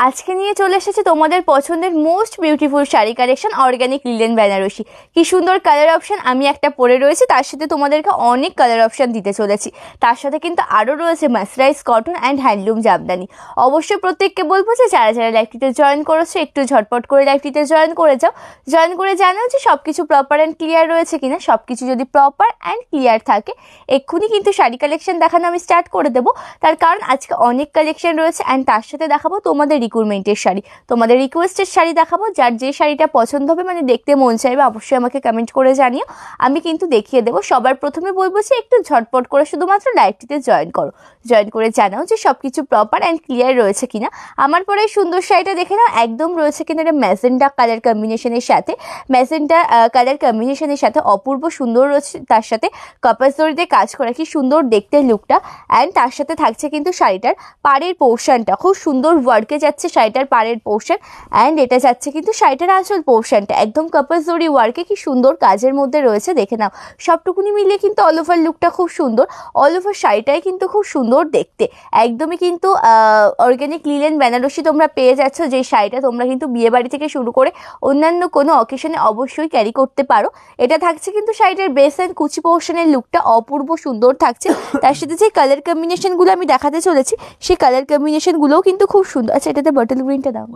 আজকে নিয়ে চলে এসেছে তোমাদের পছন্দের most beautiful sari collection organic linen Banarasi. কি সুন্দর কালার অপশন আমি একটা পরে রয়েছে, তার সাথে তোমাদেরকে অনেক কালার অপশন দিতে চলেছি। তার সাথে কিন্তু আরও রয়েছে মাসরাইজ কটন অ্যান্ড হ্যান্ডলুম জামদানি। অবশ্যই প্রত্যেককে বলবো যে যারা যারা লাইভটিতে জয়েন করেছো একটু ঝটপট করে লাইভটিতে জয়েন করে যাও। জয়েন করে জানাও যে সব কিছু প্রপার অ্যান্ড ক্লিয়ার রয়েছে কিনা। সব কিছু যদি প্রপার অ্যান্ড ক্লিয়ার থাকে এক্ষুনি কিন্তু শাড়ি কালেকশন দেখানো আমি স্টার্ট করে দেবো। তার কারণ আজকে অনেক কালেকশন রয়েছে অ্যান্ড তার সাথে দেখাবো তোমাদের রিকোয়ারমেন্টের শাড়ি, তোমাদের রিকোয়েস্টের শাড়ি দেখাবো। যার যে শাড়িটা পছন্দ হবে, মানে দেখতে মন চাইবে, অবশ্যই আমাকে কমেন্ট করে জানিও, আমি কিন্তু দেখিয়ে দেবো। সবার প্রথমে বলবো যে একটু ঝটপট করে শুধুমাত্র লাইভটিতে জয়েন করো। জয়েন করে জানাও যে সব কিছু প্রপার অ্যান্ড ক্লিয়ার রয়েছে কিনা। আমার পরে এই সুন্দর শাড়িটা দেখে নাও, একদম রয়েছে কিন্তু এটা ম্যাজেন্টা কালার কম্বিনেশনের সাথে, ম্যাজেন্টা কালার কম্বিনেশনের সাথে অপূর্ব সুন্দর রয়েছে। তার সাথে কপাস জরিতে কাজ করা, কি সুন্দর দেখতে লুকটা। অ্যান্ড তার সাথে থাকছে কিন্তু শাড়িটার পাড়ের পোর্শনটা, খুব সুন্দর ওয়ার্কে যাচ্ছে শাড়িটার পাড়ের পোর্শন। অ্যান্ড এটা যাচ্ছে কিন্তু শাড়িটার আসল পোর্শনটা একদম কপাস জরি ওয়ার্কে, কি সুন্দর কাজের মধ্যে রয়েছে। দেখে নাও সবটুকুনি মিলিয়ে কিন্তু অল ওভার লুকটা খুব সুন্দর। অল ওভার শাড়িটাই কিন্তু খুব সুন্দর দেখতে, একদমই কিন্তু অর্গানিক লিলেন বেনারসি তোমরা পেয়ে যাচ্ছ। যে শাড়িটা তোমরা কিন্তু বিয়ে বাড়ি থেকে শুরু করে অন্যান্য কোনো অকেশনে অবশ্যই ক্যারি করতে পারো। এটা থাকছে কিন্তু শাড়িটার বেস অ্যান্ড কুচি পোর্শনের লুকটা অপূর্ব সুন্দর থাকছে। তার সাথে যে কালার কম্বিনেশনগুলো আমি দেখাতে চলেছি সেই কালার কম্বিনেশনগুলোও কিন্তু খুব সুন্দর। আচ্ছা, এটাতে বটল গ্রিনটা দাও।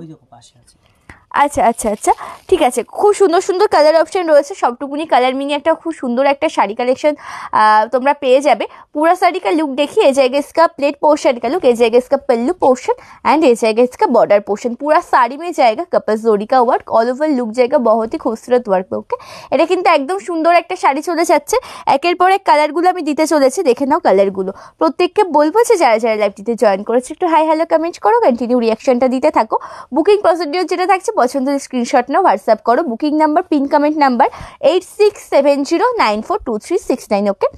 আচ্ছা আচ্ছা আচ্ছা, ঠিক আছে। খুব সুন্দর সুন্দর কালার অপশন রয়েছে, সবটুকুনি কালার মিনিয়ে একটা খুব সুন্দর একটা শাড়ি কালেকশন তোমরা পেয়ে যাবে। पूरा साड़ी का लुक देखिए, ए जाएगा इसका प्लेट पोर्शन का लुक, ए जाएगा इसका पल्लू पोर्शन एंड ए जाएगा इसका बॉर्डर पोर्शन। पूरा साड़ी में जाएगा कपस जोड़ी का वर्क, ऑल ओवर लुक जाएगा बहुत ही खूबसूरत वर्क। ওকে, এটা কিন্তু একদম সুন্দর একটা শাড়ি চলে যাচ্ছে। একের পর এক কালারগুলো আমি দিতে চলেছি, দেখে নাও কালারগুলো। প্রত্যেককে বলবো যে যারা যারা লাইভটিতে জয়েন করেছে একটু হাই হ্যালো কমেন্ট করো, কন্টিনিউ রিয়াকশনটা দিতে থাকো। বুকিং প্রসিডিওর যেটা থাকছে, পছন্দের স্ক্রিনশট নাও, হোয়াটসঅ্যাপ করো। Booking number pin comment number 8670942369। ওকে,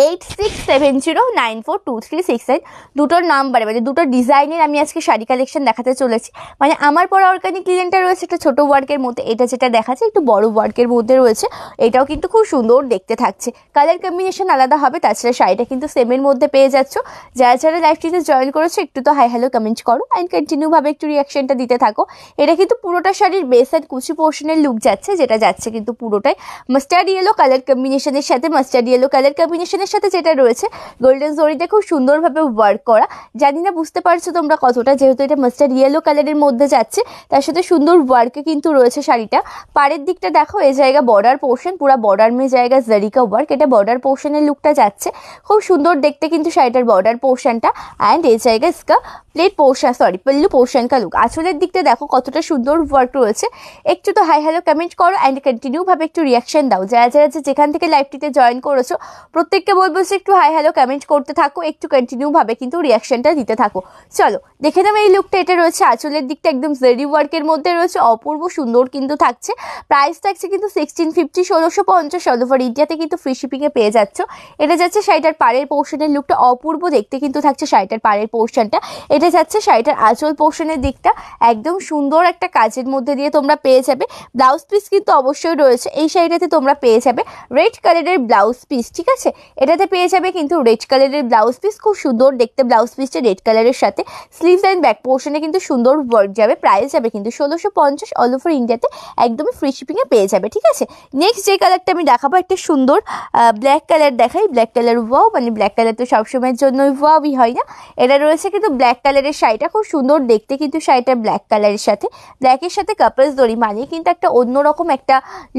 8670942369 দুটোর নাম্বারে, মানে দুটো ডিজাইনের আমি আজকে শাড়ি কালেকশন দেখাতে চলেছি। মানে আমার পরা অর্গানিক লিলেনটা রয়েছে একটা ছোটো ওয়ার্কের মধ্যে, এটা যেটা দেখাচ্ছে একটু বড় ওয়ার্কের মধ্যে রয়েছে। এটাও কিন্তু খুব সুন্দর দেখতে থাকছে, কালার কম্বিনেশন আলাদা হবে। তাছাড়া শাড়িটা কিন্তু সেমের মধ্যে পেয়ে যাচ্ছ। যারা যারা লাইভটিতে জয়েন করেছো একটু তো হাই হ্যালো কমেন্ট করো অ্যান্ড কন্টিনিউভাবে একটু রিয়াকশনটা দিতে থাকো। এটা কিন্তু পুরোটা শাড়ির বেস অ্যান্ড কুচি পোর্শনের লুক যাচ্ছে, যেটা যাচ্ছে কিন্তু পুরোটাই মাস্টার্ড ইয়েলো কালার কম্বিনেশনের সাথে। মাস্টার্ড ইয়েলো কালার কম্বিনেশনের সাথে যেটা রয়েছে গোল্ডেন জরিতে খুব সুন্দরভাবে ওয়ার্ক করা। জানি না বুঝতে পারছো তোমরা কতটা, যেহেতু এটা মাস্টার্ড ইয়েলো কালারের মধ্যে যাচ্ছে, তার সাথে সুন্দর ওয়ার্কে কিন্তু রয়েছে শাড়িটা। পাড়ের দিকটা দেখো, এই জায়গা বর্ডার পোর্শন, পুরা বর্ডার মে জায়গা জারিকা ওয়ার্ক, এটা বর্ডার পোর্শনের লুকটা যাচ্ছে। খুব সুন্দর দেখতে কিন্তু শাড়িটার বর্ডার পোর্শনটা। অ্যান্ড এই জায়গা ইসকা plate portion, sorry pallu portion কা লুক। আঁচলের দিকটা দেখো কতটা সুন্দর ওয়ার্ক রয়েছে। একটু তো হাই হ্যালো কমেন্ট করো অ্যান্ড কন্টিনিউভাবে একটু রিয়াকশন দাও। যারা যারা যেখান থেকে লাইভটিতে জয়েন করেছো প্রত্যেককে বলবো যে একটু হাই হ্যালো কমেন্ট করতে থাকো, একটু কন্টিনিউভাবে কিন্তু রিয়াকশনটা দিতে থাকো। চলো দেখে নাও এই লুকটা। এটা রয়েছে আঁচলের দিকটা একদম জেরি ওয়ার্কের মধ্যে রয়েছে, অপূর্ব সুন্দর কিন্তু থাকছে। প্রাইস থাকছে কিন্তু 1650, 1650 অল ওভার ইন্ডিয়াতে কিন্তু ফ্রি শিপিংয়ে পেয়ে যাচ্ছ। এটা যাচ্ছে শাড়িটার পাড়ের পোর্শনের লুকটা, অপূর্ব দেখতে কিন্তু থাকছে শাড়িটার পাড়ের পোর্শনটা। এটা যাচ্ছে শাড়িটার আঁচল পোর্শনের দিকটা, একদম সুন্দর একটা কাজের মধ্যে দিয়ে তোমরা পেয়ে যাবে। ব্লাউজ পিস কিন্তু অবশ্যই রয়েছে এই শাড়িটাতে, তোমরা পেয়ে যাবে রেড কালারের ব্লাউজ পিস। ঠিক আছে, এটাতে পেয়ে যাবে কিন্তু রেড কালারের ব্লাউজ পিস, খুব সুন্দর দেখতে ব্লাউজ পিসটা রেড কালারের সাথে। স্লিভস অ্যান্ড ব্যাক পোর্শনে কিন্তু সুন্দর ওয়ার্ক যাবে। প্রাইস যাবে কিন্তু 1650 অল ওভার ইন্ডিয়াতে, একদমই ফ্রি শিপিংয়ে পেয়ে যাবে। ঠিক আছে, নেক্সট যে কালারটা আমি দেখাবো একটা সুন্দর ব্ল্যাক কালার দেখাই। ব্ল্যাক কালার ওয়াও, মানে ব্ল্যাক কালার তো সবসময়ের জন্যই ওয়াওই হয় না। এটা রয়েছে কিন্তু ব্ল্যাক কালারের শাড়িটা, খুব সুন্দর দেখতে কিন্তু শাড়িটা ব্ল্যাক কালারের সাথে, ব্ল্যাকের সাথে কাপলস দড়ি, মানে কিন্তু একটা অন্যরকম একটা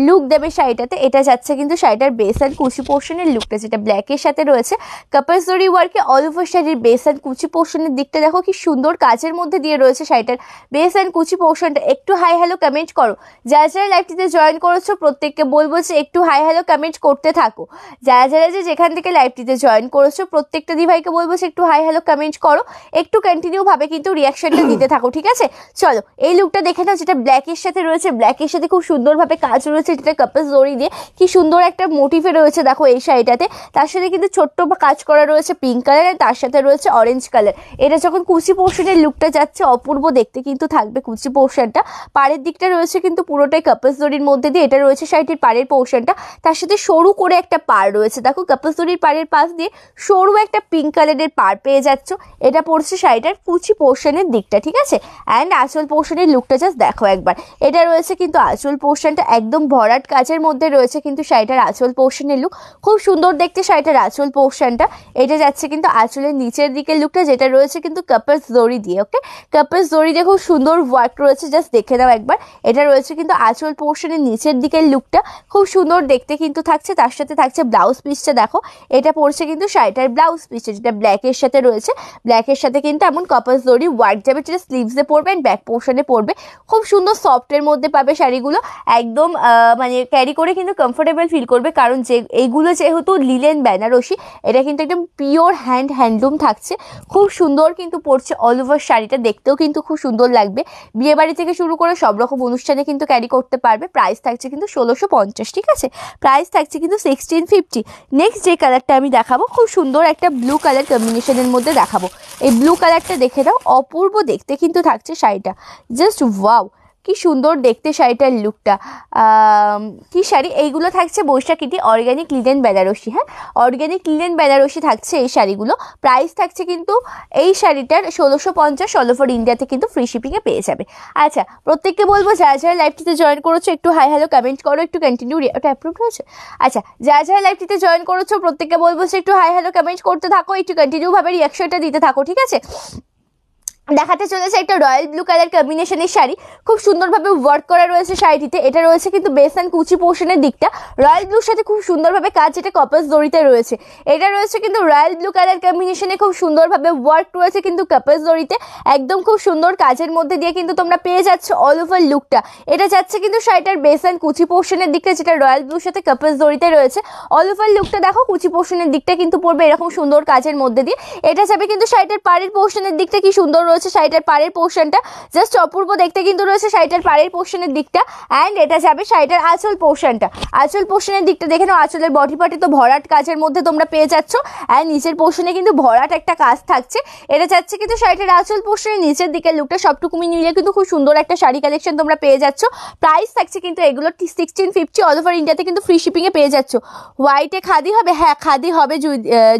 লুক দেবে শাড়িটাতে। এটা যাচ্ছে কিন্তু শাড়িটার বেস অ্যান্ড কুচি পোর্শনের লুকটা, যেটা ব্ল্যাকের সাথে রয়েছে কাপলস দড়ি ওয়ার্কে। অল ওভার শাড়ির বেস অ্যান্ড কুচি পোর্শনের দিকটা দেখো কি সুন্দর কাজের মধ্যে দিয়ে রয়েছে শাড়িটার বেস অ্যান্ড কুচি পোর্শনটা। একটু হাই হ্যালো কমেন্ট করো। যারা যারা লাইভটিতে জয়েন করেছো প্রত্যেককে বলবো যে একটু হাই হ্যালো কমেন্ট করতে থাকো। যারা যারা যেখান থেকে লাইভটিতে জয়েন করেছো প্রত্যেকটা দিভাইকে বলবো যে একটু হাই হ্যালো কমেন্ট করো, একটু কন্টিনিউভাবে কিন্তু রিয়াকশনটা দিতে থাকো। ঠিক আছে, চলো এই লুকটা দেখে নাও, যেটা ব্ল্যাকের সাথে রয়েছে। ব্ল্যাকের সাথে খুব সুন্দরভাবে কাজ রয়েছে, যেটা কাপলস দড়ি দিয়ে কি সুন্দর একটা মোটিভে রয়েছে দেখো এই শাড়িটাতে। তার সাথে কিন্তু ছোট্ট কাজ করা রয়েছে পিঙ্ক কালার, আর তার সাথে রয়েছে অরেঞ্জ কালার। এটা যখন কুচি পোর্শনের লুকটা যাচ্ছে অপূর্ব দেখতে কিন্তু থাকবে কুচি পোর্শনটা। পাড়ের দিকটা রয়েছে কিন্তু পুরোটাই কাপাস জরির মধ্যে দিয়ে, এটা রয়েছে শাড়িটির পাড়ের পোর্শনটা। তার সাথে সরু করে একটা পাড় রয়েছে, দেখো কাপাস জরির পাড়ের পাশ দিয়ে সরু একটা পিঙ্ক কালারের পাড় পেয়ে যাচ্ছ। এটা পড়ছে শাড়িটার কুচি পোর্শনের দিকটা, ঠিক আছে। অ্যান্ড আঁচল পোর্শনের লুকটা জাস্ট দেখো একবার। এটা রয়েছে কিন্তু আঁচল পোর্শনটা একদম ভরাট কাজের মধ্যে রয়েছে কিন্তু শাড়িটার আঁচল পোর্শনের লুক, খুব সুন্দর দেখতে শাড়িটার আঁচল পোর্শনটা। এটা যাচ্ছে কিন্তু আঁচলের নিচের দিকের লুকটা, যেটা রয়েছে কিন্তু কাপাস জরি দিয়ে। ওকে, কাপাস জরি দিয়ে খুব সুন্দর ওয়ার্ক রয়েছে, জাস্ট দেখে নাও একবার। এটা রয়েছে কিন্তু আঁচল পোর্শনের নিচের দিকের লুকটা, খুব সুন্দর দেখতে কিন্তু থাকছে। তার সাথে থাকছে ব্লাউজ পিসটা, দেখো এটা পড়ছে কিন্তু শাড়িটার ব্লাউজ পিসটা, যেটা ব্ল্যাকের সাথে রয়েছে। ব্ল্যাকের সাথে কিন্তু এমন কাপাস জরি ওয়ার্ক যাবে, যেটা স্লিভসে পড়বে অ্যান্ড ব্যাক পোর্শনে পড়বে। খুব সুন্দর সফটের মধ্যে পাবে শাড়িগুলো, একদম মানে ক্যারি করে কিন্তু কমফোর্টেবল ফিল করবে, কারণ যে এইগুলো যেহেতু লিলেন বেনারসি, এটা কিন্তু একদম পিওর হ্যান্ডলুম থাকছে। খুব সুন্দর কিন্তু পড়ছে অল ওভার শাড়িটা, দেখতেও কিন্তু খুব সুন্দর লাগবে। বিয়ে বাড়ি থেকে শুরু করে সব রকম অনুষ্ঠানে কিন্তু ক্যারি করতে পারবে। প্রাইস থাকছে কিন্তু 1650, ঠিক আছে। প্রাইস থাকছে কিন্তু 1650। নেক্সট যে কালারটা আমি দেখাবো, খুব সুন্দর একটা ব্লু কালার কম্বিনেশনের মধ্যে দেখাবো। এই ব্লু কালারটা দেখে দাও, অপূর্ব দেখতে কিন্তু থাকছে শাড়িটা, জাস্ট ওয়াও কি সুন্দর দেখতে শাড়িটার লুকটা। কি শাড়ি এইগুলো থাকছে বৈশাখীটি অর্গ্যানিক লিনেন বেনারসি। হ্যাঁ, অর্গ্যানিক লিনেন বেনারসি থাকছে এই শাড়িগুলো। প্রাইস থাকছে কিন্তু এই শাড়িটার 1650, অল ওভার ইন্ডিয়াতে কিন্তু ফ্রি শিপিংয়ে পেয়ে যাবে। আচ্ছা, প্রত্যেককে বলবো যারা যারা লাইভটিতে জয়েন করেছো একটু হাই হ্যালো কমেন্ট করো, একটু কন্টিনিউ। ওটা অ্যাপ্রুভ হয়েছে? আচ্ছা, যারা যারা লাইভটিতে জয়েন করেছো প্রত্যেককে বলবো একটু হাই হ্যালো কমেন্ট করতে থাকো, একটু কন্টিনিউভাবে রিয়াকশনটা দিতে থাকো, ঠিক আছে। দেখাতে চলেছে একটা রয়্যাল ব্লু কালার কম্বিনেশনের শাড়ি, খুব সুন্দরভাবে ওয়ার্ক করা রয়েছে শাড়িটিতে। এটা রয়েছে কিন্তু বেস অ্যান্ড কুচি পোর্শনের দিকটা রয়্যাল ব্লুর সাথে খুব সুন্দরভাবে কাজ, যেটা কপাস জরিতে রয়েছে। এটা রয়েছে কিন্তু রয়্যাল ব্লু কালার কম্বিনেশনে খুব সুন্দরভাবে ওয়ার্ক রয়েছে কিন্তু কপাস জরিতে, একদম খুব সুন্দর কাজের মধ্যে দিয়ে কিন্তু তোমরা পেয়ে যাচ্ছ অল ওভার লুকটা। এটা যাচ্ছে কিন্তু শাড়িটার বেস অ্যান্ড কুচি পোর্শনের দিকটা, যেটা রয়্যাল ব্লুর সাথে কপাস জরিতে রয়েছে। অল ওভার লুকটা দেখো, কুচি পোর্শনের দিকটা কিন্তু পড়বে এরকম সুন্দর কাজের মধ্যে দিয়ে। এটা যাবে কিন্তু শাড়িটার পাড়ের পোর্শনের দিকটা, কি সুন্দর রয়েছে শাড়িটার পাড়ের পোর্শনটা, জাস্ট অপূর্ব দেখতে কিন্তু রয়েছে শাড়িটার পাড়ের পোর্শনের দিকটা। অ্যান্ড এটা যাবে শাড়িটার আঁচল পোর্শনটা, আঁচল পোর্শনের দিকটা দেখে নাও। আঁচলের বডি পার্টে তো ভরাট কাজের মধ্যে তোমরা পেয়ে যাচ্ছ, অ্যান্ড নিচের পোর্শনে কিন্তু ভরাট একটা কাজ থাকছে। এটা যাচ্ছে কিন্তু শাড়িটার আঁচল পোর্শনের নিচের দিকের লুকটা, সবটুকু মিলিয়ে কিন্তু খুব সুন্দর একটা শাড়ি কালেকশন তোমরা পেয়ে যাচ্ছ। প্রাইস থাকছে কিন্তু এগুলো 1650, অল ওভার ইন্ডিয়াতে কিন্তু ফ্রি শিপিংয়ে পেয়ে যাচ্ছ। হোয়াইটে খাদি হবে? হ্যাঁ, খাদি হবে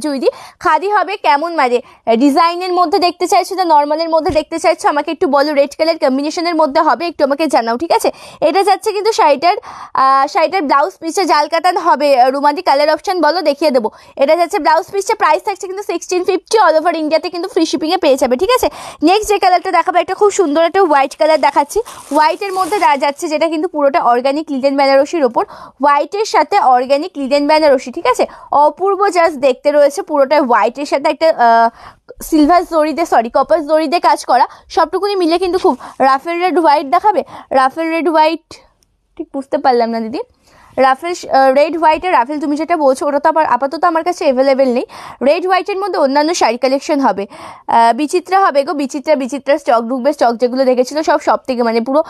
জুইদি, খাদি হবে। কেমন মানে ডিজাইনের মধ্যে দেখতে চাইছো না নর্মালের মধ্যে দেখতে চাইছো আমাকে একটু বলো। রেড কালার কম্বিনেশনের মধ্যে হবে, একটু আমাকে জানাও, ঠিক আছে। এটা যাচ্ছে কিন্তু শাড়িটার ব্লাউজ পিসে জাল কাতান হবে। রুমালি কালার অপশন বলো, দেখিয়ে দেবো। এটা যাচ্ছে ব্লাউজ পিসে, প্রাইস থাকছে কিন্তু 1650, অল ওভার ইন্ডিয়াতে কিন্তু ফ্রি শিপিংয়ে পেয়ে যাবে, ঠিক আছে। নেক্সট যে কালারটা দেখাবো, একটা খুব সুন্দর একটা হোয়াইট কালার দেখাচ্ছি। হোয়াইটের মধ্যে যাচ্ছে, যেটা কিন্তু পুরোটা অর্গানিক লিনেন বেনারসির ওপর, হোয়াইটের সাথে অর্গানিক লিনেন বেনারসি, ঠিক আছে। অপূর্ব জাস্ট দেখতে রয়েছে, পুরোটা হোয়াইটের সাথে একটা সিলভার জরিতে কপার জরিতে কাজ করা, সবটুকুনি মিলে কিন্তু খুব রাফেল রেড হোয়াইট দেখাবে। রাফেল রেড হোয়াইট ঠিক বুঝতে পারলাম না দিদি। রাফেল রেড হোয়াইটের রাফেল তুমি যেটা বলছো ওটা তো আপাতত আমার কাছে অ্যাভেলেবেল নেই। রেড হোয়াইটের মধ্যে অন্যান্য শাড়ি কালেকশন হবে, বিচিত্রা হবে গো। বিচিত্রা স্টক ঢুকবে। স্টক যেগুলো দেখেছিল সব থেকে মানে পুরো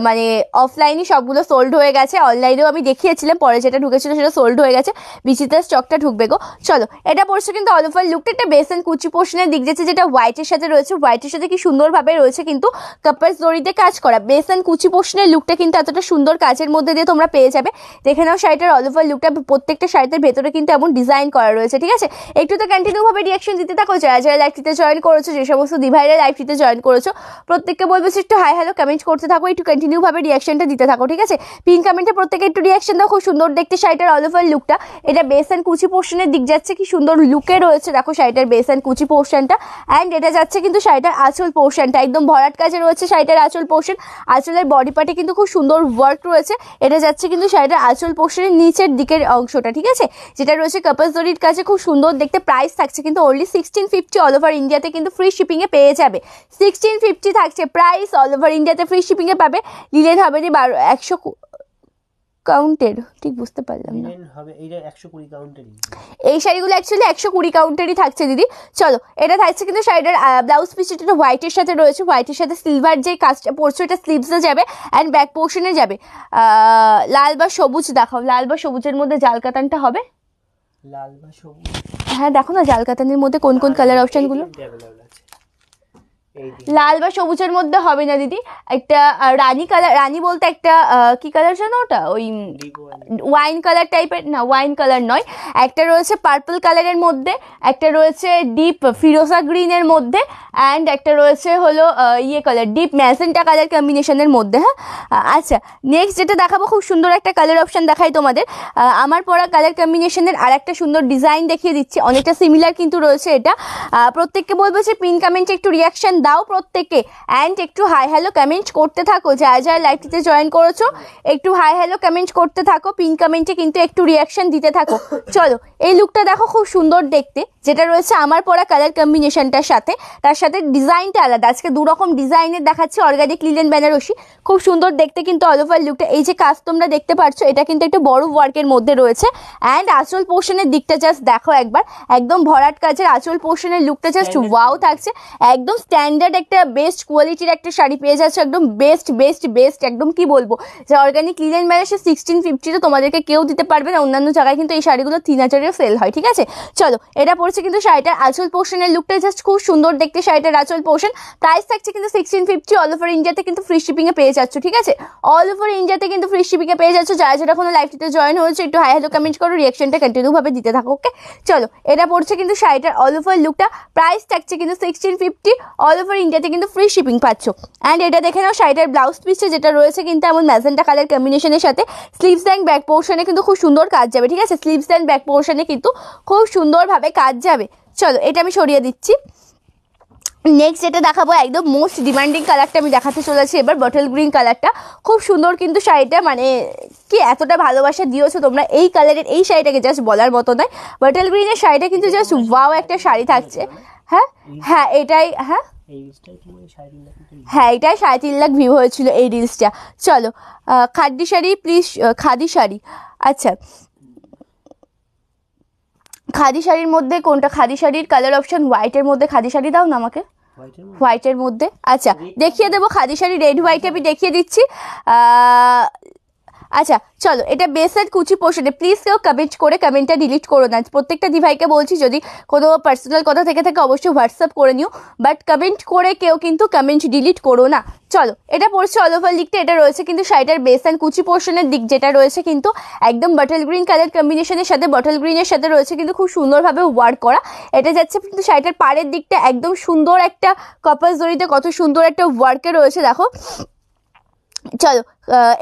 মানে অফলাইনই সবগুলো সোল্ড হয়ে গেছে, অনলাইনেও আমি দেখিয়েছিলাম, পরে যেটা ঢুকেছিল সেটা সোল্ড হয়ে গেছে। বিচিত্রার স্টকটা ঢুকবে গো। চলো, এটা পড়ছে কিন্তু অল ওভার লুকটা একটা বেস অ্যান্ড কুচি পোর্শনের দিক যাচ্ছে, যেটা হোয়াইটের সাথে রয়েছে। হোয়াইটের সাথে কি সুন্দরভাবে রয়েছে কিন্তু কাপাস জরিতে কাজ করা। বেস অ্যান্ড কুচি পোর্শনের লুকটা কিন্তু এতটা সুন্দর কাজের মধ্যে দিয়ে তোমরা পেয়ে যাবে। দেখে নাও শাড়িটার অল ওভার লুকটা, প্রত্যেকটা শাড়িটার ভেতরে কিন্তু এমন ডিজাইন করা রয়েছে, ঠিক আছে। একটু তো কন্টিনিউ ভাবে রিয়াকশন দিতে থাকো। যারা যারা লাইভটিতে জয়েন করেছো, যে সমস্ত দিভাইরা লাইভটিতে জয়েন করেছো প্রত্যেককে বলবো একটু হাই হ্যালো কমেন্ট করতে থাকো, একটু কন্টিনিউ ভাবে রিয়াকশনটা দিতে থাকো, ঠিক আছে। পিন কমেন্টে প্রত্যেকে একটু রিয়াকশন দাও। খুব সুন্দর দেখতে শাড়িটার অল ওভার লুকটা। এটা বেস অ্যান্ড কুচি পোর্শনের দিক যাচ্ছে, কি সুন্দর লুকে রয়েছে দেখো শাড়িটার বেস অ্যান্ড কুচি পোর্শনটা। অ্যান্ড এটা যাচ্ছে কিন্তু শাড়িটার আঁচল পোর্শনটা, একদম ভরাট কাজে রয়েছে শাড়িটার আঁচল পোর্শন। আঁচলের বডি পার্টে কিন্তু খুব সুন্দর ওয়ার্ক রয়েছে। এটা যাচ্ছে কিন্তু শাড়িটার আঁচল পোর্শনের নিচের দিকের অংশটা, ঠিক আছে, যেটা রয়েছে কাপাস জরির কাছে, খুব সুন্দর দেখতে। প্রাইস থাকছে কিন্তু অনলি 1650, অল ওভার ইন্ডিয়াতে কিন্তু ফ্রি শিপিংয়ে পেয়ে যাবে। 1650 থাকছে প্রাইস, অল ওভার ইন্ডিয়াতে ফ্রি শিপিংয়ে পাবে। লিলেন হবে নি 100 কাউন্টের, ঠিক বুঝতে পারলাম না। এই শাড়িগুলো অ্যাকচুয়ালি 120 কাউন্টেরই থাকছে দিদি। চলো, এটা থাকছে কিন্তু শাড়িটার ব্লাউজ পিস, এটা হোয়াইটের সাথে রয়েছে। হোয়াইটের সাথে সিলভার যে কাজটা পড়ছে এটা স্লিভসে যাবে অ্যান্ড ব্যাক পোর্শনে যাবে। লাল বা সবুজ দেখাও, লাল বা সবুজের মধ্যে জাল কাতানটা হবে। লাল বা সবুজ। হ্যাঁ দেখো না জাল কাতানের মধ্যে কোন কোন কালার অপশনগুলো। লাল বা সবুজের মধ্যে হবে না দিদি, একটা রানী কালার, রানী বলতে একটা কি কালার জানো ওটা, ওই ওয়াইন কালার টাইপের, না ওয়াইন কালার নয়, একটা রয়েছে পার্পল কালারের মধ্যে, একটা রয়েছে ডিপ ফিরোজা গ্রিনের মধ্যে, অ্যান্ড একটা রয়েছে হলো ইয়ে কালার ডিপ ম্যাজেন্টা কালার কম্বিনেশনের মধ্যে। হ্যাঁ আচ্ছা, নেক্সট যেটা দেখাবো খুব সুন্দর একটা কালার অপশন দেখাই তোমাদের। আমার পরা কালার কম্বিনেশনের আর একটা সুন্দর ডিজাইন দেখিয়ে দিচ্ছি, অনেকটা সিমিলার কিন্তু রয়েছে এটা। প্রত্যেককে বলবো যে পিন কমেন্টে একটু রিয়াকশন দাও প্রত্যেকে, অ্যান্ড একটু হাই হ্যালো কমেন্ট করতে থাকো, যারা যারা লাইভটিতে জয়েন করেছো একটু হাই হ্যালো কমেন্ট করতে থাকো, পিন কমেন্টে কিন্তু একটু রিয়াকশন দিতে থাকো। চলো এই লুকটা দেখো খুব সুন্দর দেখতে, যেটা রয়েছে আমার পরা কালার কম্বিনেশনটার সাথে, তার সাথে ডিজাইনটা আলাদা। আজকে দু রকম ডিজাইনের দেখাচ্ছি, অর্গানিক লিলেন বেনারসি, খুব সুন্দর দেখতে কিন্তু অল ওভার লুকটা। এই যে কাজ তোমরা দেখতে পাচ্ছ এটা কিন্তু একটু বড় ওয়ার্কের মধ্যে রয়েছে, অ্যান্ড আঁচল পোর্শনের দিকটা জাস্ট দেখো একবার, একদম ভরাট কাজের আঁচল পোর্শনের লুকটা জাস্ট ওয়াও থাকছে। একদম স্ট্যান্ডার্ড একটা বেস্ট কোয়ালিটির একটা শাড়ি পেয়ে যাচ্ছে, একদম বেস্ট বেস্ট বেস্ট, একদম কি বলবো যে অর্গানিক লিলেন বেনারসি 1650 তো তোমাদেরকে কেউ দিতে পারবে না, অন্যান্য জায়গায় কিন্তু এই শাড়িগুলো 3000-এও সেল হয়। ঠিক আছে চলো, এটা পড়ছে কিন্তু শাড়িটার আঁচল পোর্শনের লুকটা জাস্ট খুব সুন্দর দেখতে, শাড়িটার আঁচল পোর্শন। প্রাইস থাকছে কিন্তু 1650, অল ওভার ইন্ডিয়াতে কিন্তু ফ্রি শিপিংয়ে পেয়ে যাচ্ছ। ঠিক আছে অল ওভার ইন্ডিয়াতে কিন্তু ফ্রি শিপিংয়ে পেয়ে যাচ্ছ। যারা যারা কোনো লাইভটিতে জয়েন হয়েছে একটু হাই হ্যালো কমেন্ট করো, রিয়াকশনটা কন্টিনিউ ভাবে দিতে থাকো। ওকে চলো, এটা পড়ছে কিন্তু শাড়িটার অল ওভার লুকটা, প্রাইস থাকছে কিন্তু 1650, অল ওভার ইন্ডিয়াতে কিন্তু ফ্রি শিপিং পাচ্ছ। অ্যান্ড এটা দেখে নাও শাড়িটার ব্লাউজ পিসটা যেটা রয়েছে কিন্তু এমন ম্যাজেন্টা কালার কম্বিনেশনের সাথে, স্লিভস অ্যান্ড ব্যাক পোর্শনে কিন্তু খুব সুন্দর কাজ যাবে। ঠিক আছে স্লিভস অ্যান্ড ব্যাক পোর্শনে কিন্তু খুব সুন্দরভাবে কাজ যাবে। চলো এটা আমি সরিয়ে দিচ্ছি। নেক্সট যেটা দেখাবো একদম মোস্ট ডিমান্ডিং কালারটা আমি দেখাতে চলেছি এবার, বটল গ্রিন কালারটা। খুব সুন্দর কিন্তু শাড়িটা, মানে কি এতটা ভালোবাসা দিয়েছো তোমরা এই কালারের এই শাড়িটাকে, জাস্ট বলার মতো নয়। বটল গ্রিনের শাড়িটা কিন্তু জাস্ট ওয়াও একটা শাড়ি থাকছে। হ্যাঁ হ্যাঁ এটাই, হ্যাঁ হ্যাঁ এটাই 3.5 লাখ ভিউ হয়েছিল এই রিলসটা। চলো খাদি শাড়ি প্লিজ, খাদি শাড়ি। আচ্ছা খাদি শাড়ির মধ্যে কোনটা, খাদি শাড়ির কালার অপশন হোয়াইটের মধ্যে খাদি শাড়ি দাও না আমাকে, হোয়াইটের মধ্যে। আচ্ছা দেখিয়ে দেবো খাদি শাড়ি, রেড হোয়াইট আমি দেখিয়ে দিচ্ছি। আচ্ছা চলো, এটা বেসের কুচি পোর্শনে, প্লিজ কেউ কমেন্ট করে কমেন্টটা ডিলিট করো না। প্রত্যেকটা দিভাইকে বলছি যদি কোনো পার্সোনাল কথা থেকে থাকে অবশ্যই হোয়াটসঅ্যাপ করে নিও, বাট কমেন্ট করে কেউ কিন্তু কমেন্ট ডিলিট করো না। চলো এটা পড়ছে অল ওভার দিকটা, এটা রয়েছে কিন্তু শাড়িটার বেস অ্যান্ড কুচি পোর্শনের দিক, যেটা রয়েছে কিন্তু একদম বটল গ্রিন কালার কম্বিনেশনের সাথে, বটল গ্রিনের সাথে রয়েছে কিন্তু খুব সুন্দরভাবে ওয়ার্ক করা। এটা যাচ্ছে কিন্তু শাড়িটার পাড়ের দিকটা একদম সুন্দর একটা কপাস জড়িতে কত সুন্দর একটা ওয়ার্কে রয়েছে দেখো। চলো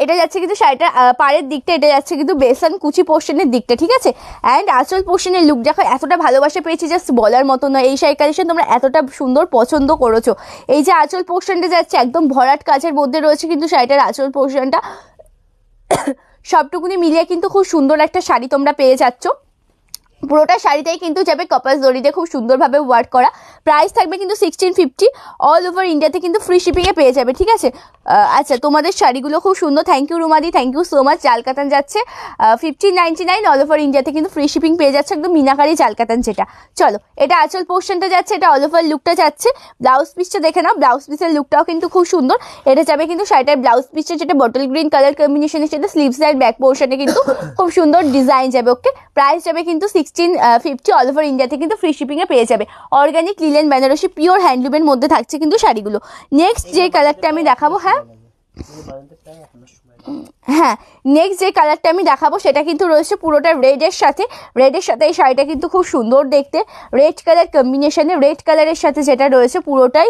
এটা যাচ্ছে কিন্তু শাড়িটার পাড়ের দিকটা, এটা যাচ্ছে কিন্তু বেসন কুচি পোর্শনের দিকটা। ঠিক আছে অ্যান্ড আঁচল পোর্শনের লুক দেখো, এতটা ভালোবাসা পেয়েছি জাস্ট বলার মতো নয়। এই শাড়ি কালেকশন তোমরা এতটা সুন্দর পছন্দ করেছো। এই যে আঁচল পোর্শনটা যাচ্ছে একদম ভরাট কাজের মধ্যে রয়েছে কিন্তু শাড়িটার আঁচল পোর্শনটা, সবটুকুনি মিলিয়ে কিন্তু খুব সুন্দর একটা শাড়ি তোমরা পেয়ে যাচ্ছ। পুরোটা শাড়িটাই কিন্তু যাবে কপাস দড়িতে খুব সুন্দরভাবে ওয়ার্ক করা। প্রাইস থাকবে কিন্তু 1650, অল ওভার ইন্ডিয়াতে কিন্তু ফ্রি শিপিংয়ে পেয়ে যাবে। ঠিক আছে আচ্ছা তোমাদের শাড়িগুলো খুব সুন্দর, থ্যাংক ইউ রুমাদি, থ্যাংক ইউ সো মাচ। জালকাতান যাচ্ছে 1599, অল ওভার ইন্ডিয়াতে কিন্তু ফ্রি শিপিং পেয়ে যাচ্ছে, একদম মিনাকারি জালকাতান যেটা। চলো এটা আঁচল পোর্শনটা যাচ্ছে, এটা অল ওভার লুকটা যাচ্ছে। ব্লাউজ পিসটা দেখে নাও, ব্লাউজ পিসের লুকটাও কিন্তু খুব সুন্দর। এটা যাবে কিন্তু শাড়িটার ব্লাউজ পিসটা যেটা বটল গ্রিন কালার কম্বিনেশনের সাথে, স্লিভস অ্যান্ড ব্যাক পোর্শনে কিন্তু খুব সুন্দর ডিজাইন যাবে। ওকে প্রাইস যাবে কিন্তু 1650, অল ওভার ইন্ডিয়াতে কিন্তু ফ্রি শিপিংয়ে পেয়ে যাবে। অর্গানিক লিলেন বেনারসি পিওর হ্যান্ডলুমের মধ্যে থাকছে কিন্তু শাড়িগুলো। নেক্সট যে কালারটা আমি দেখাবো, হ্যাঁ নেক্সট যে কালারটা আমি দেখাবো সেটা কিন্তু রয়েছে পুরোটা রেডের সাথে, রেডের সাথে এই শাড়িটা কিন্তু খুব সুন্দর দেখতে, রেড কালার কম্বিনেশনে, রেড কালারের সাথে যেটা রয়েছে পুরোটাই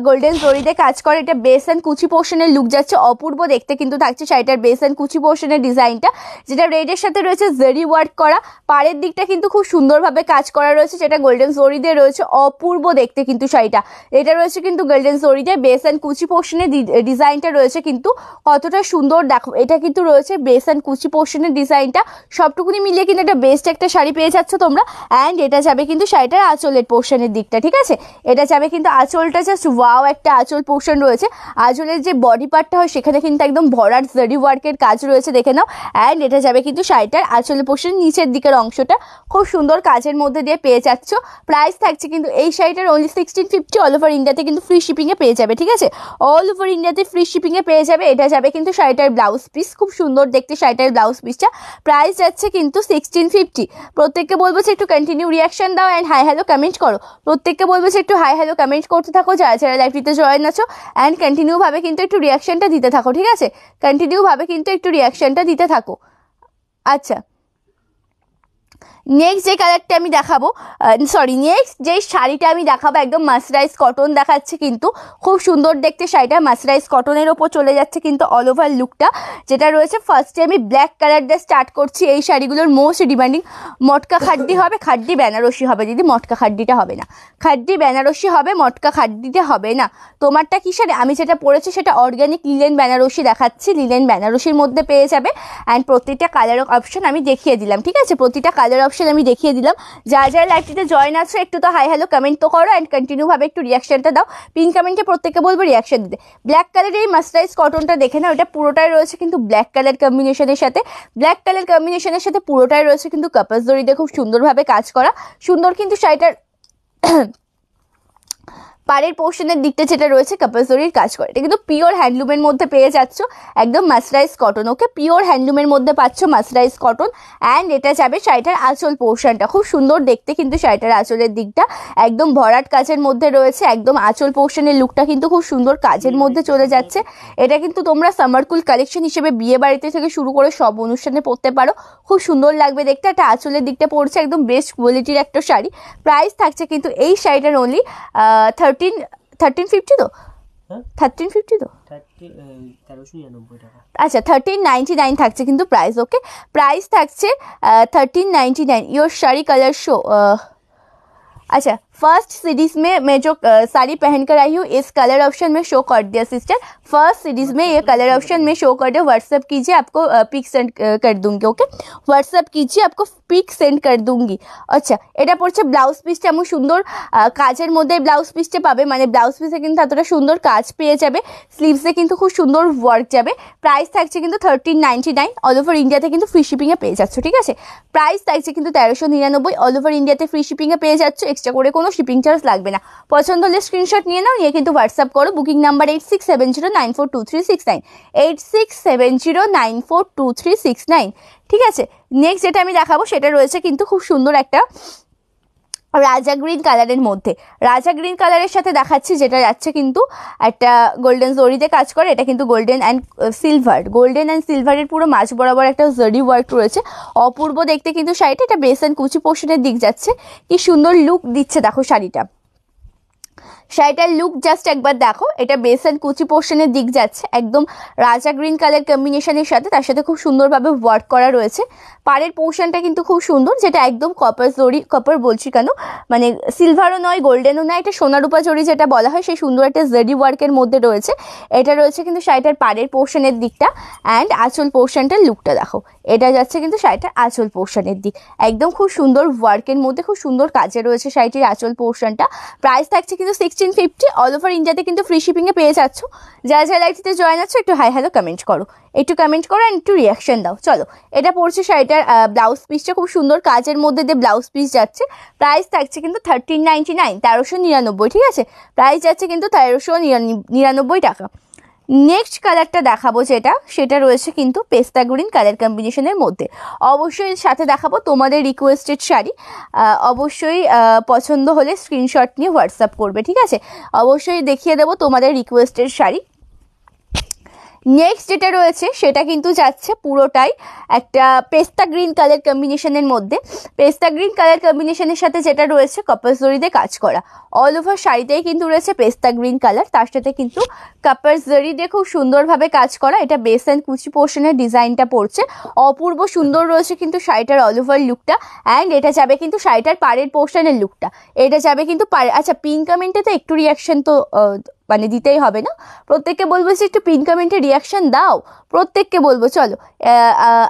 গোল্ডেন জরিতে কাজ করে। এটা বেস অ্যান্ড কুচি পোর্শনের লুক যাচ্ছে, অপূর্ব দেখতে কিন্তু থাকছে শাড়িটার বেস অ্যান্ড কুচি পোর্শনের ডিজাইনটা, যেটা রেডের সাথে রয়েছে জরি ওয়ার্ক করা। পাড়ের দিকটা কিন্তু খুব সুন্দরভাবে কাজ করা রয়েছে, যেটা গোল্ডেন জরি দিয়ে রয়েছে, অপূর্ব দেখতে কিন্তু শাড়িটা। এটা রয়েছে কিন্তু গোল্ডেন জরি দিয়ে, বেস অ্যান্ড কুচি পোর্শনের ডিজাইনটা রয়েছে কিন্তু কতটা সুন্দর দেখো। এটা কিন্তু রয়েছে বেস অ্যান্ড কুচি পোর্শনের ডিজাইনটা, সবটুকুনি মিলিয়ে কিন্তু একটা বেস্ট একটা শাড়ি পেয়ে যাচ্ছ তোমরা। অ্যান্ড এটা যাবে কিন্তু শাড়িটার আঁচলের পোর্শনের দিকটা। ঠিক আছে এটা যাবে কিন্তু আঁচলটা জাস্ট ওয়াও একটা আঁচল পোর্শন রয়েছে। আঁচলের যে বডি পার্টটা হয় সেখানে কিন্তু একদম ভরাট জারি ওয়ার্কের কাজ রয়েছে দেখে নাও। অ্যান্ড এটা যাবে কিন্তু শাড়িটার আঁচলের পোর্শন নিচের দিকের অংশটা খুব সুন্দর কাজের মধ্যে দিয়ে পেয়ে যাচ্ছ। প্রাইস থাকছে কিন্তু এই শাড়িটার অনলি 1650, অল ওভার ইন্ডিয়াতে কিন্তু ফ্রি শিপিংয়ে পেয়ে যাবে। ঠিক আছে অল ওভার ইন্ডিয়াতে ফ্রি শিপিংয়ে পেয়ে যাবে। এটা যাবে কিন্তু শাড়িটার ব্লাউজ পিস, খুব সুন্দর দেখতে শাড়িটার ব্লাউজ পিসটা। প্রাইস যাচ্ছে কিন্তু 1650। প্রত্যেককে বলবো যে একটু কন্টিনিউ রিয়াকশন দাও অ্যান্ড হাই হ্যালো কমেন্ট করো। প্রত্যেককে বলবো যে একটু হাই হ্যালো কমেন্ট করতে থাকো যারা যারা লাইভটিতে জয়েন আছো, অ্যান্ড কন্টিনিউভাবে কিন্তু একটু রিয়াকশনটা দিতে থাকো, ঠিক আছে? কন্টিনিউভাবে কিন্তু একটু রিয়াকশনটা দিতে থাকো। আচ্ছা, নেক্সট যে কালারটা আমি দেখাবো, নেক্সট যে শাড়িটা আমি দেখাবো একদম মাসরাইজ কটন দেখাচ্ছে, কিন্তু খুব সুন্দর দেখতে শাড়িটা। মাসরাইজ কটনের ওপর চলে যাচ্ছে কিন্তু অল ওভার লুকটা যেটা রয়েছে। ফার্স্টে আমি ব্ল্যাক কালার দিয়ে স্টার্ট করছি। এই শাড়িগুলোর মোস্ট ডিমান্ডিং মটকা খাড্ডি হবে, খাড্ডি বেনারসি হবে দিদি, মটকা খাড্ডিটা হবে না। খাড্ডি বেনারসি হবে, মটকা খাড্ডিটা হবে না। তোমারটা কি শাড়ি? আমি যেটা পরেছি সেটা অর্গানিক লিলেন বেনারসি দেখাচ্ছি, লিলেন বেনারসির মধ্যে পেয়ে যাবে। অ্যান্ড প্রতিটা কালার অপশন আমি দেখিয়ে দিলাম, ঠিক আছে? প্রতিটা কালার অপশন আমি দেখিয়ে দিলাম। যারা যারা লাইভটিতে জয়েন আছো একটু তো হাই হ্যালো কমেন্ট তো করো অ্যান্ড কন্টিনিউভাবে একটু রিয়াকশনটা দাও। পিন কমেন্টে প্রত্যেককে বলবো রিয়াকশন দিতে। ব্ল্যাক কালারের এই মাস্টারাইজ কটনটা দেখে নাও, এটা পুরোটাই রয়েছে কিন্তু ব্ল্যাক কালার কম্বিনেশনের সাথে। ব্ল্যাক কালার কম্বিনেশনের সাথে পুরোটাই রয়েছে কিন্তু কাপাস জরিতে খুব সুন্দরভাবে কাজ করা। সুন্দর কিন্তু শাড়িটার পাড়ের পোর্শনের দিকটা যেটা রয়েছে কাপাস জরির কাজ করে। এটা কিন্তু পিওর হ্যান্ডলুমের মধ্যে পেয়ে যাচ্ছ, একদম মাসরাইজ কটন। ওকে, পিওর হ্যান্ডলুমের মধ্যে পাচ্ছ মাসরাইজ কটন। অ্যান্ড এটা যাবে শাড়িটার আঁচল পোর্শনটা, খুব সুন্দর দেখতে কিন্তু শাড়িটার আঁচলের দিকটা একদম ভরাট কাজের মধ্যে রয়েছে। একদম আঁচল পোর্শনের লুকটা কিন্তু খুব সুন্দর কাজের মধ্যে চলে যাচ্ছে। এটা কিন্তু তোমরা সামারকুল কালেকশন হিসেবে বিয়ে বাড়িতে থেকে শুরু করে সব অনুষ্ঠানে পরতে পারো, খুব সুন্দর লাগবে দেখতে। একটা আঁচলের দিকটা পড়ছে একদম বেস্ট কোয়ালিটির একটা শাড়ি। প্রাইস থাকছে কিন্তু এই শাড়িটার অনলি 1350 তো, 1350 তো, আচ্ছা 1399 থাকছে কিন্তু প্রাইস। ওকে, প্রাইস থাকছে 1399। Your sari colour show. अच्छा, फर्स्ट सीरीज में मैं जो साड़ी पहन कर आई हूँ इस कलर ऑप्शन में शो कर दिया सिस्टर। फर्स्ट सीरीज में ये कलर ऑप्शन में शो कर दिया। व्हाट्सएप कीजिए, आपको पिक सेंड कर दूंगी। ओके, व्हाट्सएप कीजिए, आपको पिक सेंड कर दूंगी। আচ্ছা, এটা পড়ছে ব্লাউজ পিসটা এমন সুন্দর কাজের মধ্যে ব্লাউজ পিসটা পাবে, মানে ব্লাউজ পিসে কিন্তু এতটা সুন্দর কাজ পেয়ে যাবে। স্লিভসে কিন্তু খুব সুন্দর ওয়ার্ক যাবে। প্রাইস থাকছে কিন্তু 1399। অল ওভার ইন্ডিয়াতে কিন্তু ফ্রি শিপিংয়ে পেয়ে যাচ্ছ, ঠিক আছে? প্রাইস থাকছে কিন্তু 1399। অল ওভার ইন্ডিয়াতে ফ্রি শিপিংয়ে পেয়ে যাচ্ছ, এক্সট্রা করে কোনো শিপিং চার্জ লাগবে না। পছন্দ হলে স্ক্রিনশট নিয়ে নাও, নিয়ে কিন্তু হোয়াটসঅ্যাপ করো। বুকিং নাম্বার 8670942369, 8670942369, ঠিক আছে? নেক্সট যেটা আমি দেখাবো সেটা রয়েছে কিন্তু খুব সুন্দর একটা রাজা গ্রিন কালারের মধ্যে। রাজা গ্রিন কালারের সাথে দেখাচ্ছি যেটা যাচ্ছে কিন্তু একটা গোল্ডেন জরিতে কাজ করে। এটা কিন্তু গোল্ডেন অ্যান্ড সিলভারের পুরো মাঝ বরাবর একটা জরি ওয়ার্ক রয়েছে। অপূর্ব দেখতে কিন্তু শাড়িটা। এটা বেস অ্যান্ড কুচি পোর্শনের দিক যাচ্ছে, কি সুন্দর লুক দিচ্ছে দেখো শাড়িটা। শাড়িটার লুক জাস্ট একবার দেখো। এটা বেস অ্যান্ড কুচি পোর্শনের দিক যাচ্ছে একদম রাজা গ্রিন কালার কম্বিনেশনের সাথে, তার সাথে খুব সুন্দরভাবে ওয়ার্ক করা রয়েছে। পাড়ের পোর্শনটা কিন্তু খুব সুন্দর, যেটা একদম কপার জরি, কপার বলছি কেন, মানে সিলভারও নয় গোল্ডেনও নয়, এটা সোনারূপা জরি যেটা বলা হয়, সেই সুন্দর একটা জরি ওয়ার্কের মধ্যে রয়েছে। এটা রয়েছে কিন্তু শাড়িটার পাড়ের পোর্শনের দিকটা। অ্যান্ড আঁচল পোর্শনটার লুকটা দেখো, এটা যাচ্ছে কিন্তু শাড়িটার আঁচল পোর্শনের দিক, একদম খুব সুন্দর ওয়ার্কের মধ্যে খুব সুন্দর কাজে রয়েছে শাড়িটির আঁচল পোর্শনটা। প্রাইস থাকছে কিন্তু 1650। অল ওভার ইন্ডিয়াতে কিন্তু ফ্রি শিপিংয়ে পেয়ে যাচ্ছ। যারা যারা লাইভটিতে জয়েন আছো একটু হাই হ্যালো কমেন্ট করো, একটু কমেন্ট করো অ্যান্ড একটু রিয়াকশন দাও। চলো, এটা পড়ছে শাড়িটার ব্লাউজ পিসটা, খুব সুন্দর কাজের মধ্যে দিয়ে ব্লাউজ পিস যাচ্ছে। প্রাইস থাকছে কিন্তু 1399, 1399, ঠিক আছে? প্রাইস যাচ্ছে কিন্তু 1399 টাকা। নেক্সট কালারটা দেখাবো সেটা রয়েছে কিন্তু পেস্তা গ্রিন কালার কম্বিনেশনের মধ্যে। অবশ্যই সাথে দেখাবো তোমাদের রিকোয়েস্টেড শাড়ি। অবশ্যই পছন্দ হলে স্ক্রিনশট নিয়ে হোয়াটসঅ্যাপ করবে, ঠিক আছে? অবশ্যই দেখিয়ে দেবো তোমাদের রিকোয়েস্টেড শাড়ি। নেক্সট যেটা রয়েছে সেটা কিন্তু যাচ্ছে পুরোটাই একটা পেস্তা গ্রিন কালার কম্বিনেশনের মধ্যে। পেস্তা গ্রিন কালার কম্বিনেশনের সাথে যেটা রয়েছে কপাস জরিতে কাজ করা। অল ওভার শাড়িতেই কিন্তু রয়েছে পেস্তা গ্রিন কালার, তার সাথে কিন্তু কাপাস জরি দিয়ে খুব সুন্দরভাবে কাজ করা। এটা বেস অ্যান্ড কুচি পোর্শনের ডিজাইনটা পড়ছে। অপূর্ব সুন্দর রয়েছে কিন্তু শাড়িটার অল ওভার লুকটা। অ্যান্ড এটা যাবে কিন্তু শাড়িটার পাড়ের পোর্শনের লুকটা, এটা যাবে কিন্তু পাড়ে। আচ্ছা, পিন কমেন্টে তো একটু রিয়াকশন তো মানে দিতেই হবে না? প্রত্যেককে বলবো যে একটু পিন কমেন্টে রিয়াকশন দাও, প্রত্যেককে বলবো। চলো,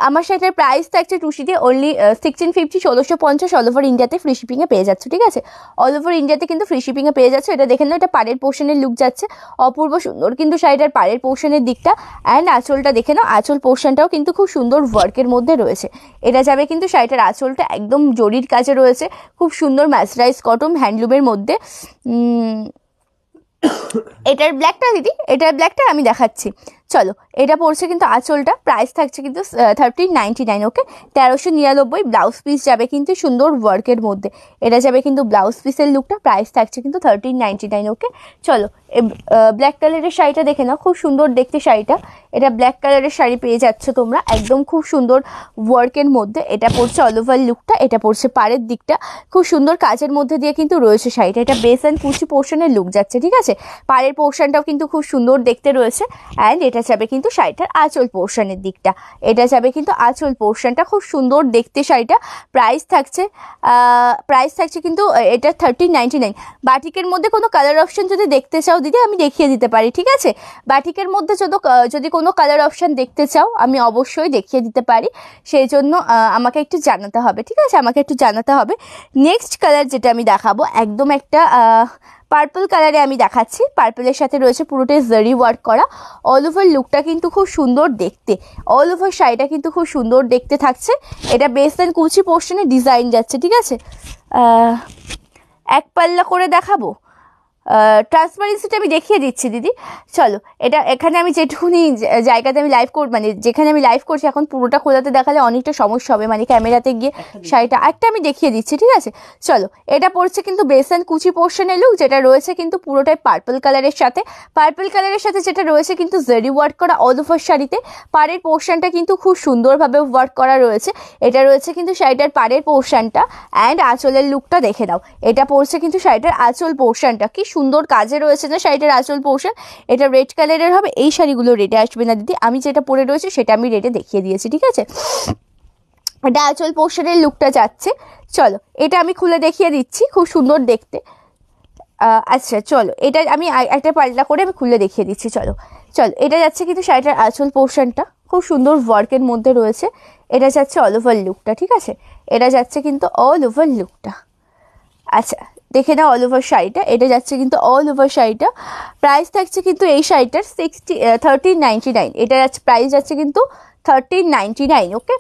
আমার শাড়িটার প্রাইস থাকছে টুসিতে অনলি 1650, 1650। অল ওভার ইন্ডিয়াতে ফ্রি শিপিংয়ে পেয়ে যাচ্ছ, ঠিক আছে? অল ওভার ইন্ডিয়াতে কিন্তু ফ্রি শিপিংয়ে পেয়ে যাচ্ছ। এটা দেখে নাও, এটা পাড়ের পোর্শনের লুক যাচ্ছে। অপূর্ব সুন্দর কিন্তু শাড়িটার পাড়ের পোর্শনের দিকটা। অ্যান্ড আঁচলটা দেখে নাও, আঁচল পোর্শনটাও কিন্তু খুব সুন্দর ওয়ার্কের মধ্যে রয়েছে। এটা যাবে কিন্তু শাড়িটার আঁচলটা একদম জরির কাজে রয়েছে, খুব সুন্দর ম্যাসরাইজ কটন হ্যান্ডলুমের মধ্যে। এটার ব্ল্যাকটা দিদি, এটার ব্ল্যাকটা আমি দেখাচ্ছি। চলো এটা পড়ছে কিন্তু আঁচলটা, প্রাইস থাকছে কিন্তু 1399। ওকে, 1399। ব্লাউজ পিস যাবে কিন্তু সুন্দর ওয়ার্কের মধ্যে, এটা যাবে কিন্তু ব্লাউজ পিসের লুকটা, প্রাইস থাকছে কিন্তু 1399। ওকে, চলো ব্ল্যাক কালারের শাড়িটা দেখে নাও, খুব সুন্দর দেখতে শাড়িটা। এটা ব্ল্যাক কালারের শাড়ি পেয়ে যাচ্ছ তোমরা, একদম খুব সুন্দর ওয়ার্কের মধ্যে। এটা পড়ছে অল ওভার লুকটা, এটা পড়ছে পাড়ের দিকটা, খুব সুন্দর কাজের মধ্যে দিয়ে কিন্তু রয়েছে শাড়িটা। এটা বেস অ্যান্ড কুচি পোর্শনের লুক যাচ্ছে, ঠিক আছে। পাড়ের পোর্শনটাও কিন্তু খুব সুন্দর দেখতে রয়েছে। অ্যান্ড এটা যাবে কিন্তু শাড়িটার আঁচল পোর্শনের দিকটা, এটা যাবে কিন্তু আঁচল পোর্শনটা, খুব সুন্দর দেখতে শাড়িটা। প্রাইস থাকছে কিন্তু এটা 1399। বাটিকের মধ্যে কোনো কালার অপশন যদি দেখতে চাও দিদি আমি দেখিয়ে দিতে পারি, ঠিক আছে। বাটিকের মধ্যে যদি কোনো কালার অপশন দেখতে চাও আমি অবশ্যই দেখিয়ে দিতে পারি, সেই জন্য আমাকে একটু জানাতে হবে, ঠিক আছে, আমাকে একটু জানাতে হবে। নেক্সট কালার যেটা আমি দেখাবো একদম একটা পার্পল কালারে আমি দেখাচ্ছি। পার্পলের সাথে রয়েছে পুরোটাই জারি ওয়ার্ক করা। অল ওভার লুকটা কিন্তু খুব সুন্দর দেখতে, অল ওভার শাড়িটা কিন্তু খুব সুন্দর দেখতে থাকছে। এটা বেস অ্যান্ড কুচি পোর্শনে ডিজাইন যাচ্ছে, ঠিক আছে। এক পাল্লা করে দেখাবো, ট্রান্সপারেন্সিটা আমি দেখিয়ে দিচ্ছি দিদি। চলো এটা এখানে আমি যেটুকুনি জায়গাতে আমি মানে যেখানে আমি লাইভ করছি এখন পুরোটা খোলাতে দেখালে অনেকটা সমস্যা হবে, মানে ক্যামেরাতে গিয়ে শাড়িটা একটা আমি দেখিয়ে দিচ্ছি, ঠিক আছে। চলো এটা পড়ছে কিন্তু বেস অ্যান্ড কুচি পোর্শনের লুক, যেটা রয়েছে কিন্তু পুরোটাই পার্পল কালারের সাথে যেটা রয়েছে কিন্তু জারি ওয়ার্ক করা অল ওভার শাড়িতে। পাড়ের পোর্শনটা কিন্তু খুব সুন্দরভাবে ওয়ার্ক করা রয়েছে, এটা রয়েছে কিন্তু শাড়িটার পাড়ের পোর্শনটা। অ্যান্ড আঁচলের লুকটা দেখে নাও, এটা পড়ছে কিন্তু শাড়িটার আঁচল পোর্শনটা, কি সুন্দর কাজে রয়েছে না শাড়িটার আঁচল পোর্শন। এটা রেড কালারের হবে, এই শাড়িগুলো রেডে আসবে না দিদি, আমি যেটা পরে রয়েছে সেটা আমি রেডে দেখিয়ে দিয়েছি, ঠিক আছে। এটা আঁচল পোর্শনের লুকটা যাচ্ছে। চলো এটা আমি খুলে দেখিয়ে দিচ্ছি, খুব সুন্দর দেখতে। আচ্ছা চলো এটা আমি একটা পাল্টা করে আমি খুলে দেখিয়ে দিচ্ছি। চলো এটা যাচ্ছে কিন্তু শাড়িটার আঁচল পোর্শনটা, খুব সুন্দর ওয়ার্কের মধ্যে রয়েছে। এটা যাচ্ছে অল ওভার লুকটা, ঠিক আছে, এটা যাচ্ছে কিন্তু অল ওভার লুকটা। আচ্ছা দেখে নাও অল ওভার শাড়িটা, এটা যাচ্ছে কিন্তু অল ওভার শাড়িটা। প্রাইস থাকছে কিন্তু এই শাড়িটার 1399। এটা যাচ্ছে প্রাইস যাচ্ছে কিন্তু 1399। ওকে,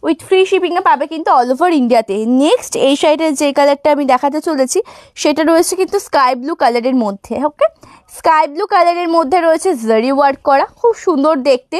উইথ ফ্রি শিপিংয়ে পাবে কিন্তু অল ওভার ইন্ডিয়াতে। নেক্সট এই শাড়িটার যে কালারটা আমি দেখাতে চলেছি সেটা রয়েছে কিন্তু স্কাই ব্লু কালারের মধ্যে। ওকে, স্কাই ব্লু কালারের মধ্যে রয়েছে জারি ওয়ার্ক করা, খুব সুন্দর দেখতে।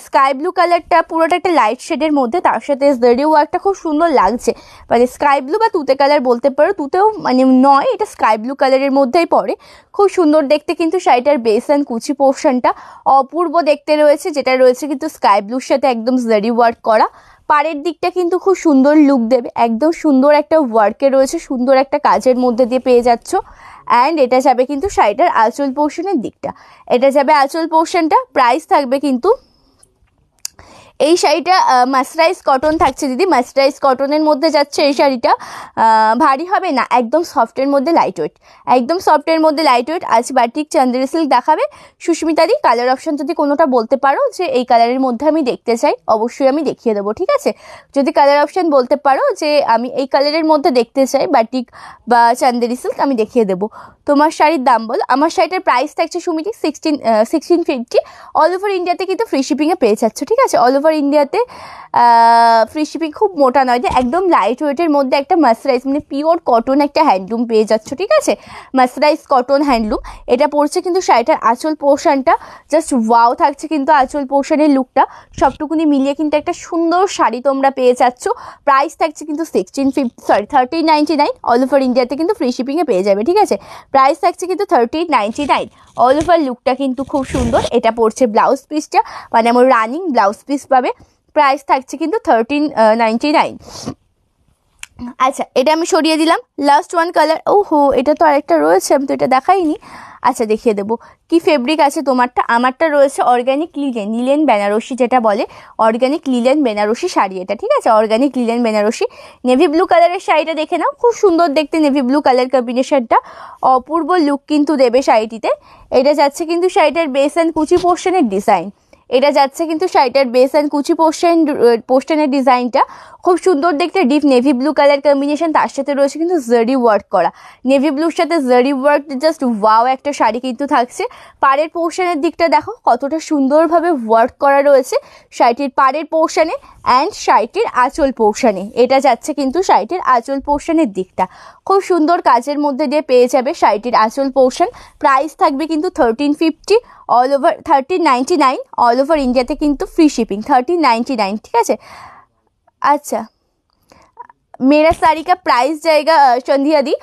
স্কাই ব্লু কালারটা পুরোটা একটা লাইট শেডের মধ্যে, তার সাথে জারি ওয়ার্কটা খুব সুন্দর লাগছে, মানে স্কাই ব্লু বা তুতে কালার বলতে পারো, তুতেও মানে নয়, এটা স্কাই ব্লু কালারের মধ্যেই পড়ে। খুব সুন্দর দেখতে কিন্তু শাড়িটার বেস অ্যান্ড কুচি পোর্শনটা অপূর্ব দেখতে রয়েছে, যেটা রয়েছে কিন্তু স্কাই ব্লুর সাথে একদম জারি ওয়ার্ক করা। পাড়ের দিকটা কিন্তু খুব সুন্দর লুক দেবে, একদম সুন্দর একটা ওয়ার্কে রয়েছে, সুন্দর একটা কাজের মধ্যে দিয়ে পেয়ে যাচ্ছ। অ্যান্ড এটা যাবে কিন্তু শাড়িটার আঁচল পোর্শনের দিকটা, এটা যাবে আঁচল পোর্শনটা। প্রাইস থাকবে কিন্তু এই শাড়িটা মাসরাইজ কটন থাকছে দিদি, মাসরাইজ কটনের মধ্যে যাচ্ছে এই শাড়িটা। ভারী হবে না, একদম সফটের মধ্যে লাইট ওয়েট, একদম সফটের মধ্যে লাইট ওয়েট। আজ বাটিক চান্দেরি সিল্ক দেখাবে সুস্মিতাদি। কালার অপশন যদি কোনোটা বলতে পারো যে এই কালারের মধ্যে আমি দেখতে চাই, অবশ্যই আমি দেখিয়ে দেবো, ঠিক আছে। যদি কালার অপশন বলতে পারো যে আমি এই কালারের মধ্যে দেখতে চাই বাটিক বা চান্দেরি সিল্ক, আমি দেখিয়ে দেবো। তোমার শাড়ির দাম বলো। আমার শাড়িটার প্রাইস থাকছে সুমিতি 1650। অল ওভার ইন্ডিয়াতে কিন্তু ফ্রি শিপিংয়ে পেয়ে যাচ্ছ, ঠিক আছে। অল ওভার ইন্ডিয়াতে ফ্রি শিপিং, খুব মোটা নয়, একদম লাইট ওয়েটের মধ্যে একটা মাসরাইজ মানে পিওর কটন একটা হ্যান্ডলুম পেয়ে যাচ্ছ, ঠিক আছে। মাসরাইজ কটন হ্যান্ডলুম, এটা পড়ছে কিন্তু শাড়িটার আঁচল পোর্শনটা জাস্ট ওয়াও থাকছে কিন্তু আঁচল পোর্শনের লুকটা, সবটুকুনি মিলিয়ে কিন্তু একটা সুন্দর শাড়ি তোমরা পেয়ে যাচ্ছ। প্রাইস থাকছে কিন্তু 1399। অল ওভার ইন্ডিয়াতে কিন্তু ফ্রি শিপিংয়ে পেয়ে যাবে, ঠিক আছে। প্রাইস থাকছে কিন্তু 1399। অল ওভার লুকটা কিন্তু খুব সুন্দর। এটা পড়ছে ব্লাউজ পিসটা, মানে আমার রানিং ব্লাউজ পিস পাবে। প্রাইস থাকছে কিন্তু 1399। আচ্ছা এটা আমি সরিয়ে দিলাম। লাস্ট ওয়ান কালার, ওহো এটা তো আরেকটা রয়েছে, আমি তো এটা দেখাইনি। আচ্ছা দেখিয়ে দেবো কি ফেব্রিক আছে তোমারটা। আমারটা রয়েছে অর্গানিক লিলেন বেনারসি, যেটা বলে অর্গানিক লিলেন বেনারসি শাড়ি এটা, ঠিক আছে। Organic linen Banarasi navy blue কালারের শাড়িটা দেখে নাও, খুব সুন্দর দেখতে নেভি ব্লু কালার কম্বিনেশনটা, অপূর্ব লুক কিন্তু দেবে শাড়িটিতে। এটা যাচ্ছে কিন্তু শাড়িটার বেস অ্যান্ড কুচি পোর্শনের ডিজাইন, এটা যাচ্ছে কিন্তু শাড়িটার বেস অ্যান্ড কুচি পোর্শনের ডিজাইনটা খুব সুন্দর দেখতে, deep navy blue colour combination, তার সাথে রয়েছে কিন্তু জারি ওয়ার্ক করা, নেভি ব্লুর সাথে জারি ওয়ার্ক, জাস্ট ওয়াও একটা শাড়ি কিন্তু থাকছে। পাড়ের পোর্শনের দিকটা দেখো কতটা সুন্দরভাবে ওয়ার্ক করা রয়েছে শাড়িটির পাড়ের পোর্শনে অ্যান্ড শাড়িটির আঁচল পোর্শনে। এটা যাচ্ছে কিন্তু শাড়িটির আঁচল পোর্শনের দিকটা, খুব সুন্দর কাজের মধ্যে দিয়ে পেয়ে যাবে শাড়িটির আঁচল পোর্শন। প্রাইস থাকবে কিন্তু 1350 অল ওভার, 1399 অল ওভার ইন্ডিয়াতে কিন্তু ফ্রি শিপিং, 1399, ঠিক আছে। अच्छा, मेरा साड़ी का प्राइस जाएगा Sandhya di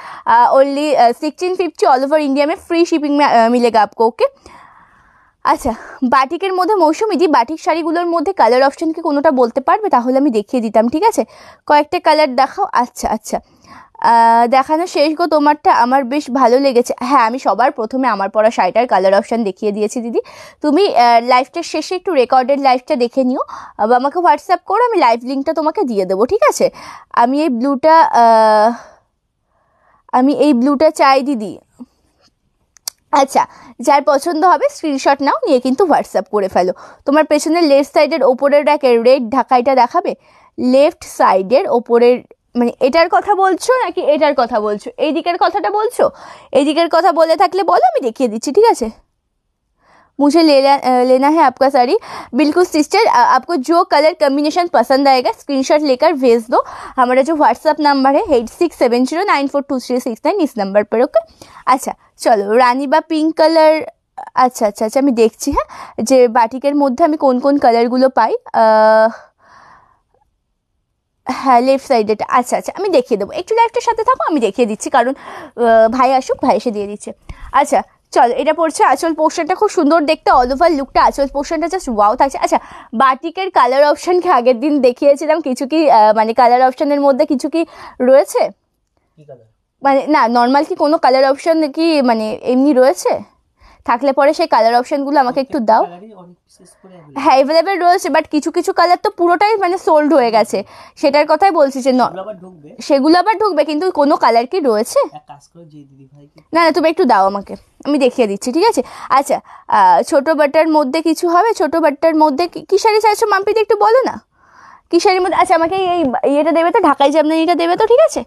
only 1650 all over India में फ्री शिपिंग में मिलेगा आपको। ओके, আচ্ছা, বাটিকের মধ্যে মৌসুমিদি বাটিক শাড়িগুলোর মধ্যে কালার অপশন কি কোনোটা বলতে পারবে? তাহলে আমি দেখিয়ে দিতাম, ঠিক আছে। কয়েকটা কালার দেখাও। আচ্ছা আচ্ছা, দেখানো শেষ গো, তোমারটা আমার বেশ ভালো লেগেছে। হ্যাঁ, আমি সবার প্রথমে আমার পরা শাড়িটার কালার অপশান দেখিয়ে দিয়েছি দিদি। তুমি লাইভটার শেষে একটু রেকর্ডেড লাইভটা দেখে নিও, আমাকে হোয়াটসঅ্যাপ করো, আমি লাইভ লিঙ্কটা তোমাকে দিয়ে দেবো, ঠিক আছে। আমি এই ব্লুটা চাই দিদি। আচ্ছা, যার পছন্দ হবে স্ক্রিনশট নাও, নিয়ে কিন্তু হোয়াটসঅ্যাপ করে ফেলো। তোমার পেছনের লেফট সাইডের ওপরের র্যাকের রেড ঢাকাইটা দেখাবে, লেফট সাইডের ওপরের, মানে এটার কথা বলছো নাকি এটার কথা বলছো? এই দিকের কথাটা বলছো? এই দিকের কথা বলে থাকলে বলো, আমি দেখিয়ে দিচ্ছি, ঠিক আছে। मुझे लेना है आपका साड़ी। बिल्कुल सिस्टर, आपको जो कलर कम्बिनेशन पसंद आएगा स्क्रीनशॉट लेकर भेज दो। हमारा जो व्हाट्सअप नंबर है 8670942369, इस नंबर पर। ओके, अच्छा चलो, रानी बा पिंक कलर। अच्छा अच्छा अच्छा, আমি দেখছি হ্যাঁ যে বাটিকের মধ্যে আমি কোন কোন কালারগুলো পাই। হ্যাঁ, লেফট সাইডেটা। আচ্ছা আচ্ছা, আমি দেখিয়ে দেবো, একটু লাইভটার সাথে থাকো, আমি দেখিয়ে দিচ্ছি, কারণ ভাই আসুক, ভাই এসে দিয়ে দিচ্ছে। আচ্ছা চলো, এটা পড়ছে আঁচল পোর্শনটা, খুব সুন্দর দেখতে, অল ওভার লুকটা আঁচল পোর্শনটা জাস্ট ওয়াও থাকছে। আচ্ছা, বাটিকের কালার অপশানকে আগের দিন দেখিয়েছিলাম, কিছু কি মানে কালার অপশানের মধ্যে কিছু কি রয়েছে? মানে না, নর্মাল কি কোনো কালার অপশান কি মানে এমনি রয়েছে? থাকলে পরে সেই কালার অপশানগুলো আমাকে একটু দাও। হ্যাঁ, অ্যাভেলেবেল রয়েছে, বাট কিছু কিছু কালার তো পুরোটাই মানে সোল্ড হয়ে গেছে, সেটার কথাই বলছি যে সেগুলো আবার ঢুকবে, কিন্তু কোনো কালার কি রয়েছে? না না, তুমি একটু দাও আমাকে, আমি দেখিয়ে দিচ্ছি, ঠিক আছে। আচ্ছা, ছোট বাটার মধ্যে কিছু হবে? ছোট বাটার মধ্যে কি শাড়ি চাইছো মাম্পিতে, একটু বলো না কি শাড়ির মধ্যে। আচ্ছা, আমাকে এই ইয়েটা দেবে তো, ঢাকাই জামদানিটা দেবে তো, ঠিক আছে,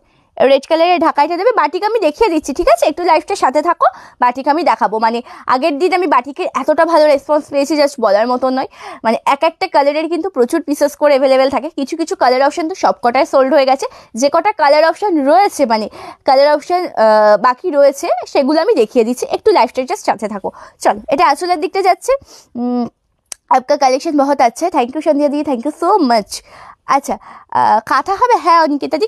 রেড কালারের ঢাকাইটা দেবে। বাটিক আমি দেখিয়ে দিচ্ছি, ঠিক আছে, একটু লাইভটার সাথে থাকো, বাটিক আমি দেখাবো। মানে আগের দিন আমি বাটিকের এতটা ভালো রেসপন্স পেয়েছি, জাস্ট বলার মতো নয়। মানে এক একটা কালারের কিন্তু প্রচুর পিসেস করে অ্যাভেলেবেল থাকে, কিছু কিছু কালার অপশান তো সব কটাই সোল্ড হয়ে গেছে, যে কটা কালার অপশান রয়েছে মানে কালার অপশান বাকি রয়েছে সেগুলো আমি দেখিয়ে দিচ্ছি, একটু লাইভটার জাস্ট সাথে থাকো। চলো, এটা আঁচলের দিকটা যাচ্ছে। आपका कलेक्शन बहुत अच्छा है, thank you Sandhya the, thank you so much. আচ্ছা, কাঁথা হবে? হ্যাঁ অঙ্কিতাদি,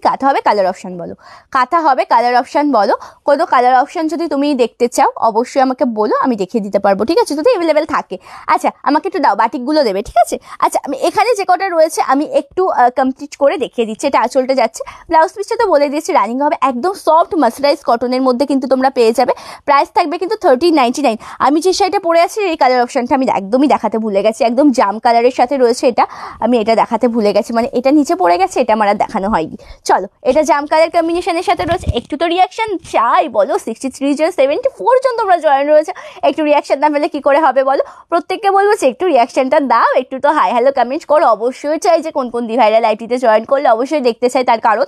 কাঁথা হবে, কালার অপশান বলো, কাঁথা হবে, কালার অপশান বলো। কোনো কালার অপশান যদি তুমি দেখতে চাও অবশ্যই আমাকে বলো, আমি দেখিয়ে দিতে পারবো, ঠিক আছে, যদি অ্যাভেলেবেল থাকে। আচ্ছা, আমাকে একটু দাও, বাটিকগুলো দেবে, ঠিক আছে। আচ্ছা, আমি এখানে যে কটা রয়েছে আমি একটু কমপ্লিট করে দেখিয়ে দিচ্ছি। এটা আঁচলটা যাচ্ছে, ব্লাউজ পিসটা তো বলে দিয়েছি রানিং হবে, একদম সফট মাসরাইজ কটনের মধ্যে কিন্তু তোমরা পেয়ে যাবে। প্রাইস থাকবে কিন্তু 1399। আমি যে শাড়িটা পরে আছি এই কালার অপশানটা আমি একদমই দেখাতে ভুলে গেছি, একদম জাম কালারের সাথে রয়েছে এটা, আমি এটা দেখাতে ভুলে গেছি, মানে এটা নিচে পড়ে গেছে, এটা আমার আর দেখানো হয়নি। চলো, এটা জাম কালার কম্বিনেশনের সাথে রয়েছে, একটু তো রিয়াকশন চাই বলো। 6374 জন তোমরা জয়েন রয়েছে, একটু রিয়াকশন না পেলে কি করে হবে বলো। প্রত্যেককে বলবো যে একটু রিয়াকশনটা দাও, একটু তো হাই হ্যালো কমেন্ট করো। অবশ্যই চাই যে কোন কোন দিভাইরা লাইভটিতে জয়েন করলে অবশ্যই দেখতে চাই, তার কারণ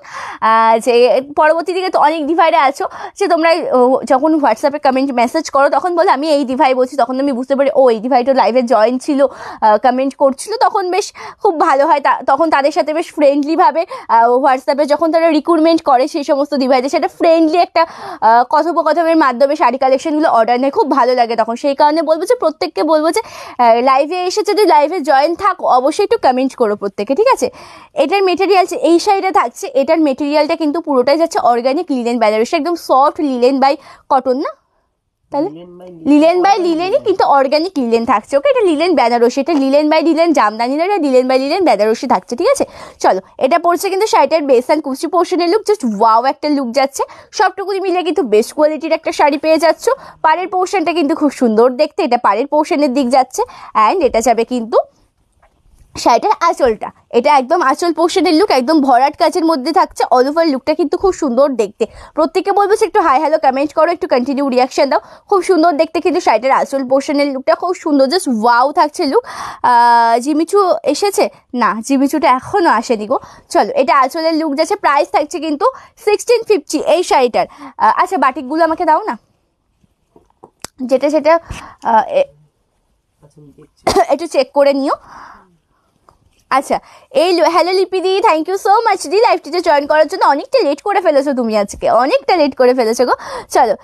যে পরবর্তী দিকে তো অনেক দিভাইরা আছো যে তোমরা যখন হোয়াটসঅ্যাপে কমেন্ট মেসেজ করো তখন বলো আমি এই দিভাই বলছি, তখন আমি বুঝতে পারি ও এই দিভাইটা লাইভে জয়েন ছিল, কমেন্ট করছিল, তখন বেশ খুব ভালো হয়। তখন তাদের সাথে বেশ ফ্রেন্ডলিভাবে হোয়াটসঅ্যাপে যখন তারা রিক্রুটমেন্ট করে সেই সমস্ত ডিভাইসে সেটা ফ্রেন্ডলি একটা কথোপকথনের মাধ্যমে শাড়ি কালেকশনগুলো অর্ডার নেয়, খুব ভালো লাগে তখন। সেই কারণে বলবো যে প্রত্যেককে বলবো যে লাইভে এসে যদি লাইভে জয়েন থাকো অবশ্যই একটু কমেন্ট করো প্রত্যেকে, ঠিক আছে। এটার মেটেরিয়াল এই শাড়িটা থাকছে, এটার মেটেরিয়ালটা কিন্তু পুরোটাই যাচ্ছে অর্গানিক লিলেন বেনারসি, একদম সফট লিলেন বাই কটন, না তাহলে লিলেন বাই লিলেনই কিন্তু অর্গানিক লিলেন থাকছে। ওকে, এটা লিলেন বেনারসি, এটা লিলেন বাই লিলেন জামদানি না, এটা লিলেন বাই লিলেন বেনারসি থাকছে, ঠিক আছে। চলো, এটা পড়ছে কিন্তু শাড়িটার বেস অ্যান্ড কুচি পোর্শনের লুক, জাস্ট ওয়াও একটা লুক যাচ্ছে। সবটুকুনি মিলে কিন্তু বেস্ট কোয়ালিটির একটা শাড়ি পেয়ে যাচ্ছ। পাড়ের পোর্শনটা কিন্তু খুব সুন্দর দেখতে, এটা পাড়ের পোর্শনের দিক যাচ্ছে, অ্যান্ড এটা যাবে কিন্তু শাড়িটার আঁচলটা, এটা একদম আঁচল পোর্শনের লুক, একদম ভরাট কাজের মধ্যে থাকছে। অল ওভার লুকটা কিন্তু খুব সুন্দর দেখতে। প্রত্যেককে বলবো একটু হাই হ্যালো কমেন্ট করো, একটু কন্টিনিউ রিয়াকশন দাও। খুব সুন্দর দেখতে কিন্তু শাড়িটার আঁচল পোর্শনের লুকটা খুব সুন্দর, জাস্ট ওয়াও থাকছে লুক। জিমিচু এসেছে না, জিমিচুটা এখনও আসেনি গো। চলো, এটা আঁচলের লুক যাচ্ছে। প্রাইস থাকছে কিন্তু 1650 এই শাড়িটার। আচ্ছা, বাটিকগুলো আমাকে দাও না, যেটা সেটা একটু চেক করে নিও। আচ্ছা, এই হ্যালো লিপিদি, থ্যাংক ইউ সো মাচ দি লাইভটিতে জয়েন করার জন্য। অনেকটা লেট করে ফেলেছো তুমি আজকে, অনেকটা লেট করে ফেলেছো গো। চলো,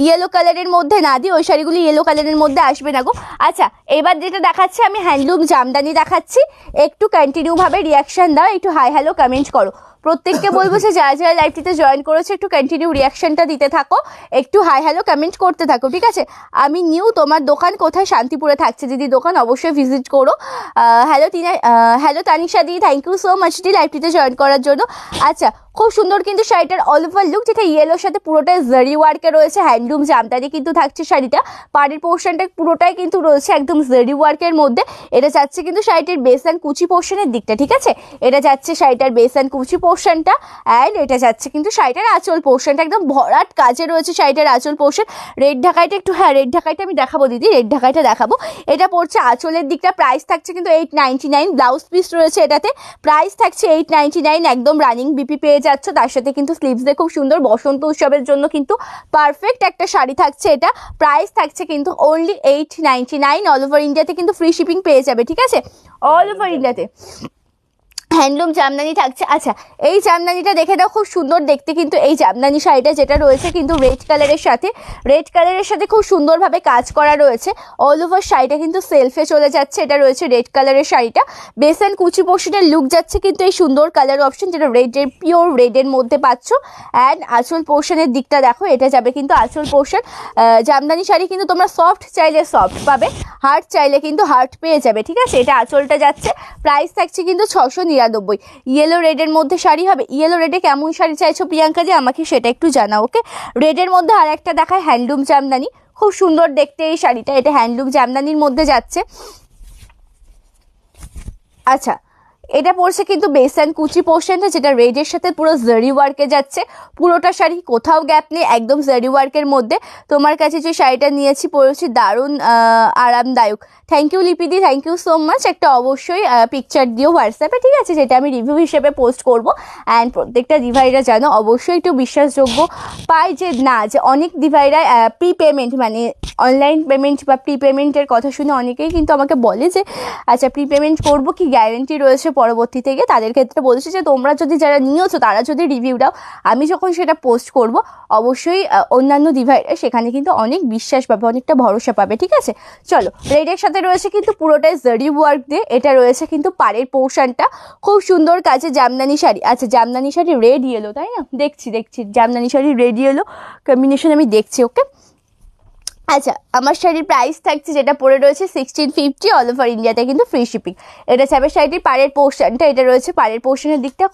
ইয়েলো কালারের মধ্যে না দিই, ওই শাড়িগুলি ইয়েলো কালারের মধ্যে আসবে না গো। আচ্ছা, এবার যেটা দেখাচ্ছি আমি হ্যান্ডলুম জামদানি দেখাচ্ছি। একটু কন্টিনিউভাবে রিয়াকশান দাও, একটু হাই হ্যালো কমেন্ট করো। প্রত্যেককে বলবো যে যারা যারা লাইভটিতে জয়েন করেছে একটু কন্টিনিউ রিয়াকশনটা দিতে থাকো, একটু হাই হ্যালো কমেন্ট করতে থাকো, ঠিক আছে। আমি নিউ, তোমার দোকান কোথায়? শান্তিপুরে থাকছে দিদি দোকান, অবশ্যই ভিজিট করো। Hello Tanisha di, thank you so much দি লাইভটিতে জয়েন করার জন্য। আচ্ছা, খুব সুন্দর কিন্তু শাড়িটার অল ওভার লুক, যেটা ইয়েলোর সাথে পুরোটাই জারি ওয়ার্কে রয়েছে। হ্যান্ডলুম জামদানি কিন্তু থাকছে শাড়িটা। পাড়ের পোর্শনটা পুরোটাই কিন্তু রয়েছে একদম জারি ওয়ার্কের মধ্যে। এটা যাচ্ছে কিন্তু শাড়িটির বেস অ্যান্ড কুচি পোর্শনের দিকটা, ঠিক আছে। এটা যাচ্ছে শাড়িটার বেস অ্যান্ড কুচি পোর্শনটা, অ্যান্ড এটা যাচ্ছে কিন্তু শাড়িটার আঁচল পোর্শনটা। একদম ভরাট কাজে রয়েছে শাড়িটার আঁচল পোর্শন। রেড ঢাকাইটা একটু, হ্যাঁ রেড ঢাকাইটা আমি দেখাবো দিদি, রেড ঢাকাইটা দেখাবো। এটা পড়ছে আঁচলের দিকটা। প্রাইস থাকছে কিন্তু 899। ব্লাউজ পিস রয়েছে এটাতে। প্রাইস থাকছে 899, একদম রানিং বিপি পেয়ে যাচ্ছ। তার সাথে কিন্তু স্লিভস দিয়ে খুব সুন্দর বসন্ত উৎসবের জন্য কিন্তু পারফেক্ট একটা শাড়ি থাকছে এটা। প্রাইস থাকছে কিন্তু অনলি 899। অল ওভার ইন্ডিয়াতে কিন্তু ফ্রি শিপিং পেয়ে যাবে, ঠিক আছে, অল ওভার ইন্ডিয়াতে। হ্যান্ডলুম জামদানি থাকছে। আচ্ছা, এই জামদানিটা দেখে দাও, খুব সুন্দর দেখতে কিন্তু এই জামদানি শাড়িটা, যেটা রয়েছে কিন্তু রেড কালারের সাথে খুব সুন্দরভাবে কাজ করা রয়েছে। অল ওভার শাড়িটা কিন্তু সেলফে চলে যাচ্ছে। এটা রয়েছে রেড কালারের শাড়িটা। বেস অ্যান্ড কুচি পোর্শনের লুক যাচ্ছে কিন্তু এই সুন্দর কালার অপশন, যেটা রেডের পিওর রেডের মধ্যে পাচ্ছ। অ্যান্ড আঁচল পোর্শনের দিকটা দেখো, এটা যাবে কিন্তু আঁচল পোর্শন। জামদানি শাড়ি কিন্তু তোমরা সফট চাইলে সফট পাবে, হার্ট চাইলে কিন্তু হার্ট পেয়ে যাবে, ঠিক আছে। এটা আঁচলটা যাচ্ছে। প্রাইস থাকছে কিন্তু 699। ইয়েলো রেডের মধ্যে শাড়ি হবে। ইয়েলো রেডে কেমন শাড়ি চাইছো প্রিয়াঙ্কা জি, আমাকে সেটা একটু জানাও, ওকে। রেডের মধ্যে আর একটা দেখায়, হ্যান্ডলুম জামদানি, খুব সুন্দর দেখতে এই শাড়িটা। এটা হ্যান্ডলুম জামদানির মধ্যে যাচ্ছে। আচ্ছা, এটা পড়ছে কিন্তু বেস অ্যান্ড কুচি পোর্শনটা, যেটা রেডের সাথে পুরো জারি ওয়ার্কে যাচ্ছে। পুরোটা শাড়ি কোথাও গ্যাপ নেই, একদম জারি ওয়ার্কের মধ্যে। তোমার কাছে যে শাড়িটা নিয়েছি পরেছি, দারুণ আরামদায়ক। থ্যাংক ইউ লিপিদি, থ্যাংক ইউ সো মাচ। একটা অবশ্যই পিকচার দিও হোয়াটসঅ্যাপে, ঠিক আছে, যেটা আমি রিভিউ হিসেবে পোস্ট করবো। অ্যান্ড প্রত্যেকটা দিভাইরা জানো অবশ্যই একটু বিশ্বাসযোগ্য পায়, যে না, যে অনেক দিভাইরা প্রি পেমেন্ট, মানে অনলাইন পেমেন্ট বা প্রি পেমেন্টের কথা শুনে অনেকেই কিন্তু আমাকে বলে যে আচ্ছা প্রি পেমেন্ট করবো, কি গ্যারেন্টি রয়েছে পরবর্তী থেকে। তাদের ক্ষেত্রে বলছি যে তোমরা যদি যারা নিয়েছো তারা যদি রিভিউ দাও, আমি যখন সেটা পোস্ট করব অবশ্যই অন্যান্য দিভাইরা সেখানে কিন্তু অনেক বিশ্বাস পাবে, অনেকটা ভরসা পাবে, ঠিক আছে। চলো, রেডের সাথে রয়েছে কিন্তু পুরোটাই জারি ওয়ার্ক দিয়ে। এটা রয়েছে কিন্তু পাড়ের পোর্শনটা, খুব সুন্দর কাজে জামদানি শাড়ি। আচ্ছা, জামদানি শাড়ি রেড ইয়েলো, তাই না? দেখছি Jamdani sari red yellow combination আমি দেখছি, ওকে। আচ্ছা, আমার শাড়ির প্রাইস থাকছে, যেটা পড়ে রয়েছে 1650। অল ওভার ইন্ডিয়াতে কিন্তু ফ্রি শিপিং। এটা ছাড়া শাড়িটির পাড়ের পোর্শনটা, এটা রয়েছে পাড়ের পোর্শনের দিকটা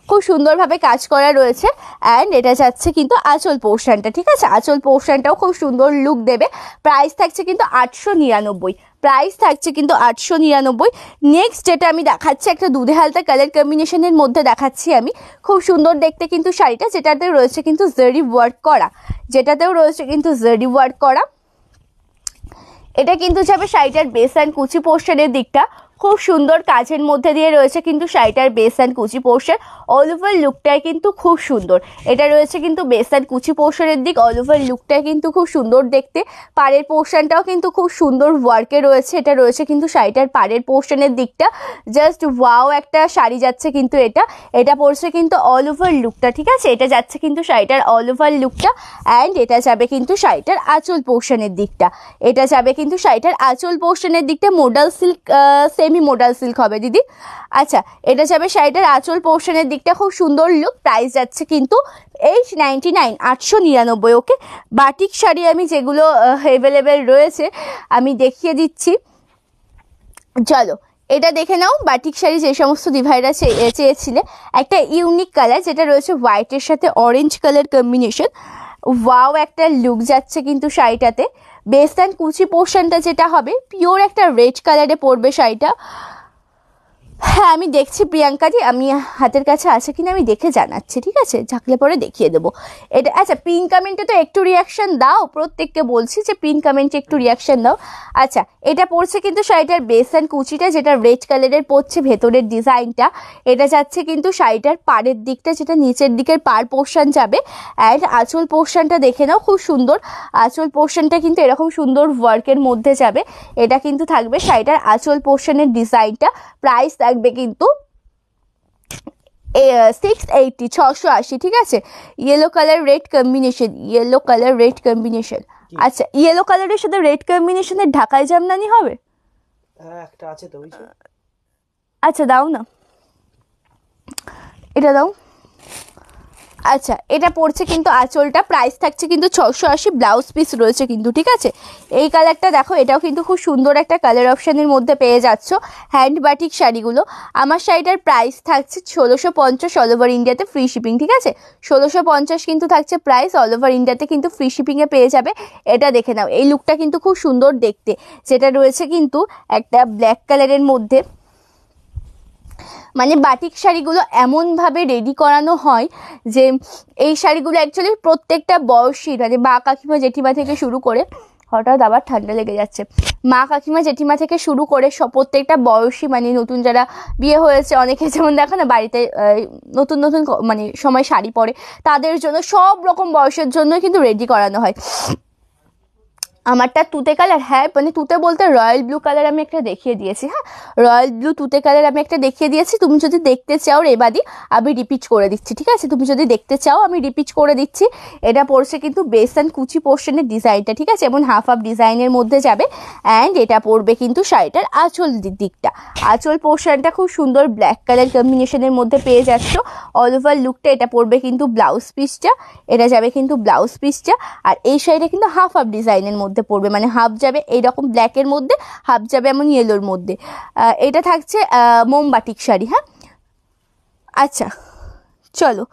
খুব সুন্দরভাবে কাজ করা রয়েছে। অ্যান্ড এটা যাচ্ছে কিন্তু আঁচল পোর্শনটা, ঠিক আছে, আঁচল পোর্শনটাও খুব সুন্দর লুক দেবে। প্রাইস থাকছে কিন্তু 899। প্রাইস থাকছে কিন্তু 899। নেক্সট যেটা আমি দেখাচ্ছি, একটা দুধে হালতা কালার কম্বিনেশনের মধ্যে দেখাচ্ছি আমি। খুব সুন্দর দেখতে কিন্তু শাড়িটা, যেটাতে রয়েছে কিন্তু জারি ওয়ার্ক করা, এটা কিন্তু যাবে শাড়িটার বেস অ্যান্ড কুচি পোর্শনের দিকটা। খুব সুন্দর কাজের মধ্যে দিয়ে রয়েছে কিন্তু শাড়িটার বেস অ্যান্ড কুচি পোর্শন। অল ওভার লুকটাই কিন্তু খুব সুন্দর। এটা রয়েছে কিন্তু বেস অ্যান্ড কুচি পোর্শনের দিক। অল ওভার লুকটাই কিন্তু খুব সুন্দর দেখতে। পাড়ের পোর্শনটাও কিন্তু খুব সুন্দর ওয়ার্কে রয়েছে। এটা রয়েছে কিন্তু শাড়িটার পাড়ের পোর্শনের দিকটা। জাস্ট ওয়াও একটা শাড়ি যাচ্ছে কিন্তু এটা পড়ছে কিন্তু অল ওভার লুকটা, ঠিক আছে। এটা যাচ্ছে কিন্তু শাড়িটার অল ওভার লুকটা। অ্যান্ড এটা যাবে কিন্তু শাড়িটার আঁচল পোর্শনের দিকটা। Modal silk, semi modal silk হবে দিদি। আচ্ছা, এটা যাবে শাড়িটার আঁচল পোর্শনের দিকটা, খুব সুন্দর লুক। প্রাইস যাচ্ছে কিন্তু 899, 899, ওকে। বাটিক শাড়ি আমি যেগুলো অ্যাভেলেবেল রয়েছে আমি দেখিয়ে দিচ্ছি, চলো এটা দেখে নাও। বাটিক শাড়ি যে সমস্ত দিভাইরা চেয়েছিলে, একটা ইউনিক কালার, যেটা রয়েছে হোয়াইটের সাথে অরেঞ্জ কালার কম্বিনেশন। ওয়াও একটা লুক যাচ্ছে কিন্তু শাড়িটাতে। বেস অ্যান্ড কুচি পোর্শনটা যেটা হবে পিওর একটা রেড কালারে পড়বে শাড়িটা। হ্যাঁ আমি দেখছি প্রিয়াঙ্কাদি, আমি হাতের কাছে আছে কিনা আমি দেখে জানাচ্ছি, ঠিক আছে, ঝাঁকলে পরে দেখিয়ে দেবো এটা। আচ্ছা পিন কমেন্টে তো একটু রিয়াকশন দাও, প্রত্যেককে বলছি যে পিন কমেন্টে একটু রিয়াকশন দাও। আচ্ছা এটা পড়ছে কিন্তু শাড়িটার বেস অ্যান্ড কুচিটা, যেটা রেড কালারের পড়ছে ভেতরের ডিজাইনটা। এটা যাচ্ছে কিন্তু শাড়িটার পাড়ের দিকটা, যেটা নিচের দিকের পাড় পোর্শন যাবে। অ্যান্ড আঁচল পোর্শনটা দেখে নাও, খুব সুন্দর আঁচল পোর্শনটা কিন্তু এরকম সুন্দর ওয়ার্কের মধ্যে যাবে। এটা কিন্তু থাকবে শাড়িটার আঁচল পোর্শনের ডিজাইনটা। প্রাইস থাকবে কিন্তু 680, 680, ঠিক আছে। Yellow colour red combination, yellow colour red combination. আচ্ছা ইয়েলো কালারের সাথে রেড কম্বিনেশনের ঢাকায় জামদানি হবে? হ্যাঁ একটা আছে তো, বুঝছো। আচ্ছা দাও না, এটা দাও। আচ্ছা এটা পড়ছে কিন্তু আঁচলটা, প্রাইস থাকছে কিন্তু 680, ব্লাউজ পিস রয়েছে কিন্তু, ঠিক আছে। এই কালারটা দেখো, এটাও কিন্তু খুব সুন্দর একটা কালার অপশানের মধ্যে পেয়ে যাচ্ছ। হ্যান্ড বাটিক শাড়িগুলো, আমার শাড়িটার প্রাইস থাকছে 1650 অল ওভার ইন্ডিয়াতে ফ্রি শিপিং, ঠিক আছে। 1650 কিন্তু থাকছে প্রাইস, অল ওভার ইন্ডিয়াতে কিন্তু ফ্রি শিপিংয়ে পেয়ে যাবে। এটা দেখে নাও, এই লুকটা কিন্তু খুব সুন্দর দেখতে, যেটা রয়েছে কিন্তু একটা ব্ল্যাক কালারের মধ্যে। মানে বাটিক শাড়িগুলো এমনভাবে রেডি করানো হয় যে এই শাড়িগুলো অ্যাকচুয়ালি প্রত্যেকটা বয়সী, মানে মা কাকিমা জেঠিমা থেকে শুরু করে, হঠাৎ আবার ঠান্ডা লেগে যাচ্ছে, মা কাকিমা জেঠিমা থেকে শুরু করে সব প্রত্যেকটা বয়সী, মানে নতুন যারা বিয়ে হয়েছে, অনেকে যেমন দেখো না বাড়িতে নতুন নতুন মানে সময় শাড়ি পরে, তাদের জন্য সব রকম বয়সের জন্য কিন্তু রেডি করানো হয়। আমারটা তুতে কালার, হ্যাঁ মানে তুতে বলতে রয়্যাল ব্লু কালার আমি একটা দেখিয়ে দিয়েছি, হ্যাঁ রয়্যাল ব্লু তুতে কালার আমি একটা দেখিয়ে দিয়েছি। তুমি যদি দেখতে চাও রেবাদি, আমি রিপিট করে দিচ্ছি, ঠিক আছে, তুমি যদি দেখতে চাও আমি রিপিট করে দিচ্ছি। এটা পড়ছে কিন্তু বেস অ্যান্ড কুচি পোর্শনের ডিজাইনটা, ঠিক আছে, এমন হাফ হাফ ডিজাইনের মধ্যে যাবে। অ্যান্ড এটা পড়বে কিন্তু শাড়িটার আঁচল দিকটা, আঁচল পোর্শনটা খুব সুন্দর ব্ল্যাক কালার কম্বিনেশনের মধ্যে পেয়ে যাচ্ছ। অল ওভার লুকটা, এটা পড়বে কিন্তু ব্লাউজ পিসটা, এটা যাবে কিন্তু ব্লাউজ পিসটা। আর এই শাড়িটা কিন্তু হাফ হাফ ডিজাইনের মধ্যে পড়বে, মানে হাফ যাবে এইরকম ব্ল্যাকের মধ্যে, হাফ যাবে এমন ইয়েলোর মধ্যে। এটা থাকছে মোমবাটিক শাড়ি, হ্যাঁ। আচ্ছা চলো,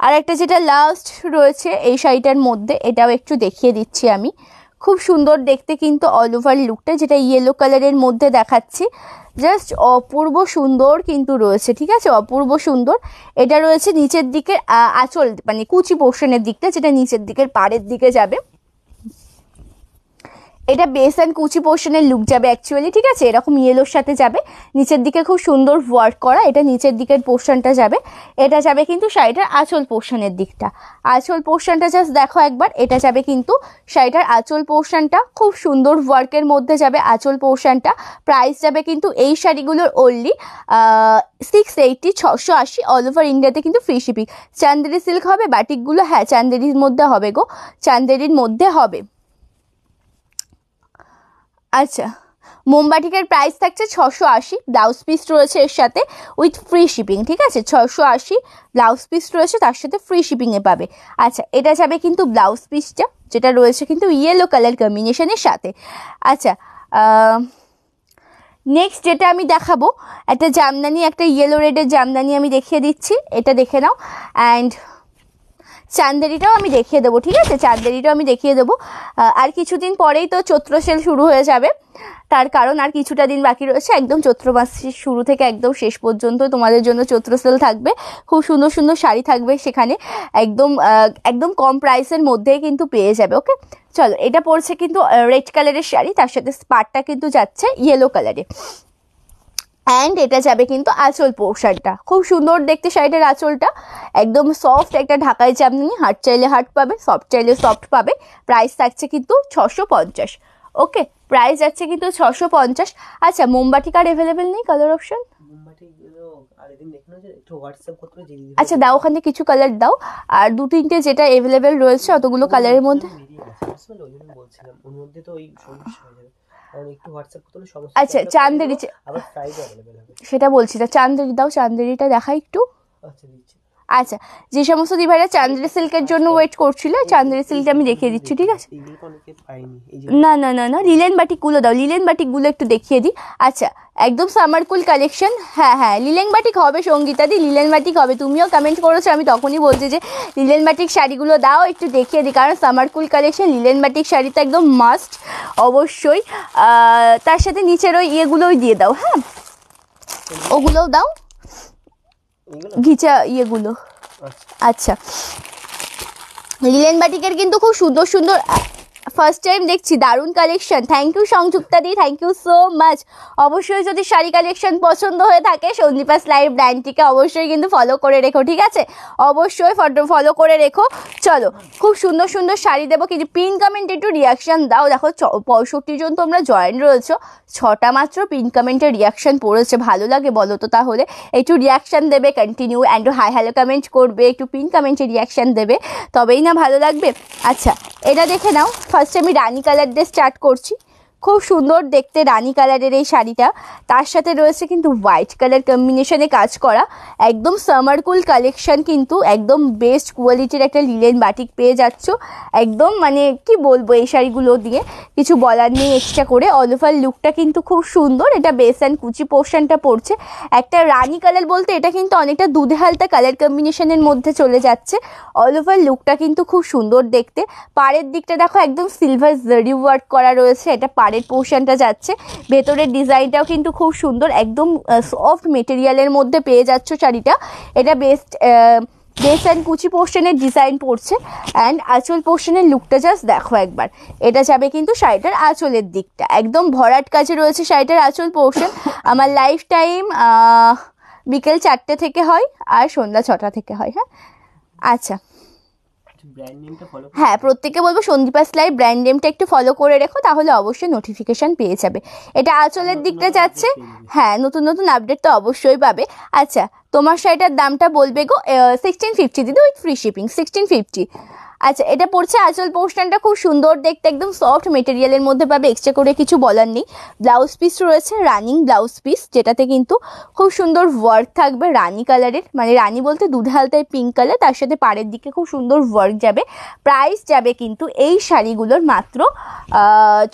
আর একটা যেটা লাস্ট রয়েছে এই শাড়িটার মধ্যে, এটাও একটু দেখিয়ে দিচ্ছি আমি। খুব সুন্দর দেখতে কিন্তু অল ওভার লুকটা, যেটা ইয়েলো কালারের মধ্যে দেখাচ্ছি, জাস্ট অপূর্ব সুন্দর কিন্তু রয়েছে, ঠিক আছে, অপূর্ব সুন্দর। এটা রয়েছে নিচের দিকের আঁচল, মানে কুচি পোর্শনের দিকটা, যেটা নিচের দিকের পাড়ের দিকে যাবে। এটা বেস অ্যান্ড কুচি পোর্শনের লুক যাবে অ্যাকচুয়ালি, ঠিক আছে, এরকম ইয়েলোর সাথে যাবে, নিচের দিকে খুব সুন্দর ওয়ার্ক করা, এটা নিচের দিকের পোর্শনটা যাবে। এটা যাবে কিন্তু শাড়িটার আঁচল পোর্শনের দিকটা, আঁচল পোর্শনটা জাস্ট দেখো একবার, এটা যাবে কিন্তু শাড়িটার আঁচল পোর্শনটা, খুব সুন্দর ওয়ার্কের মধ্যে যাবে আঁচল পোর্শনটা। প্রাইস যাবে কিন্তু এই শাড়িগুলোর অনলি 680, 680 অল ওভার ইন্ডিয়াতে কিন্তু ফ্রি শিপিং। চান্দেরি সিল্ক হবে বাটিকগুলো, হ্যাঁ চান্দেরির মধ্যে হবে গো, চান্দেরির মধ্যে হবে। আচ্ছা মোমবাটিকের প্রাইস থাকছে 680, ব্লাউজ পিস রয়েছে এর সাথে উইথ ফ্রি শিপিং, ঠিক আছে, 680 ব্লাউজ পিস রয়েছে, তার সাথে ফ্রি শিপিংয়ে পাবে। আচ্ছা এটা যাবে কিন্তু ব্লাউজ পিসটা, যেটা রয়েছে কিন্তু ইয়েলো কালার কম্বিনেশনের সাথে। আচ্ছা নেক্সট যেটা আমি দেখাবো, একটা জামদানি, একটা ইয়েলো রেডের জামদানি আমি দেখিয়ে দিচ্ছি, এটা দেখে নাও। অ্যান্ড চান্দেরিটাও আমি দেখিয়ে দেবো, ঠিক আছে, চান্দেরিটাও আমি দেখিয়ে দেবো। আর কিছুদিন পরেই তো চৈত্র সেল শুরু হয়ে যাবে, তার কারণ আর কিছুটা দিন বাকি রয়েছে, একদম চৈত্র মাসের শুরু থেকে একদম শেষ পর্যন্ত তোমাদের জন্য চৈত্র সেল থাকবে। খুব সুন্দর সুন্দর শাড়ি থাকবে সেখানে, একদম একদম কম প্রাইসের মধ্যেই কিন্তু পেয়ে যাবে। ওকে চলো, এটা পড়ছে কিন্তু রেড কালারের শাড়ি, তার সাথে স্পার্টটা কিন্তু যাচ্ছে ইয়েলো কালারে। অ্যান্ড এটা যাবে কিন্তু আঁচল পোর্শনটা, খুব সুন্দর দেখতে শাড়িটার আঁচলটা, একদম সফট একটা ঢাকাই জামদানি, হাট চাইলে হাট পাবে, সফট চাইলে সফট পাবে। প্রাইস থাকছে কিন্তু 650। ওকে প্রাইস যাচ্ছে কিন্তু 650। আচ্ছা মোমবাটি কার্ড অ্যাভেলেবেল নেই কালার অপশন? আচ্ছা দাও, ওখানে কিছু কালার দাও, আর দু তিনটে যেটা অ্যাভেলেবেল রয়েছে অতগুলো কালারের মধ্যে। আচ্ছা চান্দেরি, সেটা বলছি না, চান্দেরি দাও, চান্দেরিটা দেখা একটু। আচ্ছা যে সমস্ত দিভাইরা চান্দেরি সিল্কের জন্য ওয়েট করছিল, চান্দেরি সিল্কটা আমি দেখিয়ে দিচ্ছি, ঠিক আছে। না না না না, লিলেন বাটিকগুলো দাও, লিলেন বাটিকগুলো একটু দেখিয়ে দিই। আচ্ছা একদম সামারকুল কালেকশন, হ্যাঁ হ্যাঁ লিলেন বাটিক হবে সঙ্গীতাদি, লিলেন বাটিক হবে, তুমিও কমেন্ট করেছো, আমি তখনই বলছি যে লিলেন বাটিক শাড়িগুলো দাও একটু দেখিয়ে দিই, কারণ সামারকুল কালেকশন লিলেন বাটিক শাড়ি তো একদম মাস্ট অবশ্যই। তার সাথে নিচের ওই ইয়েগুলোই দিয়ে দাও, হ্যাঁ ওগুলোও দাও, এইগুলো ঘিচা ইয়েগুলো। আচ্ছা আচ্ছা, লিলেন বাটিকের কিন্তু খুব সুন্দর সুন্দর, ফার্স্ট টাইম দেখছি, দারুণ collection. Thank you Sanjukta di, thank you so much. অবশ্যই যদি শাড়ি কালেকশন পছন্দ হয়ে থাকে সন্দীপাস লাইভ ব্র্যান্ডটিকে অবশ্যই কিন্তু ফলো করে রেখো, ঠিক আছে? অবশ্যই ফলো করে রেখো। চলো, খুব সুন্দর সুন্দর শাড়ি দেবো, কিন্তু পিন কমেন্ট একটু রিয়াকশান দাও। দেখো 65 জন তোমরা জয়েন রয়েছো, 6টা মাত্র পিন কমেন্টের রিয়াকশান পড়েছে। ভালো লাগে বলো তো? তাহলে একটু রিয়াকশান দেবে, continue and high hello comment করবে, একটু পিন কমেন্টে রিয়াকশান দেবে, তবেই না ভালো লাগবে। আচ্ছা, এটা দেখে নাও। ফার্স্টে আমি রানি কালার দিয়ে স্টার্ট করছি। খুব সুন্দর দেখতে রানি কালারের এই শাড়িটা, তার সাথে রয়েছে কিন্তু হোয়াইট কালার কম্বিনেশনে কাজ করা, একদম সামার কুল কালেকশন, কিন্তু একদম বেস্ট কোয়ালিটির একটা লিলেন বাটিক পেয়ে যাচ্ছ। একদম মানে কি বলবো, এই শাড়িগুলো দিয়ে কিছু বলার নেই এক্সট্রা করে। অল ওভার লুকটা কিন্তু খুব সুন্দর। এটা বেস অ্যান্ড কুচি পোর্শনটা পড়ছে একটা রানি কালার, বলতে এটা কিন্তু অনেকটা দুধে হালতা কালার কম্বিনেশনের মধ্যে চলে যাচ্ছে। অল ওভার লুকটা কিন্তু খুব সুন্দর দেখতে। পাড়ের দিকটা দেখো, একদম সিলভার জারি ওয়ার্ক করা রয়েছে, এটা পাড়ের পোর্শনটা যাচ্ছে। ভেতরের ডিজাইনটাও কিন্তু খুব সুন্দর, একদম সফট মেটেরিয়ালের মধ্যে পেয়ে যাচ্ছ শাড়িটা। এটা বেস অ্যান্ড কুচি পোর্শনের ডিজাইন পড়ছে। অ্যান্ড আঁচল পোর্শনের লুকটা জাস্ট দেখো একবার। এটা যাবে কিন্তু শাড়িটার আঁচলের দিকটা, একদম ভরাট কাজে রয়েছে শাড়িটার আঁচল পোর্শন। আমার লাইফ টাইম বিকেল 4টে থেকে হয় আর সন্ধ্যা 6টা থেকে হয়। হ্যাঁ, আচ্ছা, ব্র্যান্ড নেমটা ফলো হ্যাঁ, প্রত্যেককে বলবো সন্দীপাস লাইভ ব্র্যান্ড নেমটা একটু ফলো করে রেখো, তাহলে অবশ্যই নোটিফিকেশান পেয়ে যাবে। এটা আঁচলের দিকটা যাচ্ছে। হ্যাঁ, নতুন নতুন আপডেট তো অবশ্যই পাবে। আচ্ছা, তোমার শাড়িটার দামটা বলবে গো? 1650 দিদি, উইথ ফ্রি শিপিং 1650। আচ্ছা, এটা পড়ছে আঁচল পোর্শনটা খুব সুন্দর দেখতে, একদম সফট মেটেরিয়ালের মধ্যে পাবে, এক্সট্রা করে কিছু বলার নেই। ব্লাউজ পিস রয়েছে রানিং ব্লাউজ পিস, যেটাতে কিন্তু খুব সুন্দর ওয়ার্ক থাকবে রানি কালারের, মানে রানি বলতে দুধে হালতায় পিঙ্ক কালার, তার সাথে পাড়ের দিকে খুব সুন্দর ওয়ার্ক যাবে। প্রাইস যাবে কিন্তু এই শাড়িগুলোর মাত্র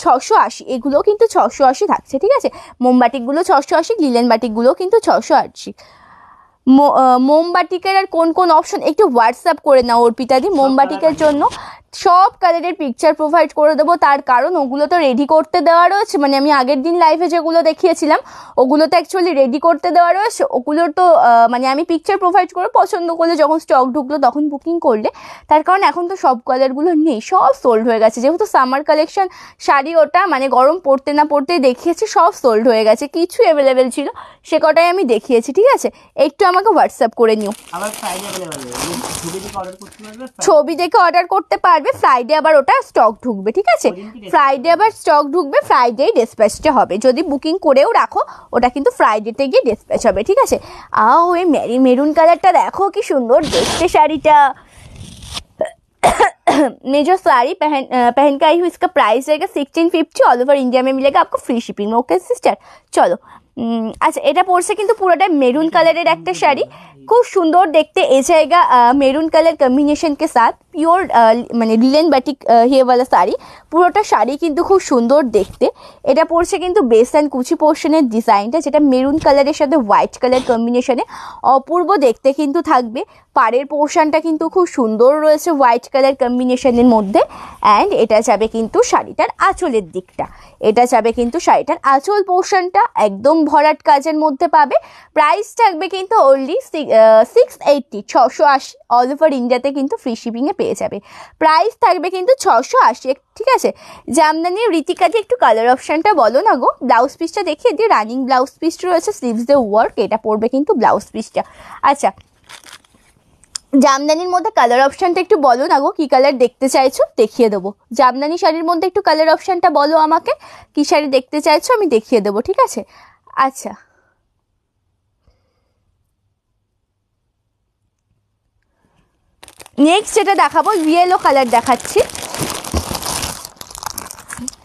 680। এগুলো কিন্তু 680 থাকছে, ঠিক আছে? মোমবাটিকগুলো 680, লিলেন বাটিকগুলো কিন্তু 680। মোমবাটিকের আর কোন কোন অপশন একটু হোয়াটসঅ্যাপ করে নাও অর্পিতাদি। মোমবাটিকের জন্য সব কালারের পিকচার প্রোভাইড করে দেবো, তার কারণ ওগুলো তো রেডি করতে দেওয়া রয়েছে। মানে আমি আগের দিন লাইভে যেগুলো দেখিয়েছিলাম ওগুলো তো অ্যাকচুয়ালি রেডি করতে দেওয়া রয়েছে। ওগুলোর তো মানে আমি পিকচার প্রোভাইড করে পছন্দ করলে যখন স্টক ঢুকলো তখন বুকিং করলে, তার কারণ এখন তো সব কালারগুলো নেই, সব সোল্ড হয়ে গেছে। যেহেতু সামার কালেকশন শাড়ি, ওটা মানে গরম পড়তে না পড়তেই দেখিয়েছি, সব সোল্ড হয়ে গেছে। কিছু অ্যাভেলেবেল ছিল সে কটাই আমি দেখিয়েছি, ঠিক আছে? একটু আমাকে হোয়াটসঅ্যাপ করে নিও। আবার ফ্রাইডে अवेलेबल ছবি দেখে অর্ডার করতে পারবে, ছবি দেখে অর্ডার করতে পারবে। ফ্রাইডে আবার ওটা স্টক ঢুকবে, ঠিক আছে? ফ্রাইডে আবার স্টক ঢুকবে, ফ্রাইডেই ডিসপ্যাচটা হবে। যদি বুকিং করেও রাখো ওটা কিন্তু ফ্রাইডেতে গিয়ে ডিসপ্যাচ হবে, ঠিক আছে? ওই মেরুন কালারটা দেখো কি সুন্দর দেখতে শাড়িটা। मैं जो साड़ी पहन के आई हूँ इसका प्राइस रहेगा 1650। ऑल ओवर इंडिया में मिलेगा आपको फ्री शिपिंग में। ओके सिस्टर, चलो। আচ্ছা, এটা পরছে কিন্তু পুরোটাই মেরুন কালারের একটা শাড়ি, খুব সুন্দর দেখতে। এ জায়গা মেরুন কালার কম্বিনেশন কে সাথ পিওর মানে লিলেন বাটিক ये वाला শাড়ি। পুরোটা শাড়ি কিন্তু খুব সুন্দর দেখতে। এটা পরছে কিন্তু বেস অ্যান্ড কুচি পোর্শনের ডিজাইনটা, যেটা মেরুন কালারের সাথে হোয়াইট কালার কম্বিনেশনে অপূর্ব দেখতে কিন্তু থাকবে। পাড়ের পোর্শনটা কিন্তু খুব সুন্দর রয়েছে হোয়াইট কালার কম্বিনেশনের মধ্যে। অ্যান্ড এটা যাবে কিন্তু শাড়িটার আঁচলের দিকটা, এটা যাবে কিন্তু শাড়িটার আঁচল পোর্শনটা একদম ভরাট কাজের মধ্যে পাবে। প্রাইস থাকবে কিন্তু অনলি 680, 680। অল ওভার ইন্ডিয়াতে কিন্তু ফ্রি শিপিংয়ে পেয়ে যাবে। প্রাইস থাকবে কিন্তু 680, ঠিক আছে? জামদানি রীতিকাদি একটু কালার অপশানটা বলো না গো। ব্লাউজ পিসটা দেখিয়ে দিয়ে, রানিং ব্লাউজ পিস রয়েছে, স্লিভস দিয়ে ওয়ার্ক, এটা পড়বে কিন্তু ব্লাউজ পিসটা। আচ্ছা, জামদানির মধ্যে কালার অপশানটা একটু বলো না গো, কী কালার দেখতে চাইছো দেখিয়ে দেবো। জামদানি শাড়ির মধ্যে একটু কালার অপশানটা বলো আমাকে, কী শাড়ি দেখতে চাইছো আমি দেখিয়ে দেবো, ঠিক আছে? আচ্ছা, নেক্সট যেটা দেখাবো ইয়েলো কালার দেখাচ্ছি।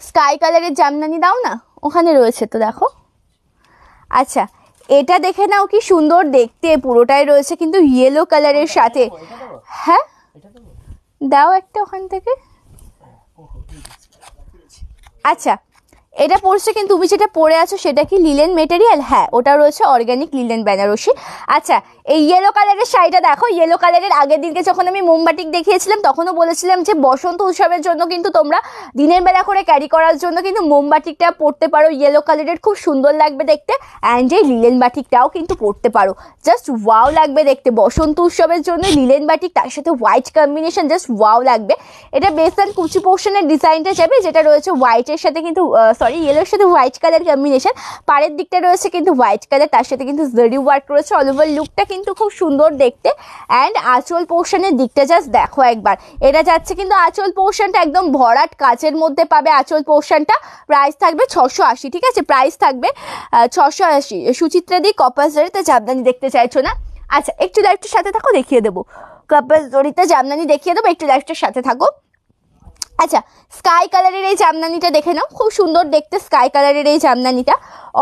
স্কাই কালারের জামদানি দাও না, ওখানে রয়েছে তো দেখো। আচ্ছা, এটা দেখে নাও কি সুন্দর দেখতে, পুরোটাই রয়েছে কিন্তু ইয়েলো কালারের সাথে। হ্যাঁ, দাও একটা ওখান থেকে। আচ্ছা, এটা পড়ছে কিন্তু তুমি যেটা পরে আছো সেটা কি লিলেন মেটেরিয়াল? হ্যাঁ, ওটা রয়েছে অর্গানিক লিলেন বেনারসি। আচ্ছা, এই ইয়েলো কালারের শাড়িটা দেখো। ইয়েলো কালারের আগের দিনকে যখন আমি মোমবাটিক দেখিয়েছিলাম তখনও বলেছিলাম যে বসন্ত উৎসবের জন্য কিন্তু তোমরা দিনের বেলা করে ক্যারি করার জন্য কিন্তু মোমবাটিকটা পরতে পারো। ইয়েলো কালারের খুব সুন্দর লাগবে দেখতে। অ্যান্ড এই লিলেন বাটিকটাও কিন্তু পরতে পারো, জাস্ট ওয়াও লাগবে দেখতে। বসন্ত উৎসবের জন্য লিলেন বাটিক তার সাথে হোয়াইট কম্বিনেশন, জাস্ট ওয়াও লাগবে। এটা বেসান কুচি পোর্শনের ডিজাইনটা যাবে, যেটা রয়েছে হোয়াইটের সাথে কিন্তু ইয়েলোর সাথে হোয়াইট কালার কম্বিনেশন। পাড়ের দিকটা রয়েছে কিন্তু হোয়াইট কালার, তার সাথে কিন্তু জরি ওয়ার্ক রয়েছে। অল ওভার লুকটা কিন্তু খুব সুন্দর দেখতে। অ্যান্ড আঁচল পোর্শনের দিকটা জাস্ট দেখো একবার। এটা যাচ্ছে কিন্তু আঁচল পোর্শনটা একদম ভরাট কাচের মধ্যে পাবে আঁচল পোর্শনটা। প্রাইস থাকবে 680, ঠিক আছে? প্রাইস থাকবে 680। সুচিত্রা দি কপাস জরিতে জামদানি দেখতে চাইছো না? আচ্ছা, একটু লাইভটার সাথে থাকো, দেখিয়ে দেবো। কপাস জরিতে জামদানি দেখিয়ে দেবো, একটু লাইভটার সাথে থাকো। আচ্ছা, স্কাই কালারের এই জামদানিটা দেখে নাও, খুব সুন্দর দেখতে। স্কাই কালারের এই জামদানিটা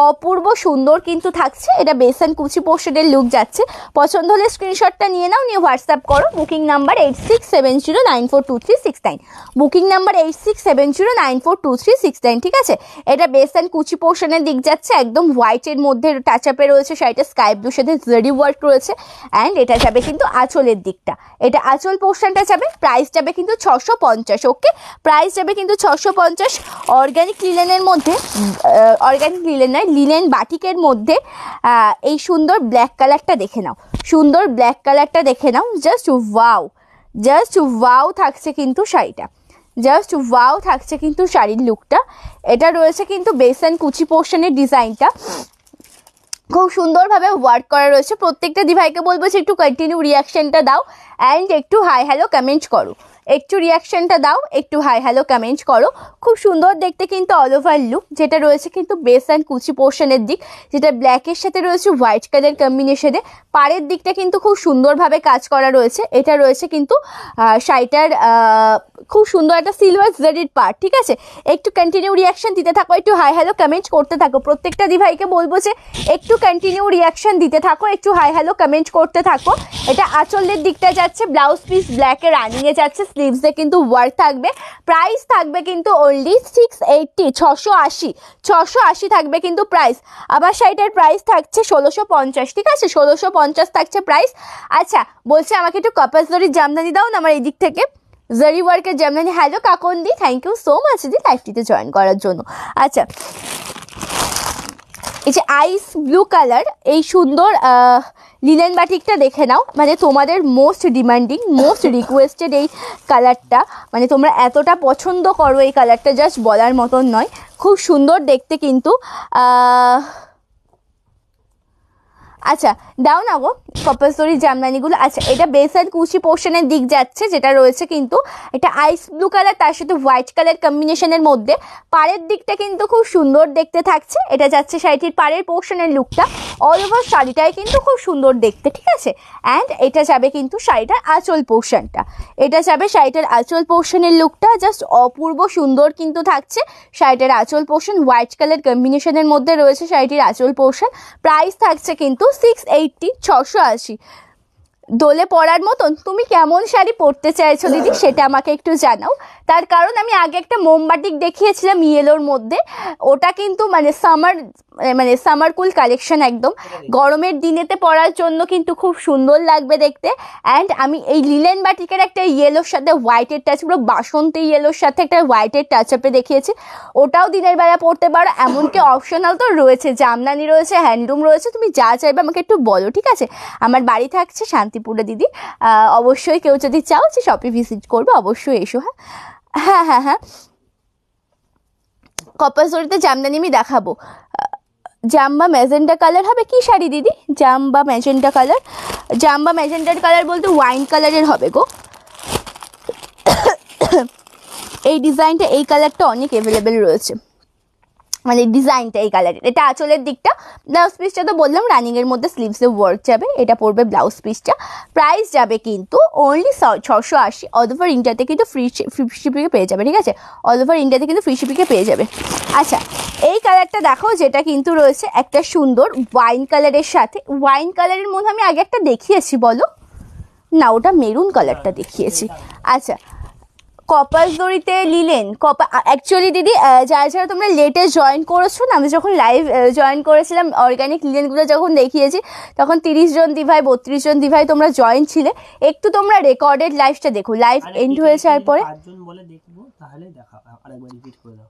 অপূর্ব সুন্দর কিন্তু থাকছে। এটা বেসান কুচি পোর্শনের লুক যাচ্ছে। পছন্দ হলে স্ক্রিনশটটা নিয়ে নাও, নিয়ে হোয়াটসঅ্যাপ করো। বুকিং নাম্বার 8670942369, বুকিং নাম্বার 8670942369, ঠিক আছে? এটা বেসান কুচি পোর্শনের দিক যাচ্ছে, একদম হোয়াইটের মধ্যে টাচ আপে রয়েছে শাড়িটা। স্কাই ব্লুর সাথে জরি ওয়ার্ক রয়েছে। অ্যান্ড এটা যাবে কিন্তু আঁচলের দিকটা, এটা আঁচল পোর্শনটা যাবে। প্রাইস যাবে কিন্তু 650। ওকে, প্রাইস যাবে কিন্তু 650। অর্গানিক লিলেনের মধ্যে, অর্গানিক লিলেন নয়, লিলেন বাটিকের মধ্যে এই সুন্দর ব্ল্যাক কালারটা দেখে নাও, সুন্দর ব্ল্যাক কালারটা দেখে নাও। জাস্ট ওয়াও, জাস্ট ওয়াও থাকছে কিন্তু শাড়িটা, জাস্ট ওয়াও থাকছে কিন্তু শাড়ির লুকটা। এটা রয়েছে কিন্তু বেসান কুচি পোর্শনের ডিজাইনটা, খুব সুন্দরভাবে ওয়ার্ক করা রয়েছে। প্রত্যেকটা দিভাইকে বলবো যে একটু কন্টিনিউ রিয়াকশনটা দাও অ্যান্ড একটু হাই হ্যালো কমেন্ট করো, একটু রিয়াকশনটা দাও, একটু হাই হ্যালো কমেন্ট করো। খুব সুন্দর দেখতে কিন্তু অল ওভার লুক, যেটা রয়েছে কিন্তু বেস অ্যান্ড কুচি পোর্শনের দিক, যেটা ব্ল্যাকের সাথে রয়েছে হোয়াইট কালার কম্বিনেশনে। পাড়ের দিকটা কিন্তু খুব সুন্দরভাবে কাজ করা রয়েছে। এটা রয়েছে কিন্তু শাড়িটার খুব সুন্দর একটা সিলভার জারির পার্ট, ঠিক আছে? একটু কন্টিনিউ রিয়াকশন দিতে থাকো, একটু হাই হ্যালো কমেন্ট করতে থাকো। প্রত্যেকটা দিভাইকে বলবো যে একটু কন্টিনিউ রিয়াকশন দিতে থাকো, একটু হাই হ্যালো কমেন্ট করতে থাকো। এটা আঁচলের দিকটা যাচ্ছে, ব্লাউজ পিস ব্ল্যাকে রানিংয়ে যাচ্ছে, স্লিভসে কিন্তু ওয়ার্ক থাকবে। প্রাইস থাকবে কিন্তু অনলি 680, 680, 680 থাকবে কিন্তু প্রাইস। আবার শাড়িটার প্রাইস থাকছে 1650, ঠিক আছে? 1650 থাকছে প্রাইস। আচ্ছা, বলছে আমাকে একটু কপাস জরির জামদানি দাও না আমার এই দিক থেকে, জরি ওয়ার্কের জামদানি। হ্যালো কাকন্দি, থ্যাংক ইউ সো মাচ দি লাইভটিতে জয়েন করার জন্য। আচ্ছা, এই যে আইস ব্লু কালার, এই সুন্দর লিলেন বাটিকটা দেখে নাও। মানে তোমাদের মোস্ট ডিমান্ডিং, মোস্ট রিকোয়েস্টেড এই কালারটা, মানে তোমরা এতটা পছন্দ করো এই কালারটা, জাস্ট বলার মতন নয়। খুব সুন্দর দেখতে কিন্তু। আচ্ছা, দাও না গো কপাসরি জামদানিগুলো। আচ্ছা, এটা বেসান কুচি পোর্শনের দিক যাচ্ছে, যেটা রয়েছে কিন্তু এটা আইস ব্লু কালার তার সাথে হোয়াইট কালার কম্বিনেশনের মধ্যে। পাড়ের দিকটা কিন্তু খুব সুন্দর দেখতে থাকছে। এটা যাচ্ছে শাড়িটির পাড়ের পোর্শনের লুকটা। অল ওভার শাড়িটাই কিন্তু খুব সুন্দর দেখতে, ঠিক আছে? অ্যান্ড এটা যাবে কিন্তু শাড়িটার আঁচল পোর্শনটা, এটা যাবে শাড়িটার আঁচল পোর্শনের লুকটা। জাস্ট অপূর্ব সুন্দর কিন্তু থাকছে শাড়িটার আঁচল পোর্শন। হোয়াইট কালার কম্বিনেশনের মধ্যে রয়েছে শাড়িটির আঁচল পোর্শন। প্রাইস থাকছে কিন্তু 680, 680। দোলে পরার মতন তুমি কেমন শাড়ি পরতে চাইছো দিদি, সেটা আমাকে একটু জানাও। তার কারণ আমি আগে একটা মোমবাটিক দেখিয়েছিলাম ইয়েলোর মধ্যে, ওটা কিন্তু মানে সামার কুল কালেকশন, একদম গরমের দিনেতে পরার জন্য কিন্তু খুব সুন্দর লাগবে দেখতে। অ্যান্ড আমি এই লিলেন বাটিকের একটা ইয়েলোর সাথে হোয়াইটের টাচ, পুরো বাসন্তী ইয়েলোর সাথে একটা হোয়াইটের টাচ আপে দেখিয়েছি, ওটাও দিনের বেলা পরতে পারো। এমনকি অপশনাল তো রয়েছে, জামদানি রয়েছে, হ্যান্ডলুম রয়েছে, তুমি যা চাইবে আমাকে একটু বলো, ঠিক আছে? আমার বাড়ি থাকছে শান্তিপুরে দিদি, অবশ্যই কেউ যদি চাও যে শপে ভিজিট করবে অবশ্যই এসো। হ্যাঁ হ্যাঁ হ্যাঁ, কপাসরিতে জামদানি আমি দেখাবো। জাম্বা ম্যাজেন্টা কালার হবে কি শাড়ি দিদি? জাম্বা ম্যাজেন্টা কালার, জাম্বা ম্যাজেন্টার কালার বলতে ওয়াইন কালারের হবে গো। এই ডিজাইনটা, এই কালারটা অনেক অ্যাভেলেবেল রয়েছে, মানে ডিজাইনটা এই কালারের। এটা আঁচলের দিকটা। ব্লাউজ পিসটা তো বললাম রানিংয়ের মধ্যে, স্লিভসে ওয়ার্ক যাবে, এটা পড়বে ব্লাউজ পিসটা। প্রাইস যাবে কিন্তু অনলি 680। অল ওভার ইন্ডিয়াতে কিন্তু ফ্রি শিপিংয়ে পেয়ে যাবে, ঠিক আছে? অল ওভার ইন্ডিয়াতে কিন্তু ফ্রি শিপিংয়ে পেয়ে যাবে। আচ্ছা, এই কালারটা দেখো, যেটা কিন্তু রয়েছে একটা সুন্দর ওয়াইন কালারের সাথে। ওয়াইন কালারের মধ্যে আমি আগে একটা দেখিয়েছি, বলো না? ওটা মেরুন কালারটা দেখিয়েছি। আচ্ছা, কপার জড়িতে লিলেন অ্যাকচুয়ালি দিদি যারা যারা তোমরা লেটে জয়েন করেছো না, আমি যখন লাইভ জয়েন করেছিলাম অর্গানিক লিলেনগুলো যখন দেখিয়েছি তখন 30 জন দিভাই 32 জন দিভাই তোমরা জয়েন ছিলে। একটু তোমরা রেকর্ডেড লাইভটা দেখো, লাইভ এন্ড হয়ে যাওয়ার পরে 5 জন বলে দেখবো, তাহলে দেখা আরেকবার রিপিট করে দাও,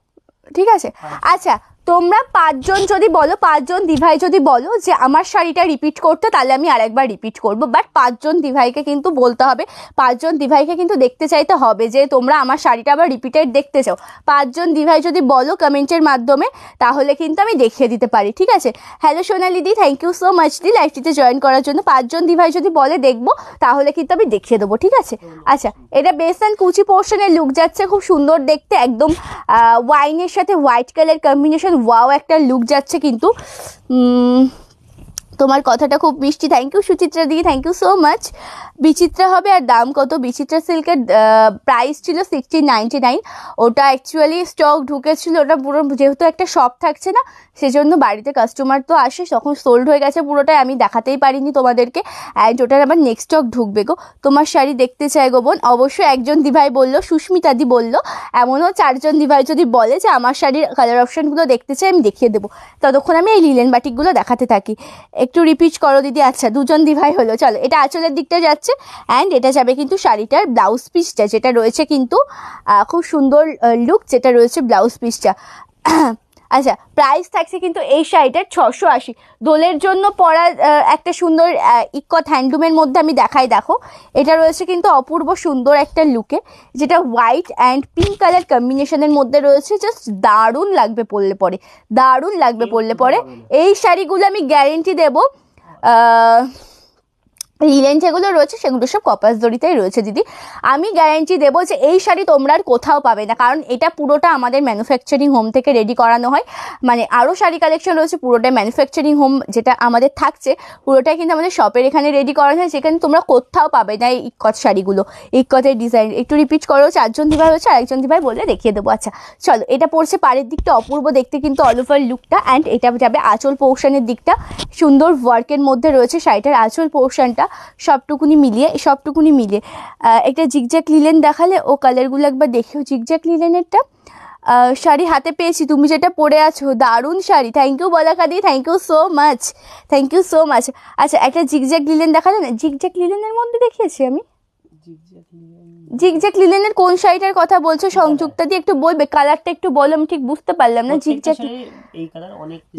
ঠিক আছে? আচ্ছা তোমরা 5 জন যদি বলো, 5 জন দিভাই যদি বলো যে আমার শাড়িটা রিপিট করতে, তাহলে আমি আরেকবার রিপিট করব। বাট 5 জন দিভাইকে কিন্তু বলতে হবে, 5 জন দিভাইকে কিন্তু দেখতে চাইতে হবে যে তোমরা আমার শাড়িটা আবার রিপিটেড দেখতে চাও। 5 জন দিভাই যদি বলো কমেন্টের মাধ্যমে, তাহলে কিন্তু আমি দেখিয়ে দিতে পারি, ঠিক আছে? Hello Sonali di, thank you so much দি লাইভটিতে জয়েন করার জন্য। 5 জন দিভাই যদি বলে দেখবো, তাহলে কিন্তু আমি দেখিয়ে দেবো, ঠিক আছে? আচ্ছা এটা বেস অ্যান্ড কুচি পোর্শনের লুক যাচ্ছে, খুব সুন্দর দেখতে, একদম ওয়াইনের সাথে হোয়াইট কালার কম্বিনেশন, ওয়াও একটা লুক যাচ্ছে কিন্তু। তোমার কথাটা খুব মিষ্টি, থ্যাংক ইউ সুচিত্রা দিদি, থ্যাংক ইউ সো মাচ। বিচিত্রা হবে, আর দাম কত? বিচিত্রা সিল্কের প্রাইস ছিল 1699, ওটা অ্যাকচুয়ালি স্টক ঢুকেছিল, ওটা পুরো যেহেতু একটা শপ থাকছে না, সেজন্য বাড়িতে কাস্টমার তো আসে, তখন সোল্ড হয়ে গেছে পুরোটাই, আমি দেখাতেই পারিনি তোমাদেরকে। অ্যান্ড ওটার আবার নেক্সট স্টক ঢুকবে গো। তোমার শাড়ি দেখতে চাই গো বোন, অবশ্যই একজন দিভাই বললো, সুস্মিতা দি বললো, এমনও 4 জন দিভাই যদি বলে যে আমার শাড়ির কালার অপশানগুলো দেখতে চাই, আমি দেখিয়ে দেবো। ততক্ষণ আমি এই লিলেন বাটিকগুলো দেখাতে থাকি। একটু রিপিট করো দিদি। আচ্ছা 2 জন দিভাই হলো, চলো এটা আঁচলের দিকটা যাচ্ছে, অ্যান্ড এটা যাবে কিন্তু শাড়িটার ব্লাউজ পিসটা যেটা রয়েছে কিন্তু খুব সুন্দর লুক যেটা রয়েছে ব্লাউজ পিসটা। আচ্ছা প্রাইস থাকছে কিন্তু এই শাড়িটার 680। দোলের জন্য পরা একটা সুন্দর ইকট হ্যান্ডলুমের মধ্যে আমি দেখাই, দেখো এটা রয়েছে কিন্তু অপূর্ব সুন্দর একটা লুকে, যেটা হোয়াইট অ্যান্ড পিঙ্ক কালার কম্বিনেশনের মধ্যে রয়েছে, জাস্ট দারুণ লাগবে পরলে পরে, দারুণ লাগবে পরলে পরে। এই শাড়িগুলো আমি গ্যারেন্টি দেবো, লিলেন যেগুলো রয়েছে সেগুলো সব কপাস জড়িতেই রয়েছে দিদি, আমি গ্যারান্টি দেবো যে এই শাড়ি তোমরা আর কোথাও পাবে না, কারণ এটা পুরোটা আমাদের ম্যানুফ্যাকচারিং হোম থেকে রেডি করানো হয়। মানে আরও শাড়ি কালেকশন রয়েছে, পুরোটাই ম্যানুফ্যাকচারিং হোম যেটা আমাদের থাকছে, পুরোটাই কিন্তু আমাদের শপের এখানে রেডি করানো হয়, সেখানে তোমরা কোথাও পাবে না এই ইক্কত শাড়িগুলো, ইক্কতের ডিজাইন। একটু রিপিট করো, 4 জন দিভাই হচ্ছে, আরেকজন দিভাই বললে দেখিয়ে দেবো। আচ্ছা চলো, এটা পড়ছে পাড়ের দিকটা, অপূর্ব দেখতে কিন্তু অল ওভার লুকটা, অ্যান্ড এটা যাবে আঁচল পোর্শনের দিকটা, সুন্দর ওয়ার্কের মধ্যে রয়েছে শাড়িটার আঁচল পোর্শনটা, সবটুকুনি মিলিয়ে একটা জিগজ্যাক লিলেন দেখালে, ও কালারগুলো একবার দেখেও, জিগজ্যাক লিলেনেরটা শাড়ি হাতে পেয়েছি, তুমি যেটা পরে আছো দারুণ শাড়ি, থ্যাংক ইউ বলাকাদি, thank you so much, thank you so much. আচ্ছা একটা জিগজ্যাক লিলেন দেখালে না, জিগজ্যাক লিলেনের মধ্যে দেখিয়েছি আমি, জিগজ্যাক লিলেনের কোন শাড়িটার কথা বলছো সংযুক্তা দিয়ে একটু বলবে, কালারটা একটু বলো, আমি ঠিক বুঝতে পারলাম না।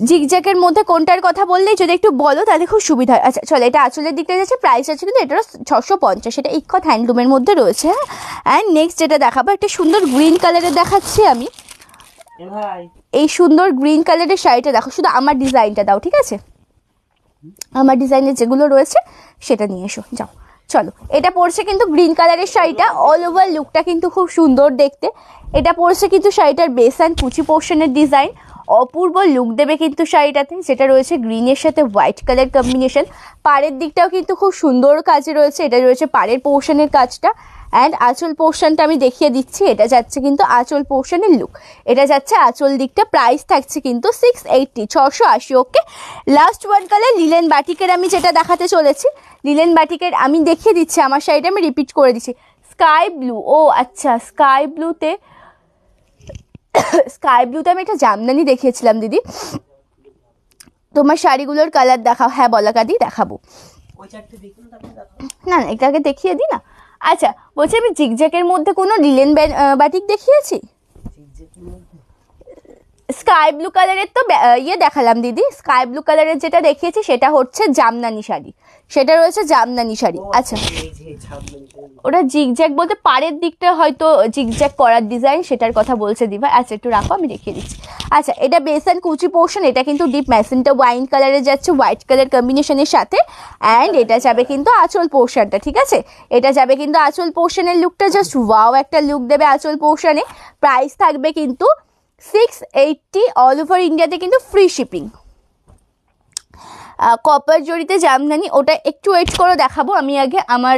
জিগজ্যাকের মধ্যে কোনটার কথা বললেই যদি একটু বলো তাহলে খুব সুবিধা হয়। আচ্ছা চলো, এটা আঁচলের দিকটা যাচ্ছে, প্রাইস আছে কিন্তু এটারও 650, এটা ইক্কত হ্যান্ডলুমের মধ্যে রয়েছে। হ্যাঁ অ্যান্ড নেক্সট যেটা দেখাবো, একটা সুন্দর গ্রিন কালারের দেখাচ্ছি আমি, এই সুন্দর গ্রিন কালারের শাড়িটা দেখো, শুধু আমার ডিজাইনটা দাও, ঠিক আছে? আমার ডিজাইনের যেগুলো রয়েছে সেটা নিয়ে এসো, যাও। চলো এটা পড়ছে কিন্তু গ্রিন কালারের শাড়িটা, অল ওভার লুকটা কিন্তু খুব সুন্দর দেখতে। এটা পড়ছে কিন্তু শাড়িটার বেস অ্যান্ড কুচি পোর্শনের ডিজাইন, অপূর্ব লুক দেবে কিন্তু শাড়িটাতে, যেটা রয়েছে গ্রিনের সাথে হোয়াইট কালার কম্বিনেশন। পাড়ের দিকটাও কিন্তু খুব সুন্দর কাজে রয়েছে, এটা রয়েছে পাড়ের পোর্শনের কাজটা, অ্যান্ড আঁচল পোর্শনটা আমি দেখিয়ে দিচ্ছি, এটা যাচ্ছে কিন্তু আঁচল পোর্শনের লুক, এটা যাচ্ছে আঁচল দিকটা। প্রাইস থাকছে কিন্তু 680, 680। ওকে, লাস্ট ওয়ান কালার লিলেন বাটিকের আমি যেটা দেখাতে চলেছি, লিলেন বাটিকের আমি দেখিয়ে দিচ্ছি, আমার শাড়িটা আমি রিপিট করে দিচ্ছি, স্কাই ব্লু। ও আচ্ছা, স্কাই ব্লুতে আমি একটা জামদানি দেখিয়েছিলাম দিদি, তোমার শাড়িগুলোর কালার দেখাও। হ্যাঁ বলাকাদি দেখাবো, না না এটাকে দেখিয়ে দিই না। আচ্ছা বলছি, আমি জিগজ্যাকের মধ্যে কোনো লিলেন বাটিক দেখিয়েছি? স্কাই ব্লু কালারের তো ইয়ে দেখালাম দিদি, স্কাই ব্লু কালারের যেটা দেখিয়েছি সেটা হচ্ছে জামদানি শাড়ি, সেটা রয়েছে জামদানি শাড়ি। আচ্ছা ওটা জিগজ্যাক বলতে পাড়ের দিকটা হয়তো জিগজ্যাক করার ডিজাইন, সেটার কথা বলছে দিভা। আচ্ছা একটু রাখো, আমি দেখিয়ে দিচ্ছি। আচ্ছা এটা বেস অ্যান্ড কুচি পোর্শন, এটা কিন্তু ডিপ ম্যাজেন্টা ওয়াইন কালারে যাচ্ছে হোয়াইট কালার কম্বিনেশনের সাথে, অ্যান্ড এটা যাবে কিন্তু আঁচল পোর্শনটা, ঠিক আছে? এটা যাবে কিন্তু আঁচল পোর্শনের লুকটা, জাস্ট ওয়াও একটা লুক দেবে আঁচল পোর্শনে। প্রাইস থাকবে কিন্তু 680, অল ওভার ইন্ডিয়াতে কিন্তু ফ্রি শিপিং। কপার জড়িতে জামদানি, ওটা একটু ওয়েট করো দেখাবো, আমি আগে আমার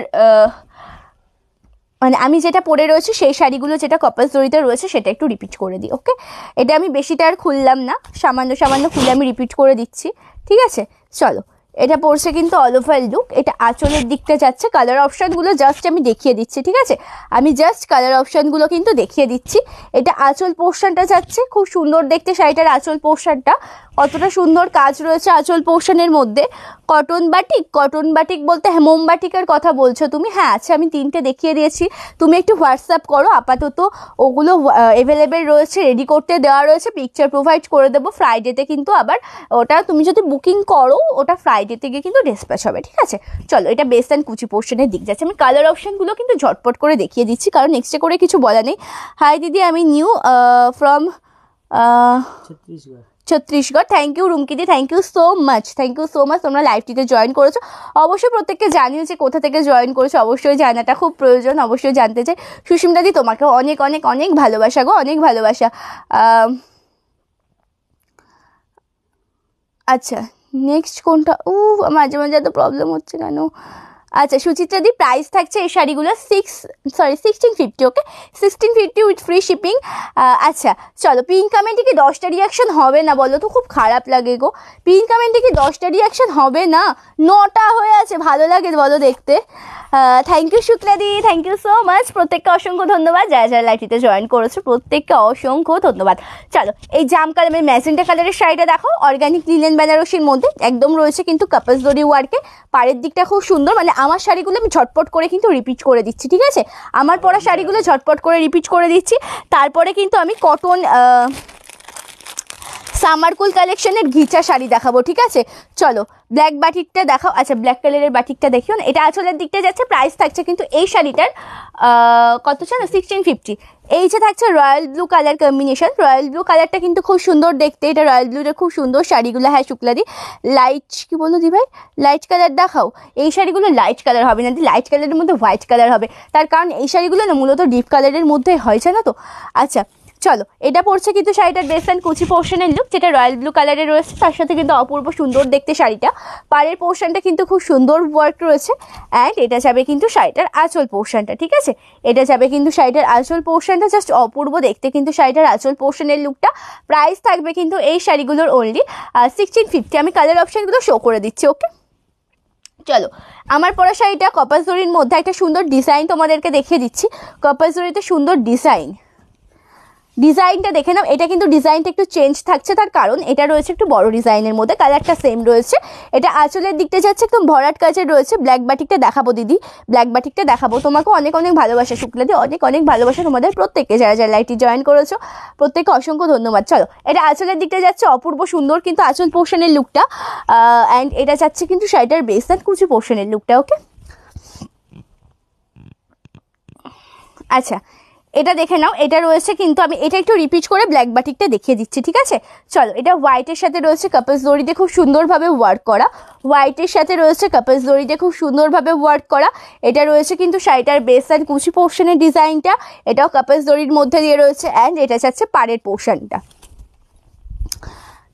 মানে আমি যেটা পরে রয়েছে সেই শাড়িগুলো যেটা কপাস জড়িতে রয়েছে সেটা একটু রিপিট করে দিই। ওকে, এটা আমি বেশিটা আর খুললাম না, সামান্য সামান্য খুলে আমি রিপিট করে দিচ্ছি, ঠিক আছে? চলো এটা পড়ছে কিন্তু অল ওভার লুক। এটা আঁচলের দিকটা যাচ্ছে, কালার অপশানগুলো জাস্ট আমি দেখিয়ে দিচ্ছি, ঠিক আছে? আমি জাস্ট কালার অপশানগুলো কিন্তু দেখিয়ে দিচ্ছি। এটা আঁচল পোর্শনটা যাচ্ছে, খুব সুন্দর দেখতে শাড়িটার আঁচল পোর্শনটা। কতটা সুন্দর কাজ রয়েছে আঁচল পোর্শনের মধ্যে। কটন বাটিক, কটন বাটিক বলতে মোম বাটিকের কথা বলছো তুমি? হ্যাঁ, আচ্ছা আমি 3টে দেখিয়ে দিয়েছি, তুমি একটু হোয়াটসঅ্যাপ করো। আপাতত ওগুলো অ্যাভেলেবেল রয়েছে, রেডি করতে দেওয়া রয়েছে, পিকচার প্রোভাইড করে দেবো। ফ্রাইডেতে কিন্তু আবার ওটা তুমি যদি বুকিং করো, ওটা ফ্রাইডে থেকে কিন্তু ডিসপ্যাচ হবে, ঠিক আছে? চলো, এটা বেস্ট অ্যান্ড কুচি পোর্শনের দিক যাচ্ছে। আমি কালার অপশানগুলো কিন্তু ঝটপট করে দেখিয়ে দিচ্ছি, কারণ এক্সট্রা করে কিছু বলা নেই। হাই দিদি, আমি new from Chhattisgarh. Thank you রুমকিদি, thank you so much, thank you so much. তোমরা লাইভটিতে জয়েন করেছো, অবশ্যই প্রত্যেককে জানিও যে কোথা থেকে জয়েন করেছো। অবশ্যই জানাটা খুব প্রয়োজন, অবশ্যই জানতে চাই। সুস্মিতাদি, তোমাকে অনেক অনেক অনেক ভালোবাসা গো, অনেক ভালোবাসা। আচ্ছা, নেক্সট কোনটা? মাঝে মাঝে এত প্রবলেম হচ্ছে কেন? আচ্ছা, সুচিত্রাদি, প্রাইস থাকছে এই শাড়িগুলো 1650, ওকে? 1650 উইথ ফ্রি শিপিং। আচ্ছা চলো, পিন কমেন্টে কি 10টা রিয়াকশন হবে না বলো তো? খুব খারাপ লাগে গো। পিন কমেন্টে কি 10টা রিয়াকশন হবে না? 9টা হয়ে আছে, ভালো লাগে বলো দেখতে? থ্যাংক ইউ শুক্লাদি, থ্যাংক ইউ সো মাচ। প্রত্যেককে অসংখ্য ধন্যবাদ, যারা যারা লাইভটিতে জয়েন করেছো প্রত্যেককে অসংখ্য ধন্যবাদ। চলো, এই জাম কালারের ম্যাজেন্টা কালারের শাড়িটা দেখো, অর্গানিক লিনেন বেনারসির মধ্যে একদম রয়েছে কিন্তু কাপাস জরি ওয়ার্কে। পাড়ের দিকটা খুব সুন্দর, মানে আমার শাড়িগুলো আমি ঝটপট করে কিন্তু রিপিট করে দিচ্ছি, ঠিক আছে? আমার পরা শাড়িগুলো ঝটপট করে রিপিট করে দিচ্ছি। তারপরে কিন্তু আমি কটন সামারকুল কালেকশনের ঘিচা শাড়ি দেখাবো, ঠিক আছে? চলো, ব্ল্যাক বাটিকটা দেখাও। আচ্ছা, ব্ল্যাক কালারের বাটিকটা দেখিও না, এটা আঁচলের দিকটা যাচ্ছে। প্রাইস থাকছে কিন্তু এই শাড়িটার কত জানো? 1650। এই যে থাকছে royal blue colour combination. Royal blue কালারটা কিন্তু খুব সুন্দর দেখতে, এটা রয়্যাল ব্লুটা খুব সুন্দর শাড়িগুলো। হ্যাঁ শুক্লাদি, লাইট কি বলো দি ভাই? লাইট কালার দেখাও। এই শাড়িগুলো লাইট কালার হবে না, লাইট কালারের মধ্যে হোয়াইট কালার হবে, তার কারণ এই শাড়িগুলো না মূলত ডিপ কালারের মধ্যে হয়েছে না তো। আচ্ছা চলো, এটা পড়ছে কিন্তু শাড়িটার বেস্ট অ্যান্ড কুচি পোর্শনের লুক, যেটা রয়্যাল ব্লু কালারের রয়েছে। তার সাথে কিন্তু অপূর্ব সুন্দর দেখতে শাড়িটা। পাড়ের পোর্শনটা কিন্তু খুব সুন্দর ওয়ার্ক রয়েছে। অ্যান্ড এটা যাবে কিন্তু শাড়িটার আঁচল পোর্শনটা, ঠিক আছে? এটা যাবে কিন্তু শাড়িটার আঁচল পোর্শনটা, জাস্ট অপূর্ব দেখতে কিন্তু শাড়িটার আঁচল পোর্শনের লুকটা। প্রাইস থাকবে কিন্তু এই শাড়িগুলোর অনলি 1650। আমি কালার অপশানগুলো শো করে দিচ্ছি, ওকে? চলো, আমার পরা শাড়িটা কপাস জরির মধ্যে একটা সুন্দর ডিজাইন তোমাদেরকে দেখিয়ে দিচ্ছি। কপাস জরিতে সুন্দর ডিজাইনটা দেখে নাও। এটা কিন্তু ডিজাইনটা একটু চেঞ্জ থাকছে, তার কারণ এটা রয়েছে একটু বড় ডিজাইনের মধ্যে, কালারটা সেম রয়েছে। এটা আঁচলের দিকটা যাচ্ছে একদম ভরাট কাজের রয়েছে। ব্ল্যাক বাটিকটা দেখাবো দিদি, ব্ল্যাক বাটিকটা দেখাবো। তোমাকে অনেক অনেক ভালোবাসা শুক্লাদি, অনেক অনেক ভালোবাসা তোমাদের প্রত্যেককে, যারা যারা লাইভটি জয়েন করেছো প্রত্যেককে অসংখ্য ধন্যবাদ। চলো, এটা আঁচলের দিকটা যাচ্ছে অপূর্ব সুন্দর কিন্তু আঁচল পোর্শনের লুকটা। অ্যান্ড এটা যাচ্ছে কিন্তু শাড়িটার বেস অ্যান্ড কুচি পোর্শনের লুকটা, ওকে? আচ্ছা, এটা দেখে নাও। এটা রয়েছে কিন্তু, আমি এটা একটু রিপিট করে ব্ল্যাক বাটিকটা দেখিয়ে দিচ্ছি, ঠিক আছে? চলো, এটা হোয়াইটের সাথে রয়েছে কাপাস জরিতে খুব সুন্দরভাবে ওয়ার্ক করা। হোয়াইটের সাথে রয়েছে কাপাস জরিতে খুব সুন্দরভাবে ওয়ার্ক করা। এটা রয়েছে কিন্তু শাড়িটার বেস অ্যান্ড কুচি পোর্শনের ডিজাইনটা, এটাও কাপাস জরির মধ্যে দিয়ে রয়েছে। অ্যান্ড এটা যাচ্ছে পাড়ের পোর্শনটা।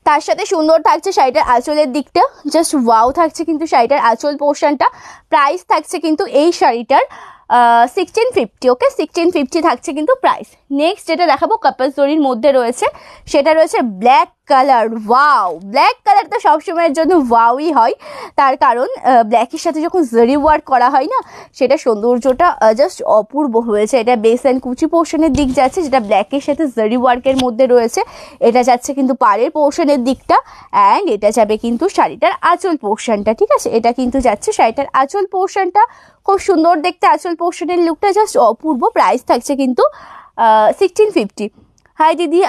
তার সাথে সুন্দর থাকছে শাড়িটার আঁচলের দিকটা, জাস্ট ওয়াও থাকছে কিন্তু শাড়িটার আঁচল পোর্শনটা। প্রাইস থাকছে কিন্তু এই শাড়িটার 1650, ওকে? 1650 থাকছে কিন্তু প্রাইস। নেক্সট যেটা দেখাবো কাপাস জরির মধ্যে রয়েছে, সেটা রয়েছে black colour. Wow, black colour তো সবসময়ের জন্য ওয়াওই হয়, তার কারণ ব্ল্যাকের সাথে যখন জরি ওয়ার্ক করা হয় না, সেটা সৌন্দর্যটা জাস্ট অপূর্ব হয়েছে। এটা বেস অ্যান্ড কুচি পোর্শনের দিক যাচ্ছে, যেটা ব্ল্যাকের সাথে জরি ওয়ার্কের মধ্যে রয়েছে। এটা যাচ্ছে কিন্তু পাড়ের পোর্শনের দিকটা। অ্যান্ড এটা যাবে কিন্তু শাড়িটার আঁচল পোর্শনটা, ঠিক আছে? এটা কিন্তু যাচ্ছে শাড়িটার আঁচল পোর্শনটা, খুব সুন্দর দেখতে আঁচল পোর্শনের লুকটা, জাস্ট অপূর্ব। প্রাইস থাকছে কিন্তু 1650। হাই দিদি,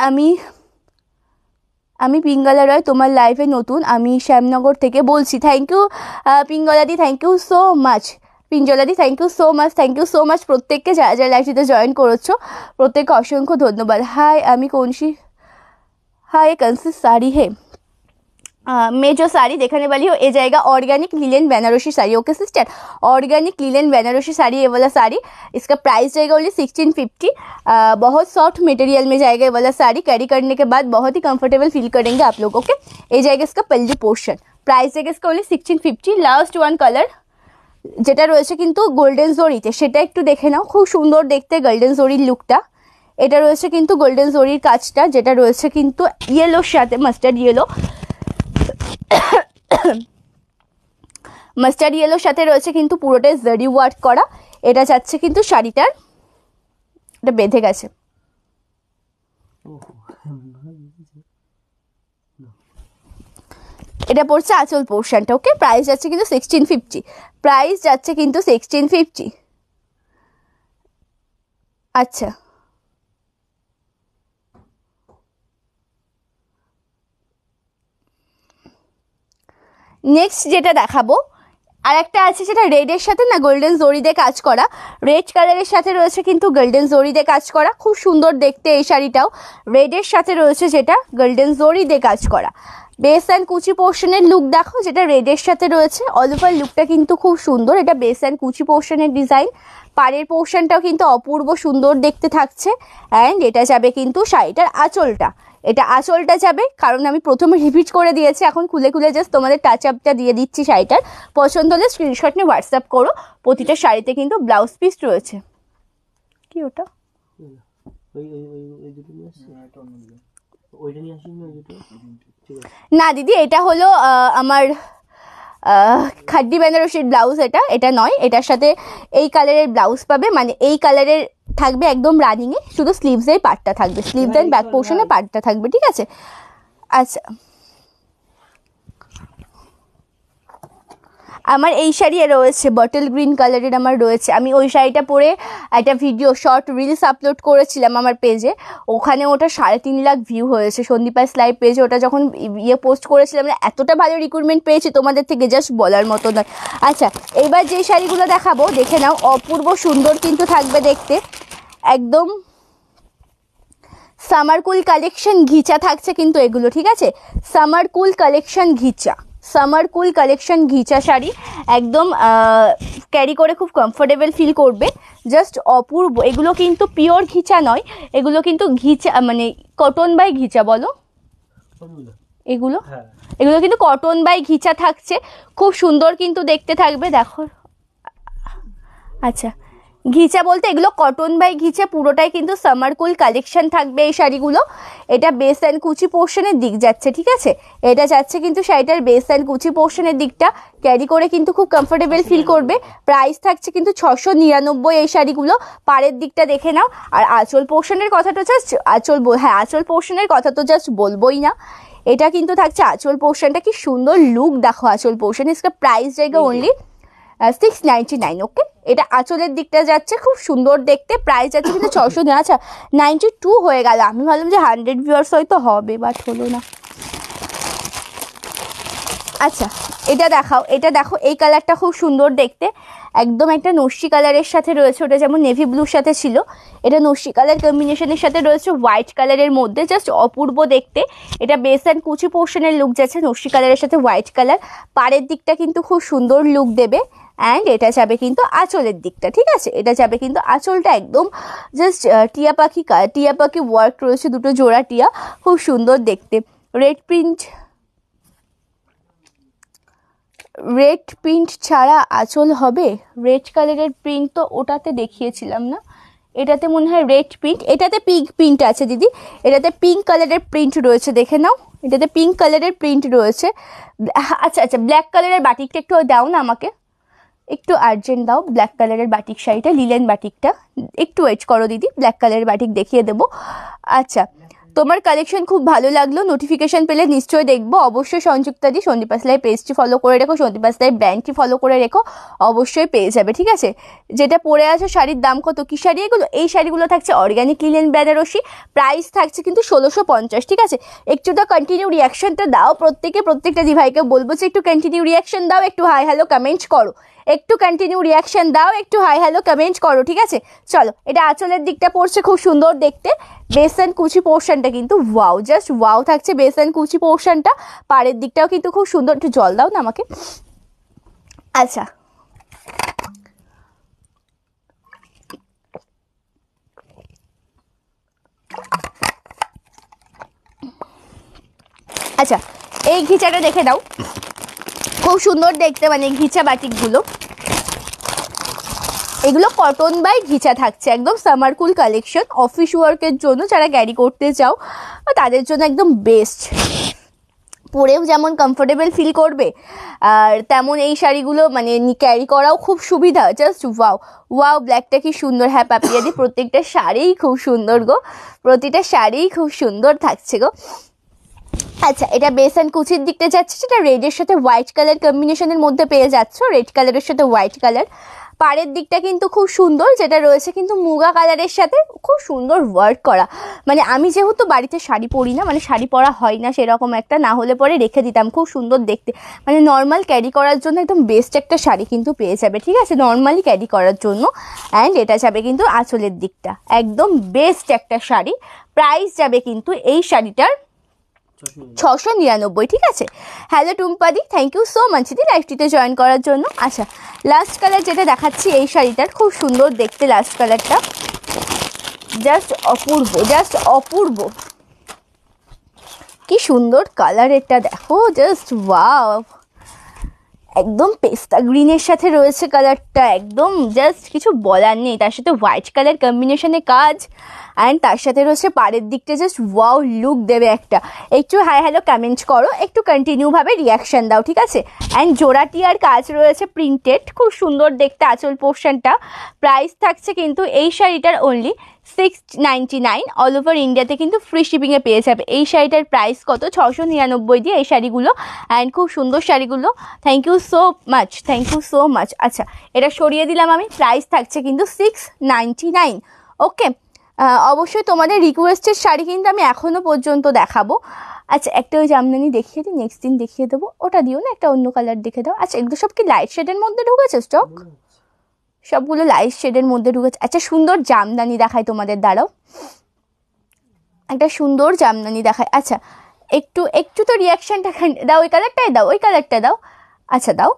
আমি পিঙ্গলা রয়, তোমার লাইভে নতুন, আমি শ্যামনগর থেকে বলছি। থ্যাংক ইউ পিঙ্গলাদি, থ্যাংক ইউ সো মাচ। পিঞ্জলাদি, thank you so much, thank you so much. প্রত্যেককে যারা যারা লাইভটিতে জয়েন করেছো প্রত্যেককে অসংখ্য ধন্যবাদ। হাই, আমি কৌনসি? हाय कंसिस साड़ी है मैं जो साड़ी देखने वाली हूँ ये जाएगा organic linen Banarasi sari, okay sister? Organic linen Banarasi sari, ये वाला साड़ी इसका प्राइस जाएगा ओनली 1650। बहुत सॉफ्ट मटेरियल में जाएगा ये वाला साड़ी, कैरी करने के बाद बहुत ही कंफर्टेबल फील करेंगे आप लोग, ओके? ये जाएगा इसका पल्लू पोर्शन, प्राइस जाएगा इसका ओनली 1650। लास्ट वन कलर যেটা রয়েছে কিন্তু গোল্ডেন জরিতে, সেটা একটু দেখে নাও, খুব সুন্দর দেখতে গোল্ডেন জরির লুকটা। এটা রয়েছে কিন্তু গোল্ডেন জরির কাজটা, যেটা রয়েছে কিন্তু ইয়েলোর সাথে, মাস্টার্ড ইয়েলো। মাস্টার্ড ইয়েলোর সাথে রয়েছে কিন্তু পুরোটাই জারি ওয়ার্ক করা। এটা যাচ্ছে কিন্তু শাড়িটার, এটা বেঁধে গেছে, এটা পড়ছে আঁচল পোর্শনটা। ওকে, প্রাইস যাচ্ছে কিন্তু 1650, প্রাইস যাচ্ছে কিন্তু 1650। আচ্ছা, নেক্সট যেটা দেখাবো আর একটা আছে, সেটা রেডের সাথে না গোল্ডেন জরি দিয়ে কাজ করা। রেড কালারের সাথে রয়েছে কিন্তু গোল্ডেন জরি দিয়ে কাজ করা, খুব সুন্দর দেখতে এই শাড়িটাও। রেডের সাথে রয়েছে যেটা গোল্ডেন জরি দিয়ে কাজ করা। বেস অ্যান্ড কুচি পোর্শনের লুক দেখো, যেটা রেডের সাথে রয়েছে। অল ওভার লুকটা কিন্তু খুব সুন্দর। এটা বেস অ্যান্ড কুচি পোর্শনের ডিজাইন। পাড়ের পোর্শনটাও কিন্তু অপূর্ব সুন্দর দেখতে থাকছে। অ্যান্ড এটা যাবে কিন্তু শাড়িটার আঁচলটা, এটা আঁচলটা যাবে, কারণ আমি প্রথমে রিপিট করে দিয়েছি, এখন খুলে খুলে জাস্ট তোমাদের টাচ আপটা দিয়ে দিচ্ছি শাড়িটার। পছন্দ হলে স্ক্রিনশট নিয়ে হোয়াটসঅ্যাপ করো। প্রতিটা শাড়িতে কিন্তু ব্লাউজ পিস রয়েছে। কি ওটা? না দিদি, এটা হলো আমার খাড্ডি বেনারসির ব্লাউজ। এটা নয়, এটার সাথে এই কালারের ব্লাউজ পাবে, মানে এই কালারের থাকবে একদম রানিংয়ে, শুধু স্লিভসের পার্টটা থাকবে, স্লিভস এন্ড ব্যাক পোর্শনের পার্টটা থাকবে, ঠিক আছে। আচ্ছা, আমার এই শাড়ি রয়েছে বটল গ্রিন কালারের, আমার রয়েছে। আমি ওই শাড়িটা পরে একটা ভিডিও শর্ট রিলস আপলোড করেছিলাম আমার পেজে, ওখানে ওটা 3.5 লাখ ভিউ হয়েছে সন্দীপাস লাইভ পেজে। ওটা যখন পোস্ট করেছিলাম, এতটা ভালো রিক্রুটমেন্ট পেয়েছি তোমাদের থেকে, জাস্ট বলার মতো নয়। আচ্ছা, এইবার যে শাড়িগুলো দেখাবো দেখে নাও, অপূর্ব সুন্দর কিন্তু থাকবে দেখতে, একদম সামার কুল কালেকশন ঘিচা থাকছে কিন্তু এগুলো, ঠিক আছে। সামার কুল কালেকশন ঘিচা, সামার কুল কালেকশন ঘিচা শাড়ি, একদম ক্যারি করে খুব কমফোর্টেবল ফিল করবে, জাস্ট অপূর্ব। এগুলো কিন্তু পিওর ঘিচা নয়, এগুলো কিন্তু ঘিচা মানে কটন বাই ঘিচা বলো, এগুলো এগুলো কিন্তু কটন বাই ঘিচা থাকছে, খুব সুন্দর কিন্তু দেখতে থাকবে। দেখো, আচ্ছা ঘিচা বলতে এগুলো কটন বাই ঘিচা, পুরোটাই কিন্তু সামার কুল কালেকশন থাকবে এই শাড়িগুলো। এটা বেস অ্যান্ড কুচি পোর্শনের দিক যাচ্ছে, ঠিক আছে। এটা যাচ্ছে কিন্তু শাড়িটার বেস অ্যান্ড কুচি পোর্শনের দিকটা, ক্যারি করে কিন্তু খুব কমফোর্টেবল ফিল করবে। প্রাইস থাকছে কিন্তু 699 এই শাড়িগুলো। পাড়ের দিকটা দেখে নাও। আর আঁচল পোর্শনের কথাটা জাস্ট আঁচল পোর্শনের কথা তো জাস্ট বলবোই না। এটা কিন্তু থাকছে আঁচল পোর্শনটা, কি সুন্দর লুক দেখো আঁচল পোর্শন। इसका প্রাইস জায়গা অনলি 699। ওকে, এটা আঁচলের দিকটা যাচ্ছে, খুব সুন্দর দেখতে। প্রাইস যাচ্ছে কিন্তু 600। আচ্ছা 92 হয়ে গেল, আমি ভাবলাম যে 100 ভিউয়ার্স হয়তো হবে, বাট হলো না। আচ্ছা, এটা দেখাও, এটা দেখো, এই কালারটা খুব সুন্দর দেখতে, একদম একটা নস্যি কালারের সাথে রয়েছে। ওটা যেমন নেভি ব্লুর সাথে ছিল, এটা নস্যি কালার কম্বিনেশনের সাথে রয়েছে হোয়াইট কালারের মধ্যে, জাস্ট অপূর্ব দেখতে। এটা বেস অ্যান্ড কুচি পোর্শনের লুক যাচ্ছে নস্যি কালারের সাথে হোয়াইট কালার। পাড়ের দিকটা কিন্তু খুব সুন্দর লুক দেবে। অ্যান্ড এটা যাবে কিন্তু আঁচলের দিকটা, ঠিক আছে। এটা যাবে কিন্তু আঁচলটা একদম জাস্ট টিয়া পাখি ওয়ার্ক রয়েছে, দুটো জোড়া টিয়া, খুব সুন্দর দেখতে। রেড প্রিন্ট ছাড়া আঁচল হবে? রেড কালারের প্রিন্ট তো ওটাতে দেখিয়েছিলাম না, এটাতে মনে হয় রেড প্রিন্ট, এটাতে পিঙ্ক প্রিন্ট আছে দিদি, এটাতে পিঙ্ক কালারের প্রিন্ট রয়েছে, দেখে নাও, এটাতে পিঙ্ক কালারের প্রিন্ট রয়েছে। আচ্ছা আচ্ছা, ব্ল্যাক কালারের বাটিকটা একটু দাও না আমাকে, একটু আর্জেন্ট দাও ব্ল্যাক কালারের বাটিক শাড়িটা, লিলেন বাটিকটা, একটু ওয়েট করো দিদি, ব্ল্যাক কালারের বাটিক দেখিয়ে দেবো। আচ্ছা, তোমার কালেকশন খুব ভালো লাগলো, নোটিফিকেশন পেলে নিশ্চয়ই দেখবো। অবশ্যই সংযুক্তাদি সন্দীপাস লাইভ পেজটি ফলো করে রেখো, সন্দীপাস লাইভ ব্র্যান্ডটি ফলো করে রেখো, অবশ্যই পেয়ে যাবে, ঠিক আছে। যেটা পরে আছে শাড়ির দাম কত, কি শাড়ি এগুলো? এই শাড়িগুলো থাকছে অর্গানিক লিলেন বেনারসি, প্রাইস থাকছে কিন্তু 1650, ঠিক আছে। একটুটা কন্টিনিউ রিয়াকশনটা দাও, প্রত্যেকটা দিভাইকে বলবো যে একটু কন্টিনিউ রিয়াকশন দাও, একটু হাই হ্যালো কমেন্ট করো, একটু কন্টিনিউ রিয়াকশন দাও, একটু হাই হ্যালো কমেন্ট করো, ঠিক আছে। চলো, এটা আঁচলের দিকটা পড়ছে খুব সুন্দর দেখতে, বেস অ্যান্ড কুচি পোর্শনটা কিন্তু ওয়াও, জাস্ট ওয়াও থাকছে বেস অ্যান্ড কুচি পোর্শনটা। পাড়ের দিকটাও কিন্তু খুব সুন্দর, একটু জল দাও না আমাকে। আচ্ছা, আচ্ছা এই ঘিচাটা দেখে দাও, খুব সুন্দর দেখতে, মানে ঘিচা বাটিকগুলো, এগুলো কটন বাই ঘিচা থাকছে, একদম সামার কুল কালেকশন। অফিস ওয়ার্কের জন্য যারা ক্যারি করতে চাও তাদের জন্য একদম বেস্ট। পরেও যেমন কমফোর্টেবল ফিল করবে আর তেমন এই শাড়িগুলো মানে ক্যারি করাও খুব সুবিধা। জাস্ট ওয়াও ওয়াও, ব্ল্যাকটা কি সুন্দর। হ্যাঁ পাপিয়াদি, প্রত্যেকটা শাড়িই খুব সুন্দর গো, প্রতিটা শাড়িই খুব সুন্দর থাকছে গো। আচ্ছা, এটা বেস অ্যান্ড কুচির দিকটা যাচ্ছে, সেটা রেডের সাথে হোয়াইট কালার কম্বিনেশনের মধ্যে পেয়ে যাচ্ছ, রেড কালারের সাথে হোয়াইট কালার। পাড়ের দিকটা কিন্তু খুব সুন্দর, যেটা রয়েছে কিন্তু মুগা কালারের সাথে খুব সুন্দর ওয়ার্ক করা। মানে আমি যেহেতু বাড়িতে শাড়ি পরি না, মানে শাড়ি পরা হয় না সেরকম একটা, না হলে পরে রেখে দিতাম, খুব সুন্দর দেখতে, মানে নর্মাল ক্যারি করার জন্য একদম বেস্ট একটা শাড়ি কিন্তু পেয়ে যাবে, ঠিক আছে, নর্মালি ক্যারি করার জন্য। অ্যান্ড এটা যাবে কিন্তু আঁচলের দিকটা, একদম বেস্ট একটা শাড়ি। প্রাইস যাবে কিন্তু এই শাড়িটার 699, ঠিক আছে। হ্যালো টুম্পাদি, থ্যাংক ইউ সো মাচ দি লাইভটিতে জয়েন করার জন্য। আচ্ছা, লাস্ট কালার যেটা দেখাচ্ছি এই শাড়িটার, খুব সুন্দর দেখতে লাস্ট কালারটা, জাস্ট অপূর্ব, জাস্ট অপূর্ব, কি সুন্দর কালার এটা দেখো, জাস্ট ওয়াও, একদম পেস্তা গ্রিনের সাথে রয়েছে কালারটা, একদম জাস্ট কিছু বলার নেই। তার সাথে হোয়াইট কালার কম্বিনেশনে কাজ, অ্যান্ড তার সাথে রয়েছে পাড়ের দিকটা, জাস্ট ওয়াও লুক দেবে একটা। একটু হাই হ্যালো কমেন্ট করো, একটু কন্টিনিউভাবে রিয়াকশান দাও, ঠিক আছে। অ্যান্ড জোড়াটি আর কাজ রয়েছে প্রিন্টেড, খুব সুন্দর দেখতে আঁচল পোর্শনটা। প্রাইস থাকছে কিন্তু এই শাড়িটার অনলি 699, অল ওভার ইন্ডিয়াতে কিন্তু ফ্রি শিপিংয়ে পেয়ে যাবে। এই শাড়িটার প্রাইস কত? 699 দিয়ে এই শাড়িগুলো, অ্যান্ড খুব সুন্দর শাড়িগুলো। Thank you so much, thank you so much. আচ্ছা, এটা সরিয়ে দিলাম আমি, প্রাইস থাকছে কিন্তু 699। ওকে, অবশ্যই তোমাদের রিকোয়েস্টের শাড়ি কিন্তু আমি এখনও পর্যন্ত দেখাবো। আচ্ছা, একটা ওই জামদানি দেখিয়ে দিই, নেক্সট দিন দেখিয়ে দেবো, ওটা দিও না, একটা অন্য কালার দেখে দাও। আচ্ছা, এগুলো সব কি লাইট শেডের মধ্যে ঢুকেছে স্টক? সবগুলো লাইট শেডের মধ্যে ঢুকেছে। আচ্ছা, সুন্দর জামদানি দেখায় তোমাদের, দাঁড়াও, একটা সুন্দর জামদানি দেখায়। আচ্ছা, একটু একটু তো রিয়াকশানটা দাও, ওই কালারটাই দাও, ওই কালারটা দাও। আচ্ছা দাও।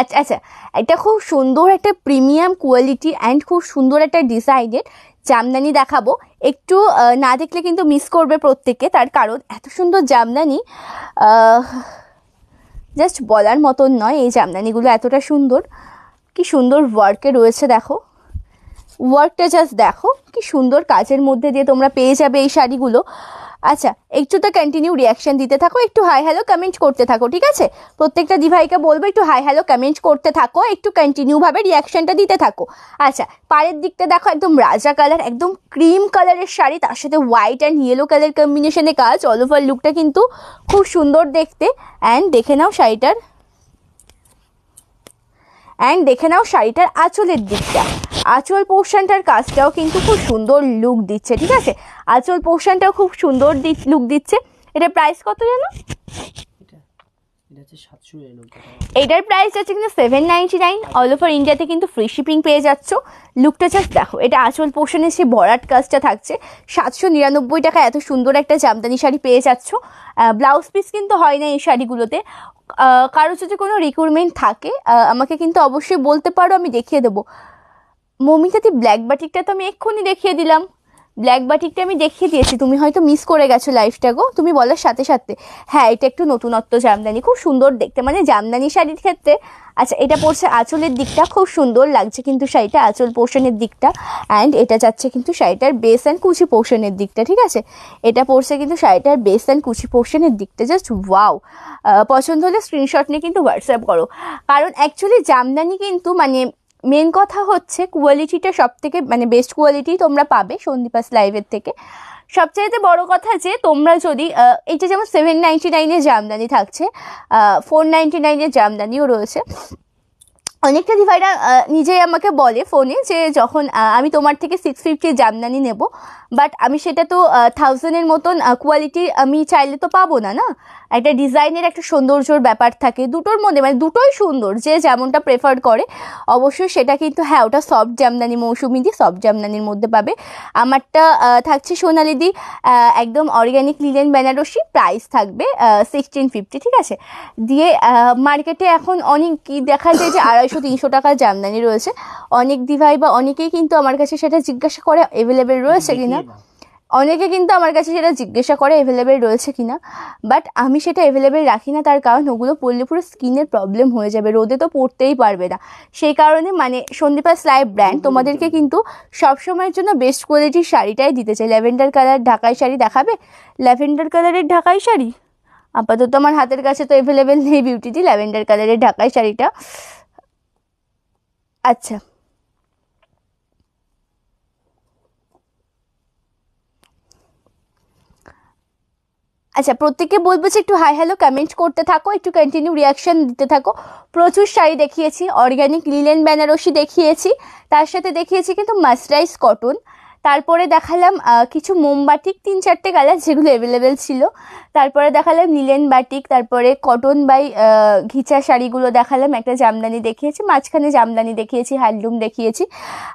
আচ্ছা আচ্ছা, একটা খুব সুন্দর একটা প্রিমিয়াম কোয়ালিটি অ্যান্ড খুব সুন্দর একটা ডিজাইনের জামদানি দেখাবো। একটু না দেখলে কিন্তু মিস করবে প্রত্যেকে, তার কারণ এত সুন্দর জামদানি জাস্ট বলার মতন নয়। এই জামদানিগুলো এতটা সুন্দর, কি সুন্দর ওয়ার্কে রয়েছে, দেখো ওয়ার্কটা জাস্ট দেখো, কি সুন্দর কাজের মধ্যে দিয়ে তোমরা পেয়ে যাবে এই শাড়িগুলো। আচ্ছা, একটু তো কন্টিনিউ রিয়াকশান দিতে থাকো, একটু হাই হ্যালো কমেন্ট করতে থাকো, ঠিক আছে। প্রত্যেকটা দিভাইকে বলবো একটু হাই হ্যালো কমেন্ট করতে থাকো, একটু কন্টিনিউভাবে রিয়াকশানটা দিতে থাকো। আচ্ছা, পাড়ের দিকটা দেখো, একদম রাজা কালার, একদম ক্রিম কালারের শাড়ি, তার সাথে হোয়াইট অ্যান্ড ইয়েলো কালার কম্বিনেশনে কাজ, অল ওভার লুকটা কিন্তু খুব সুন্দর দেখতে। অ্যান্ড দেখে নাও শাড়িটার, আঁচলের দিকটা, আঁচল পোর্শনটার কাজটাও কিন্তু খুব সুন্দর লুক দিচ্ছে, ঠিক আছে। আঁচল পোর্শনটাও খুব সুন্দর লুক দিচ্ছে। এটা প্রাইস কত জানো? এটার প্রাইস আছে কিন্তু 799, অল ওভার ইন্ডিয়াতে কিন্তু ফ্রি শিপিং পেয়ে যাচ্ছ। লুকটা জাস্ট দেখো, এটা আঁচল পোর্শনে সে ভরাট কাজটা থাকছে। 799 টাকা এত সুন্দর একটা জামদানি শাড়ি পেয়ে যাচ্ছ। ব্লাউজ পিস কিন্তু হয় না এই শাড়িগুলোতে। কারো যদি কোনো রিকোয়ারমেন্ট থাকে আমাকে কিন্তু অবশ্যই বলতে পারো, আমি দেখিয়ে দেবো। মমিতাদি, ব্ল্যাক বাটিকটা তো আমি এক্ষুনি দেখিয়ে দিলাম, ব্ল্যাক বাটিকটা আমি দেখিয়ে দিয়েছি, তুমি হয়তো মিস করে গেছো লাইফটা গো, তুমি বলার সাথে সাথে। হ্যাঁ, এটা একটু নতুনত্ব জামদানি, খুব সুন্দর দেখতে, মানে জামদানি শাড়ির ক্ষেত্রে। আচ্ছা, এটা পড়ছে আঁচলের দিকটা, খুব সুন্দর লাগছে কিন্তু শাড়িটা আঁচল পোর্শনের দিকটা। অ্যান্ড এটা যাচ্ছে কিন্তু শাড়িটার বেস অ্যান্ড কুচি পোর্শনের দিকটা, ঠিক আছে। এটা পড়ছে কিন্তু শাড়িটার বেস অ্যান্ড কুচি পোর্শনের দিকটা, জাস্ট ওয়াও। পছন্দ হলে স্ক্রিনশট নিয়ে কিন্তু হোয়াটসঅ্যাপ করো, কারণ অ্যাকচুয়ালি জামদানি কিন্তু মানে মেন কথা হচ্ছে কোয়ালিটিটা সব থেকে মানে বেস্ট কোয়ালিটি তোমরা পাবে সন্দীপাস লাইভের থেকে। সবচাইতে বড় কথা যে তোমরা যদি এইটা যেমন 799-এর জামদানি থাকছে, 499-এর জামদানিও রয়েছে। অনেকটা দিভাইরা নিজেই আমাকে বলে ফোনে যে যখন আমি তোমার থেকে 650 জামদানি নেব, বাট আমি সেটা তো 1000-এর মতন কোয়ালিটি আমি চাইলে তো পাবো না, না। একটা ডিজাইনের একটা সৌন্দর্যর ব্যাপার থাকে দুটোর মধ্যে, মানে দুটোই সুন্দর, যে যেমনটা প্রেফার করে অবশ্যই সেটা কিন্তু। হ্যাঁ, ওটা সফট জামদানি, মৌসুমিদি সফট জামদানির মধ্যে পাবে। আমারটা থাকছে সোনালিদি একদম অর্গ্যানিক লিলেন বেনারসি, প্রাইস থাকবে 1650, ঠিক আছে। দিয়ে মার্কেটে এখন অনেক কি দেখা যায় যে 250-300 টাকার জামদানি রয়েছে। অনেক দিভাই বা অনেকেই কিন্তু আমার কাছে সেটা জিজ্ঞাসা করে অ্যাভেলেবেল রয়েছে কিনা, অনেকে কিন্তু আমার কাছে সেটা জিজ্ঞাসা করে অ্যাভেলেবেল রয়েছে কিনা, বাট আমি সেটা অ্যাভেলেবেল রাখি না, তার কারণ ওগুলো পরলে পুরো স্কিনের প্রবলেম হয়ে যাবে, রোদে তো পরতেই পারবে না। সেই কারণে মানে সন্দীপাস লাইভ ব্র্যান্ড তোমাদেরকে কিন্তু সবসময়ের জন্য বেস্ট কোয়ালিটির শাড়িটাই দিতে চাই। ল্যাভেন্ডার কালার ঢাকাই শাড়ি দেখাবে, ল্যাভেন্ডার কালারের ঢাকাই শাড়ি আপাতত আমার হাতের কাছে তো অ্যাভেলেবেল নেই বিউটিটি, ল্যাভেন্ডার কালারের ঢাকাই শাড়িটা। আচ্ছা আচ্ছা, প্রত্যেককে বলবো যে একটু হাই হ্যালো কমেন্ট করতে থাকো, একটু কন্টিনিউ রিয়াকশন দিতে থাকো। প্রচুর শাড়ি দেখিয়েছি, অর্গানিক লিলেন বেনারসি দেখিয়েছি, তার সাথে দেখিয়েছি কিন্তু মাসরাইজ কটন, তারপরে দেখালাম কিছু মোমবাটিক 3-4টে কালার যেগুলো অ্যাভেলেবেল ছিল, তারপরে দেখালাম লিলেন বাটিক, তারপরে কটন বাই ঘিচা শাড়িগুলো দেখালাম, একটা জামদানি দেখিয়েছি, মাঝখানে জামদানি দেখিয়েছি, হ্যান্ডলুম দেখিয়েছি।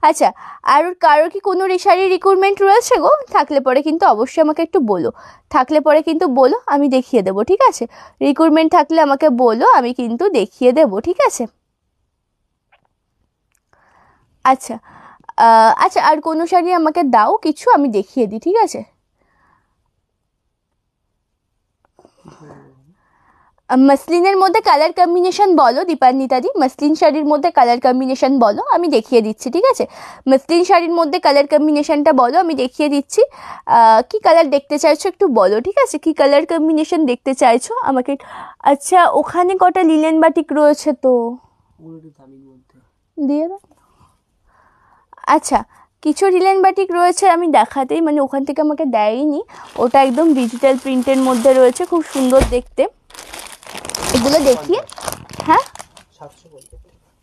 আচ্ছা, আর কারোর কি কোনো শাড়ির রিকোয়ারমেন্ট রয়েছে গো? থাকলে পরে কিন্তু অবশ্যই আমাকে একটু বলো, থাকলে পরে কিন্তু বলো, আমি দেখিয়ে দেবো, ঠিক আছে? রিকোয়ারমেন্ট থাকলে আমাকে বলো, আমি কিন্তু দেখিয়ে দেবো, ঠিক আছে? আচ্ছা আচ্ছা, আর কোনো শাড়ি আমাকে দাও কিছু, আমি দেখিয়ে দিই, ঠিক আছে? মসলিনের মধ্যে কালার কম্বিনেশন বলো দীপান্বিতাদি, মসলিন শাড়ির মধ্যে কালার কম্বিনেশন বলো, আমি দেখিয়ে দিচ্ছি, ঠিক আছে? মসলিন শাড়ির মধ্যে কালার কম্বিনেশনটা বলো, আমি দেখিয়ে দিচ্ছি। কি কালার দেখতে চাইছো একটু বলো, ঠিক আছে? কি কালার কম্বিনেশন দেখতে চাইছো আমাকে? আচ্ছা, ওখানে কটা লিলেন বাটিক রয়েছে তো দিয়ে দাও। আচ্ছা, কিছু লিলেন বাটিক রয়েছে, আমি দেখাতেই মানে ওখান থেকে আমাকে দেয়নি, ওটা একদম ডিজিটাল প্রিন্টের মধ্যে রয়েছে, খুব সুন্দর দেখতে, এগুলো দেখিয়ে। হ্যাঁ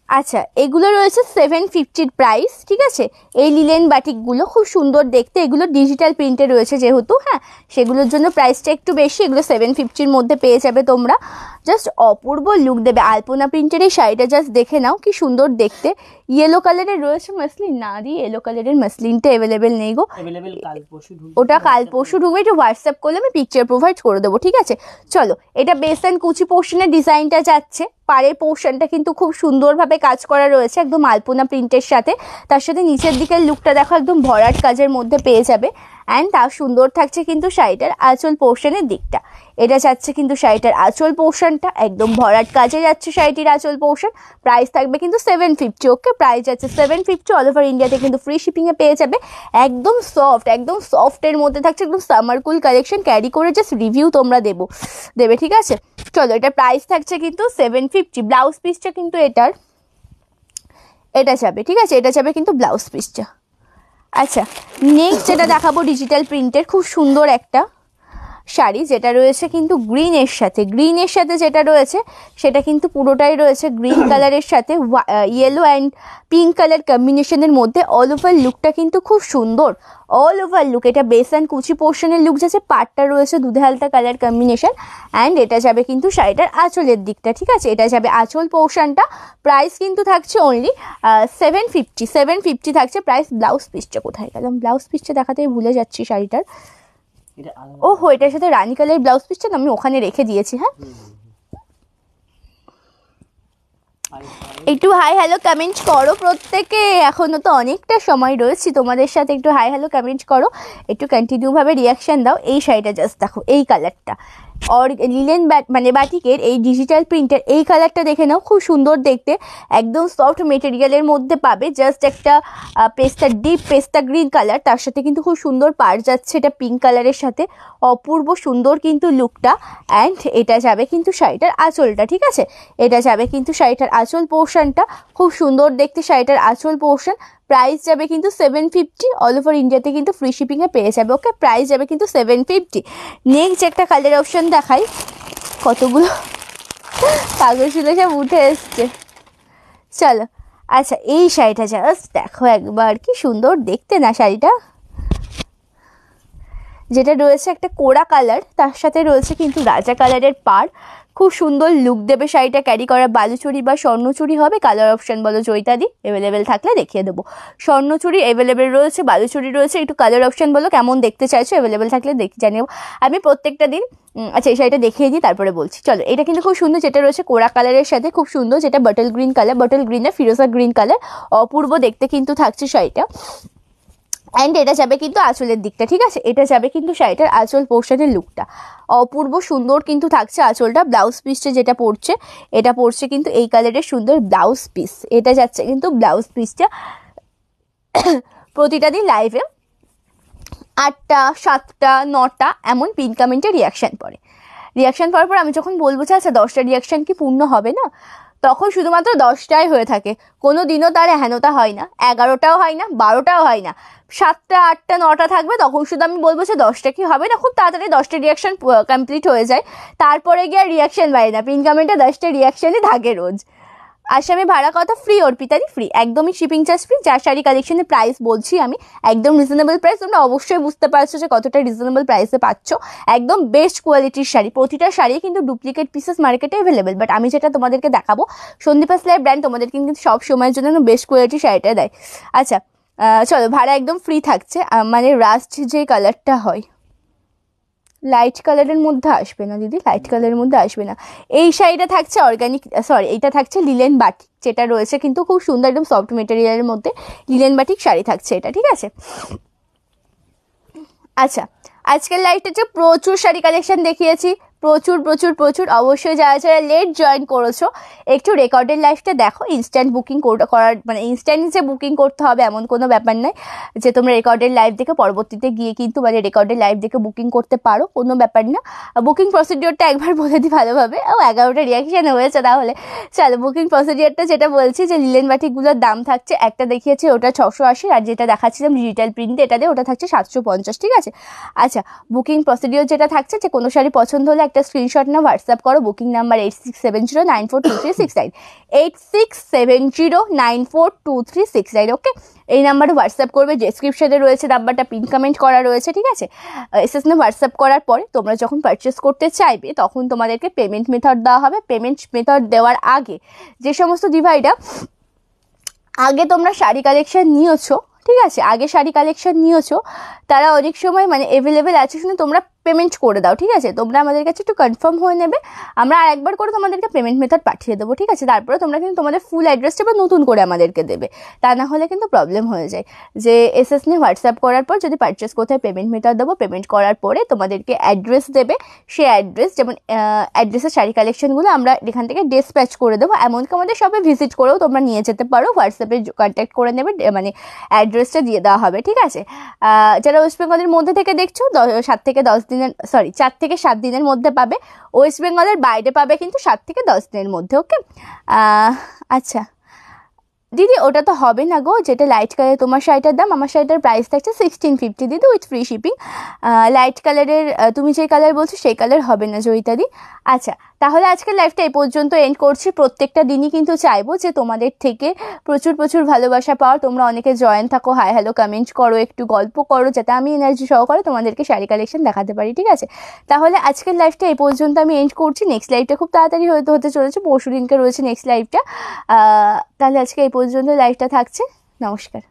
আচ্ছা, এগুলো রয়েছে 750 প্রাইস, ঠিক আছে? এই লিলেন বাটিকগুলো খুব সুন্দর দেখতে, এগুলো ডিজিটাল প্রিন্টে রয়েছে যেহেতু, হ্যাঁ, সেগুলোর জন্য প্রাইসটা একটু বেশি, এগুলো 750-র মধ্যে পেয়ে যাবে তোমরা। জাস্ট অপূর্ব লুক দেবে, আলপনা প্রিন্টের এই শাড়িটা জাস্ট দেখে নাও কি সুন্দর দেখতে। ইয়েলো কালারের রয়েছে মসলিন, না দি ইয়েলো কালারের মসলিনটা অ্যাভেলেবেল নেই গো, ওটা কাল পরশু ঢুকবে, একটু হোয়াটসঅ্যাপ করলে আমি পিকচার প্রোভাইড করে দেবো, ঠিক আছে? চলো, এটা বেস অ্যান্ড কুচি পোর্শনের ডিজাইনটা যাচ্ছে, পাড়ের পোর্শনটা কিন্তু খুব সুন্দরভাবে কাজ করা রয়েছে একদম আলপনা প্রিন্টের সাথে, তার সাথে নিচের দিকের লুকটা দেখো একদম ভরাট কাজের মধ্যে পেয়ে যাবে। অ্যান্ড তার সুন্দর থাকছে কিন্তু শাড়িটার আঁচল পোর্শনের দিকটা, এটা যাচ্ছে কিন্তু শাড়িটার আঁচল পোর্শনটা একদম ভরাট কাজে যাচ্ছে শাড়িটির আঁচল পোর্শন। প্রাইস থাকবে কিন্তু 750, ওকে? প্রাইস যাচ্ছে 750, অল ওভার ইন্ডিয়াতে কিন্তু ফ্রি শিপিংয়ে পেয়ে যাবে। একদম সফটের মধ্যে থাকছে, একদম সামার কুল কালেকশন, ক্যারি করে জাস্ট রিভিউ তোমরা দেবে, ঠিক আছে? চলো, এটা প্রাইস থাকছে কিন্তু 750। ব্লাউজ পিসটা কিন্তু এটা যাবে, ঠিক আছে? এটা যাবে কিন্তু ব্লাউজ পিসটা। আচ্ছা, নেক্সট যেটা দেখাবো ডিজিটাল প্রিন্টের খুব সুন্দর একটা শাড়ি, যেটা রয়েছে কিন্তু গ্রিনের সাথে যেটা রয়েছে সেটা কিন্তু পুরোটাই রয়েছে গ্রিন কালারের সাথে ইয়েলো অ্যান্ড পিঙ্ক কালার কম্বিনেশনের মধ্যে। অল ওভার লুকটা কিন্তু খুব সুন্দর, অল ওভার লুক। এটা বেস অ্যান্ড কুচি পোর্শনের লুক যাচ্ছে, পাটটা রয়েছে দুধে হালকা কালার কম্বিনেশন, অ্যান্ড এটা যাবে কিন্তু শাড়িটার আঁচলের দিকটা, ঠিক আছে? এটা যাবে আঁচল পোর্শনটা। প্রাইস কিন্তু থাকছে অনলি 750 থাকছে প্রাইস। ব্লাউজ পিসটা কোথায় গেলাম? ব্লাউজ পিসটা দেখাতেই ভুলে যাচ্ছি শাড়িটার। ওহো, এটার সাথে রানী কালার ব্লাউজ পিসটা আমি ওখানে রেখে দিয়েছি। হ্যাঁ, একটু হাই হ্যালো কমেন্ট করো প্রত্যেকে, এখনো তো অনেকটা সময় রয়েছে তোমাদের সাথে, একটু হাই হ্যালো কমেন্ট করো, একটু কন্টিনিউভাবে রিয়াকশান দাও। এই শাড়িটা জাস্ট দেখো, এই কালারটা, और লিলেন মানে বাটিকের এই ডিজিটাল প্রিন্টের এই কালারটা দেখে নাও, খুব সুন্দর দেখতে, একদম সফট মেটেরিয়ালের মধ্যে পাবে। জাস্ট একটা ডিপ পেস্তা গ্রিন কালার, তার সাথে কিন্তু খুব সুন্দর পাড় যাচ্ছে, এটা পিঙ্ক কালারের সাথে, অপূর্ব সুন্দর কিন্তু লুকটা। অ্যান্ড এটা যাবে কিন্তু শাড়িটার আঁচলটা, ঠিক আছে? এটা যাবে কিন্তু শাড়িটার আঁচল পোর্শনটা, খুব সুন্দর দেখতে শাড়িটার আঁচল পোর্শন। প্রাইস যাবে কিন্তু 750, অল ওভার ইন্ডিয়াতে কিন্তু ফ্রি শিপিংয়ে পেয়ে যাবে, ওকে? প্রাইস যাবে কিন্তু 750। নেক্সট একটা কালার অপশন দেখাই, কতগুলো কাগজগুলো সব উঠে এসছে, চলো। আচ্ছা, এই শাড়িটা জাস্ট দেখো একবার, কি সুন্দর দেখতে না শাড়িটা, যেটা রয়েছে একটা কোড়া কালার, তার সাথে রয়েছে কিন্তু রাজা কালারের পাড়, খুব সুন্দর লুক দেবে শাড়িটা ক্যারি করা। বালুচুরি বা স্বর্ণচুরি হবে, কালার অপশন বলো জয়িতাদি, অ্যাভেলেবেল থাকলে দেখিয়ে দেবো। স্বর্ণচুরি অ্যাভেলেবেল রয়েছে, বালুচুরি রয়েছে, একটু কালার অপশন বলো কেমন দেখতে চাইছো, অ্যাভেলেবেল থাকলে জানিও আমি প্রত্যেকটা দিন। আচ্ছা, এই শাড়িটা দেখিয়ে দিই তারপরে বলছি, চলো। এটা কিন্তু খুব সুন্দর, যেটা রয়েছে কোড়া কালারের সাথে, খুব সুন্দর, যেটা bottle green colour, bottle green আর ফিরোজা গ্রিন কালার, অপূর্ব দেখতে কিন্তু থাকছে শাড়িটা। অ্যান্ড এটা যাবে কিন্তু আঁচলের দিকটা, ঠিক আছে? এটা যাবে কিন্তু শাড়িটার আঁচল পোর্শনের লুকটা, অপূর্ব সুন্দর কিন্তু থাকছে আঁচলটা। ব্লাউজ পিসটা যেটা পড়ছে, এটা পড়ছে কিন্তু এই কালারের সুন্দর ব্লাউজ পিস, এটা যাচ্ছে কিন্তু ব্লাউজ পিসটা। প্রতিটা দিন লাইভে 8টা 7টা 9টা এমন পিন কমেন্টে রিয়াকশান পড়ে। রিয়াকশান পাওয়ার পর আমি যখন বলবো যে আচ্ছা 10টা রিয়াকশান কি পূর্ণ হবে না, তখন শুধুমাত্র 10টাই হয়ে থাকে, কোনো দিনও তার হেনতা হয় না, 11টাও হয় না, 12টাও হয় না, 7টা 8টা 9টা থাকবে। তখন শুধু আমি বলবো যে 10টা কি হবে না, খুব তাড়াতাড়ি 10টা রিয়াকশান কমপ্লিট হয়ে যায়, তারপরে গিয়ে আর রিয়াকশান বাড়ে না। পিন কমেন্টে 10টা রিয়াকশানই থাকে রোজ। আসামে ভাড়া কত? ফ্রি অর্পিতাদি, ফ্রি, একদমই শিপিং চার্জ ফ্রি। যার শাড়ি কালেকশনের প্রাইস বলছি আমি, একদম রিজনেবল প্রাইস। তোমরা অবশ্যই বুঝতে পারছো যে কতটা রিজনেবল প্রাইসে পাচ্ছ একদম বেস্ট কোয়ালিটির শাড়ি। প্রতিটা শাড়ি কিন্তু ডুপ্লিকেট পিসেস মার্কেটে অ্যাভেলেবেল, বাট আমি যেটা তোমাদেরকে দেখাবো, সন্দীপা স্লাইভ ব্র্যান্ড তোমাদের কিন্তু সব সময়ের জন্য বেস্ট কোয়ালিটির শাড়িটা দেয়। আচ্ছা চলো, ভাড়া একদম ফ্রি থাকছে। মানে রাস্ট যে কালারটা হয়, লাইট কালারের মধ্যে আসবে না দিদি, লাইট কালারের মধ্যে আসবে না। এই শাড়িটা থাকছে অর্গানিক, সরি, এটা থাকছে লিলেন বাটিক, যেটা রয়েছে কিন্তু খুব সুন্দর একদম সফট মেটেরিয়ালের মধ্যে লিলেন বাটিক শাড়ি থাকছে এটা, ঠিক আছে। আচ্ছা, আজকের লাইভটা যে প্রচুর শাড়ি কালেকশন দেখিয়েছি, প্রচুর প্রচুর প্রচুর। অবশ্যই যারা যারা লেট জয়েন করেছো একটু রেকর্ডের লাইভটা দেখো। ইনস্ট্যান্ট বুকিং করার মানে ইনস্ট্যান্ট যে বুকিং করতে হবে এমন কোনো ব্যাপার নয়, যে তোমরা রেকর্ডের লাইভ দেখে পরবর্তীতে গিয়ে কিন্তু মানে রেকর্ডের লাইভ দেখে বুকিং করতে পারো, কোনো ব্যাপার না। বুকিং প্রসিডিওরটা একবার বলে দিই ভালোভাবে। 11টা রিয়াকশান হয়েছে তাহলে। চলো, বুকিং প্রসিডিওরটা যেটা বলছি, যে লিলেন বাটিকগুলোর দাম থাকছে, একটা দেখিয়েছি ওটা 680, আর যেটা দেখাচ্ছিলাম ডিজিটাল প্রিন্টে এটা দিয়ে, ওটা থাকছে 750, ঠিক আছে। আচ্ছা, বুকিং প্রসিডিওর যেটা থাকছে, যে কোনো শাড়ি পছন্দ হলে একটা স্ক্রিনশট না হোয়াটসঅ্যাপ করো। বুকিং নাম্বার 8670942369, 8670942369, ওকে। এই নাম্বারে হোয়াটসঅ্যাপ করবে, ডেসক্রিপশনে রয়েছে নাম্বারটা, পিন কমেন্ট করা রয়েছে, ঠিক আছে। এসএসএনে হোয়াটসঅ্যাপ করার পরে তোমরা যখন পারচেস করতে চাইবে তখন তোমাদেরকে পেমেন্ট মেথড দেওয়া হবে। পেমেন্ট মেথড দেওয়ার আগে যে সমস্ত ডিভাইডা আগে তোমরা শাড়ি কালেকশন নিয়েছো, ঠিক আছে, আগে শাড়ি কালেকশন নিয়েছো, তারা অনেক সময় মানে অ্যাভেলেবেল আছে শুনে তোমরা পেমেন্ট করে দাও, ঠিক আছে। তোমরা আমাদের কাছে একটু কনফার্ম হয়ে নেবে, আমরা আর একবার করে তোমাদেরকে পেমেন্ট মেথড পাঠিয়ে দেবো, ঠিক আছে। তারপরে তোমরা কিন্তু তোমাদের ফুল অ্যাড্রেসটা বা নতুন করে আমাদেরকে দেবে, তা না হলে কিন্তু প্রবলেম হয়ে যায়। যে এসএস নিয়ে হোয়াটসঅ্যাপ করার পর যদি পারচেস কোথায় পেমেন্ট মেথড দেবো, পেমেন্ট করার পরে তোমাদেরকে অ্যাড্রেস দেবে, সেই অ্যাড্রেস যেমন অ্যাড্রেসের শাড়ি কালেকশনগুলো আমরা এখান থেকে ডিসপ্যাচ করে দেবো। এমনকি আমাদের সবে ভিজিট করেও তোমরা নিয়ে যেতে পারো, হোয়াটসঅ্যাপে কন্ট্যাক্ট করে নেবে, মানে অ্যাড্রেসটা দিয়ে দেওয়া হবে, ঠিক আছে। যারা ওয়েস্ট বেঙ্গলের মধ্যে থেকে দেখছো 4 থেকে 7 দিনের মধ্যে পাবে। ওয়েস্ট বেঙ্গলের বাইরে পাবে কিন্তু 7 থেকে 10 দিনের মধ্যে, ওকে। আচ্ছা দিদি, ওটা তো হবে না গো, যেটা লাইট কালার তোমার শাড়িটার দাম, আমার শাড়িটার প্রাইস থাকছে 1650 দিদি, উইথ ফ্রি শিপিং। লাইট কালারের তুমি যে কালার বলছো সেই কালার হবে না জয়িতাদি। আচ্ছা, তাহলে আজকের লাইভটা এই পর্যন্ত এন্ড করছি। প্রত্যেকটা দিনই কিন্তু চাইবো যে তোমাদের থেকে প্রচুর প্রচুর ভালোবাসা পাওয়ার, তোমরা অনেকে জয়েন থাকো, হাই হ্যালো কমেন্ট করো, একটু গল্প করো, যাতে আমি এনার্জি সহকারে তোমাদেরকে শাড়ি কালেকশন দেখাতে পারি, ঠিক আছে। তাহলে আজকের লাইভটা এই পর্যন্ত আমি এন্ড করছি। নেক্সট লাইভটা খুব তাড়াতাড়ি হতে চলেছে, পরশু দিনকে রয়েছে নেক্সট লাইভটা। তাহলে আজকে এই পর্যন্ত লাইভটা থাকছে। নমস্কার।